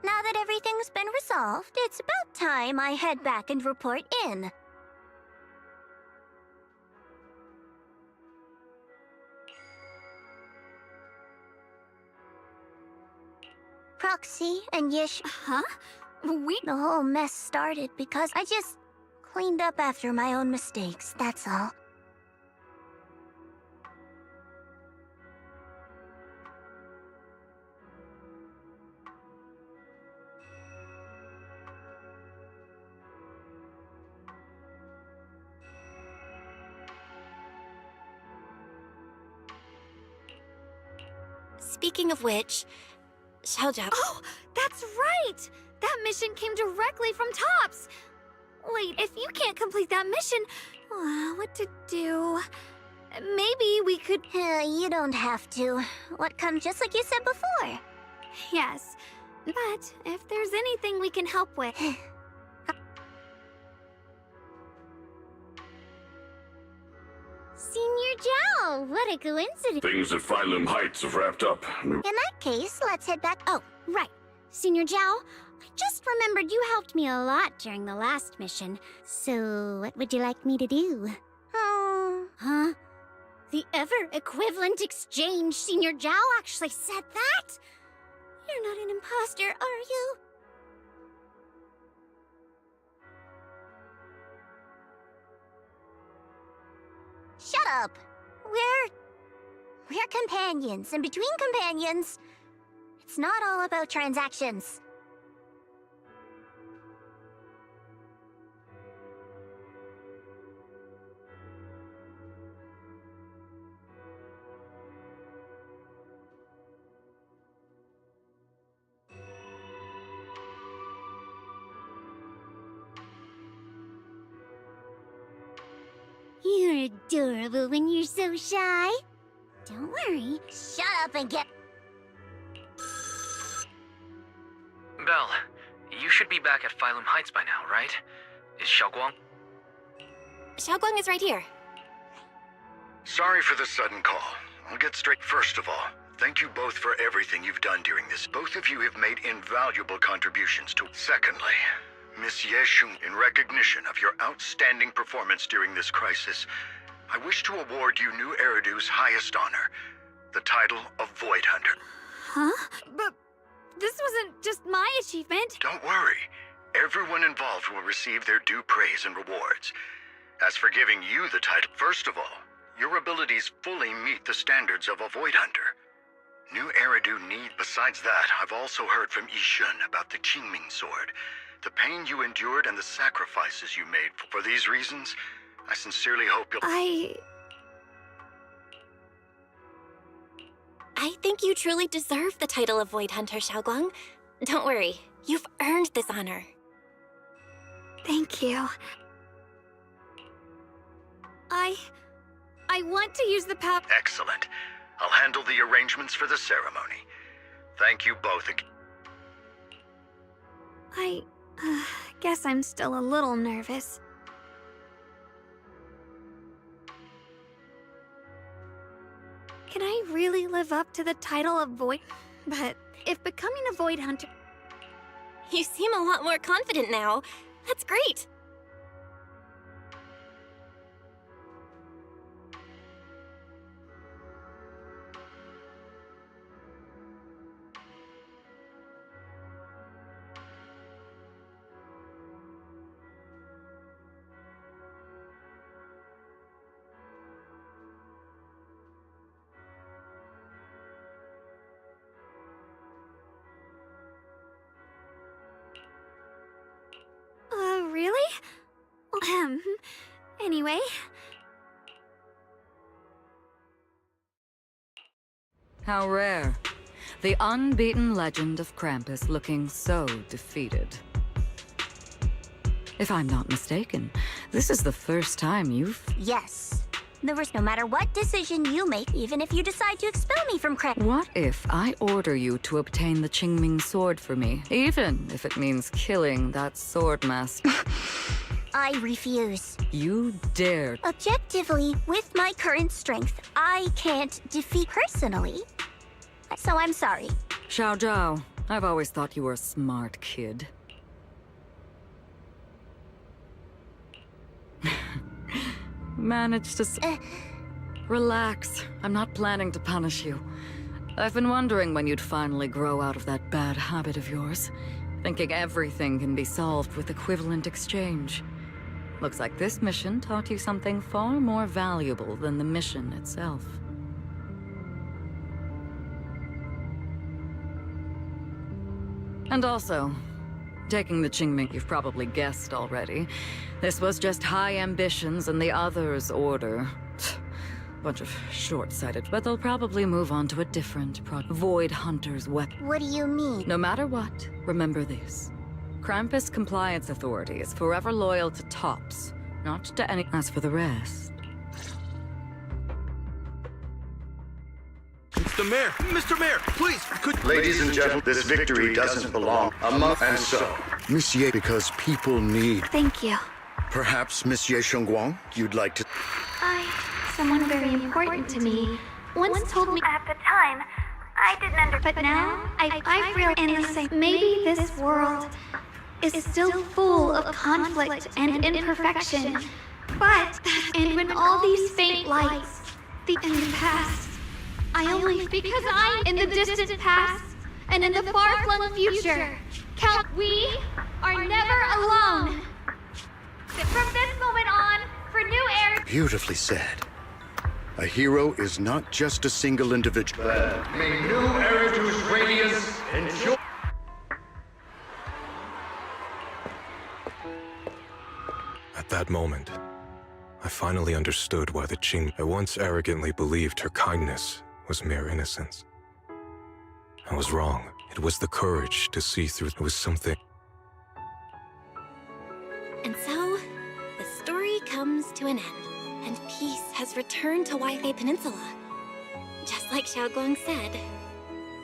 Speaker 6: Now that everything's been resolved, it's about time I head back and report in. Proxy and Yish...
Speaker 2: Huh?
Speaker 6: The whole mess started because I just cleaned up after my own mistakes, that's all.
Speaker 3: Speaking of which, Xiaojiao...
Speaker 2: Oh, that's right! That mission came directly from Tops! Wait, if you can't complete that mission, what to do? Maybe we could...
Speaker 6: You don't have to. What comes just like you said before.
Speaker 2: Yes, but if there's anything we can help with...
Speaker 15: Senior Zhao, what a coincidence.
Speaker 7: Things at Phylum Heights have wrapped up.
Speaker 6: In that case, let's head back.
Speaker 15: Oh, right. Senior Zhao, I just just remembered you helped me a lot during the last mission. So, what would you like me to do? Oh. Huh? The ever-equivalent exchange. Senior Zhao actually said that? You're not an imposter, are you?
Speaker 6: Shut up! We're companions, and between companions, it's not all about transactions.
Speaker 15: You're adorable when you're so shy. Don't worry.
Speaker 6: Shut up and get...
Speaker 1: Belle, you should be back at Phylum Heights by now, right? Is Xiaoguang?
Speaker 3: Xiaoguang is right here.
Speaker 13: Sorry for the sudden call. I'll get straight. First of all, thank you both for everything you've done during this. Both of you have made invaluable contributions to... Secondly, Miss Ye Sheng, in recognition of your outstanding performance during this crisis, I wish to award you New Eridu's highest honor, the title of Void Hunter.
Speaker 2: Huh? But this wasn't just my achievement.
Speaker 13: Don't worry. Everyone involved will receive their due praise and rewards. As for giving you the title, first of all, your abilities fully meet the standards of a Void Hunter. New Eridu need... Besides that, I've also heard from Yishun about the Qingming Sword, the pain you endured and the sacrifices you made. For these reasons, I sincerely hope you'll...
Speaker 3: I think you truly deserve the title of Void Hunter, Xiaoguang. Don't worry, you've earned this honor.
Speaker 2: Thank you. I want to use the power...
Speaker 13: Excellent. I'll handle the arrangements for the ceremony. Thank you both again.
Speaker 2: I guess I'm still a little nervous. Can I really live up to the title of Void... But if becoming a Void Hunter...
Speaker 3: You seem a lot more confident now. That's great.
Speaker 2: Really? Anyway...
Speaker 8: How rare. The unbeaten legend of Krampus looking so defeated. If I'm not mistaken, this is the first time you've...
Speaker 6: Yes. No matter what decision you make, even if you decide to expel me from Krampus...
Speaker 8: What if I order you to obtain the Qingming Sword for me, even if it means killing that sword master?
Speaker 6: I refuse.
Speaker 8: You dared.
Speaker 6: Objectively, with my current strength, I can't defeat personally. So I'm sorry.
Speaker 8: Xiao Zhao, I've always thought you were a smart kid. Managed to... Relax. I'm not planning to punish you. I've been wondering when you'd finally grow out of that bad habit of yours. Thinking everything can be solved with equivalent exchange. Looks like this mission taught you something far more valuable than the mission itself. And also, taking the Qingming, you've probably guessed already. This was just high ambitions in the others' order. Bunch of short-sighted, but they'll probably move on to a different Void Hunter's weapon.
Speaker 6: What do you mean?
Speaker 8: No matter what, remember this. Krampus Compliance Authority is forever loyal to TOPS, not to any... As for the rest...
Speaker 22: Mr. Mayor! Mr. Mayor, please, could...
Speaker 13: Ladies and gentlemen, this victory doesn't belong among... And so, Monsieur, because people need...
Speaker 2: Thank you.
Speaker 13: Perhaps, Monsieur Shengguang, you'd like to...
Speaker 2: Someone very important to me once told me at the time I didn't understand, but now I've realized in the same... Maybe this world is still full of conflict and imperfection. But, and when all these faint lights, in the past, because I'm in the distant past, and in the far-flung future, we are never alone. From this moment on, for new era...
Speaker 13: Beautifully said. A hero is not just a single individual.
Speaker 4: May new Eridus Radius enjoy...
Speaker 16: At that moment, I finally understood why the Qing I once arrogantly believed her kindness was mere innocence. I was wrong. It was the courage to see through. It was something.
Speaker 3: And so, the story comes to an end, and peace has returned to Waifei Peninsula. Just like Xiaoguang said,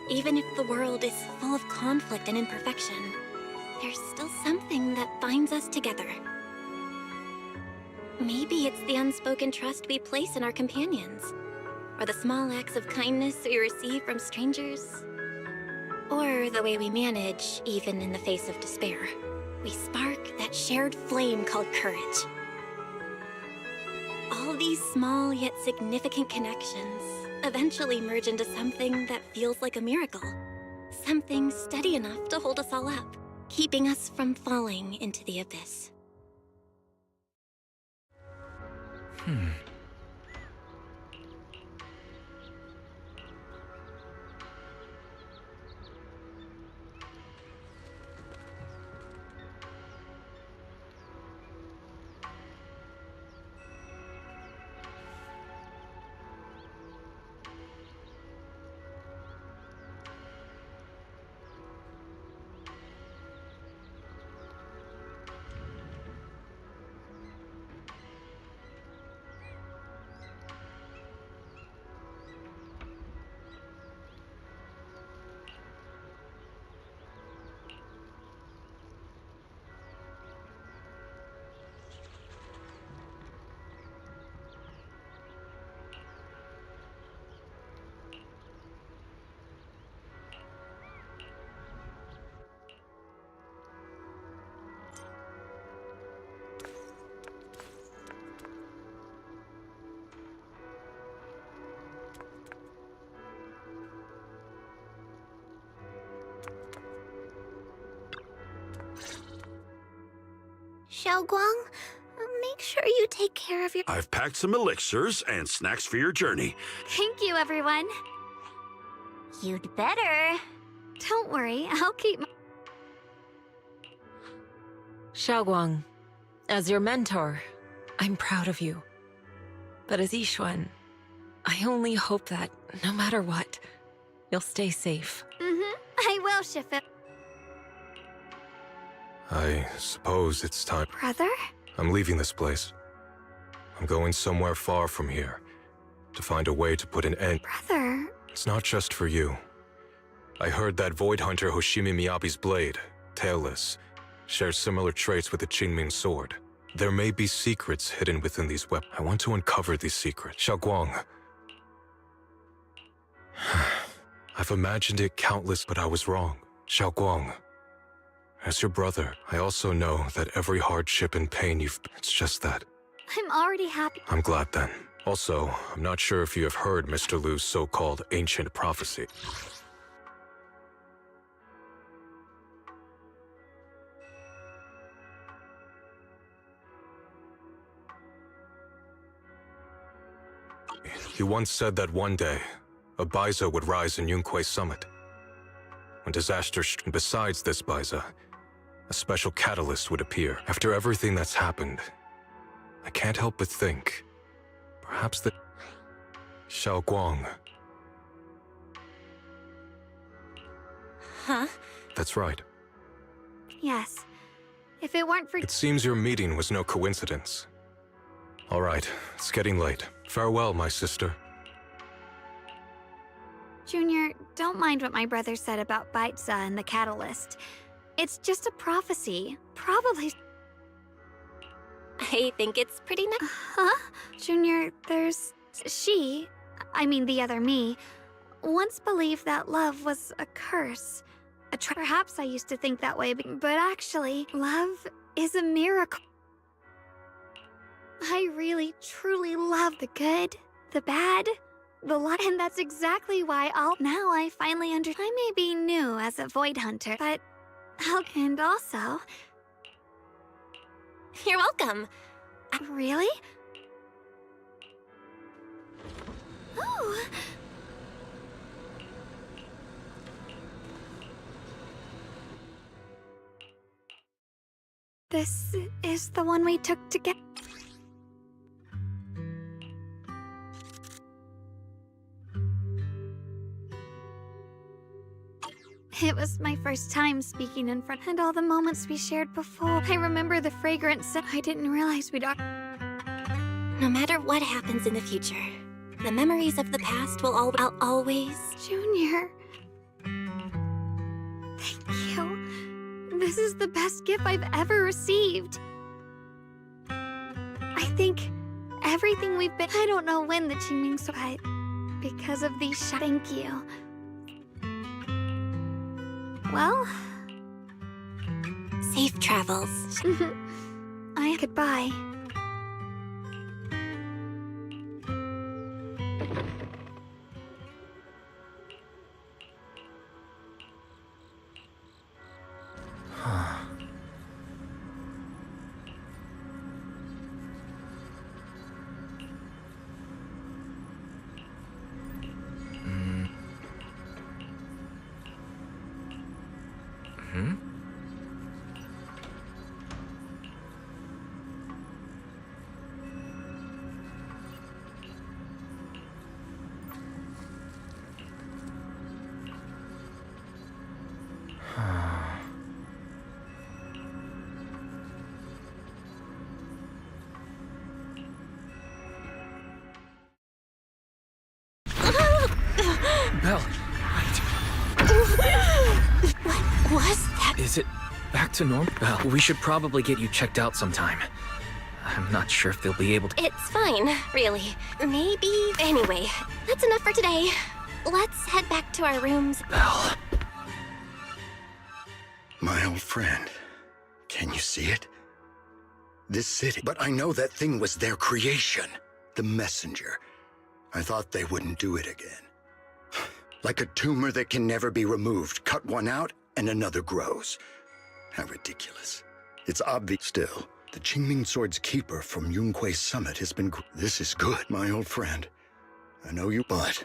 Speaker 3: even if the world is full of conflict and imperfection, there's still something that binds us together. Maybe it's the unspoken trust we place in our companions, or the small acts of kindness we receive from strangers, or the way we manage, even in the face of despair. We spark that shared flame called courage. All these small yet significant connections eventually merge into something that feels like a miracle. Something steady enough to hold us all up, keeping us from falling into the abyss.
Speaker 6: Xiaoguang, make sure you take care of your...
Speaker 18: I've packed some elixirs and snacks for your journey.
Speaker 2: Thank you, everyone.
Speaker 6: You'd better.
Speaker 2: Don't worry, I'll keep my...
Speaker 5: Xiaoguang, as your mentor, I'm proud of you. But as Yixuan, I only hope that, no matter what, you'll stay safe.
Speaker 2: I will, Shifu.
Speaker 16: I suppose it's time.
Speaker 2: Brother?
Speaker 16: I'm leaving this place. I'm going somewhere far from here, to find a way to put an end.
Speaker 2: Brother?
Speaker 16: It's not just for you. I heard that Void Hunter Hoshimi Miyabi's blade, Tailless, shares similar traits with the Qingming sword. There may be secrets hidden within these weapons. I want to uncover these secrets. Xiaoguang. I've imagined it countless, but I was wrong. Xiaoguang. As your brother, I also know that every hardship and pain you've... It's just that.
Speaker 2: I'm already happy.
Speaker 16: I'm glad then. Also, I'm not sure if you have heard Mr. Lu's so-called ancient prophecy. He once said that one day, a Baiza would rise in Yunque Summit. When disaster besides this Baiza, a special catalyst would appear. After everything that's happened, I can't help but think, perhaps that... Xiaoguang.
Speaker 3: Huh?
Speaker 16: That's right.
Speaker 2: Yes. If it weren't for...
Speaker 16: It seems your meeting was no coincidence. All right, it's getting late. Farewell, my sister.
Speaker 2: Junior, don't mind what my brother said about Baiza and the catalyst. It's just a prophecy. Probably...
Speaker 3: I think it's pretty nice.
Speaker 2: Huh? Junior, there's... I mean the other me, once believed that love was a curse. Perhaps I used to think that way, but actually, love is a miracle. I really, truly love the good, the bad, the lot, and that's exactly why now I finally I may be new as a Void Hunter, but and also...
Speaker 3: You're welcome.
Speaker 2: Really? Oh. This is the one we took to get... It was my first time speaking in front, and all the moments we shared before. I remember the fragrance, and I didn't realize we'd...
Speaker 3: No matter what happens in the future, the memories of the past will always...
Speaker 2: Junior... Thank you. This is the best gift I've ever received. I think everything we've been... I don't know when the Qingming so because of these thank you. Well...
Speaker 3: Safe travels.
Speaker 2: Goodbye.
Speaker 1: Belle,
Speaker 3: What was that?
Speaker 1: is it back to normal? Belle, we should probably get you checked out sometime. I'm not sure if they'll be able to...
Speaker 3: It's fine, really. Maybe... Anyway, that's enough for today. Let's head back to our rooms.
Speaker 1: Belle.
Speaker 13: My old friend, can you see it? This city. But I know that thing was their creation. The messenger. I thought they wouldn't do it again. Like a tumor that can never be removed. Cut one out and another grows. How ridiculous. It's obvious still. The Qingming Sword's keeper from Yunque Summit has been... This is good, my old friend. I know you, but...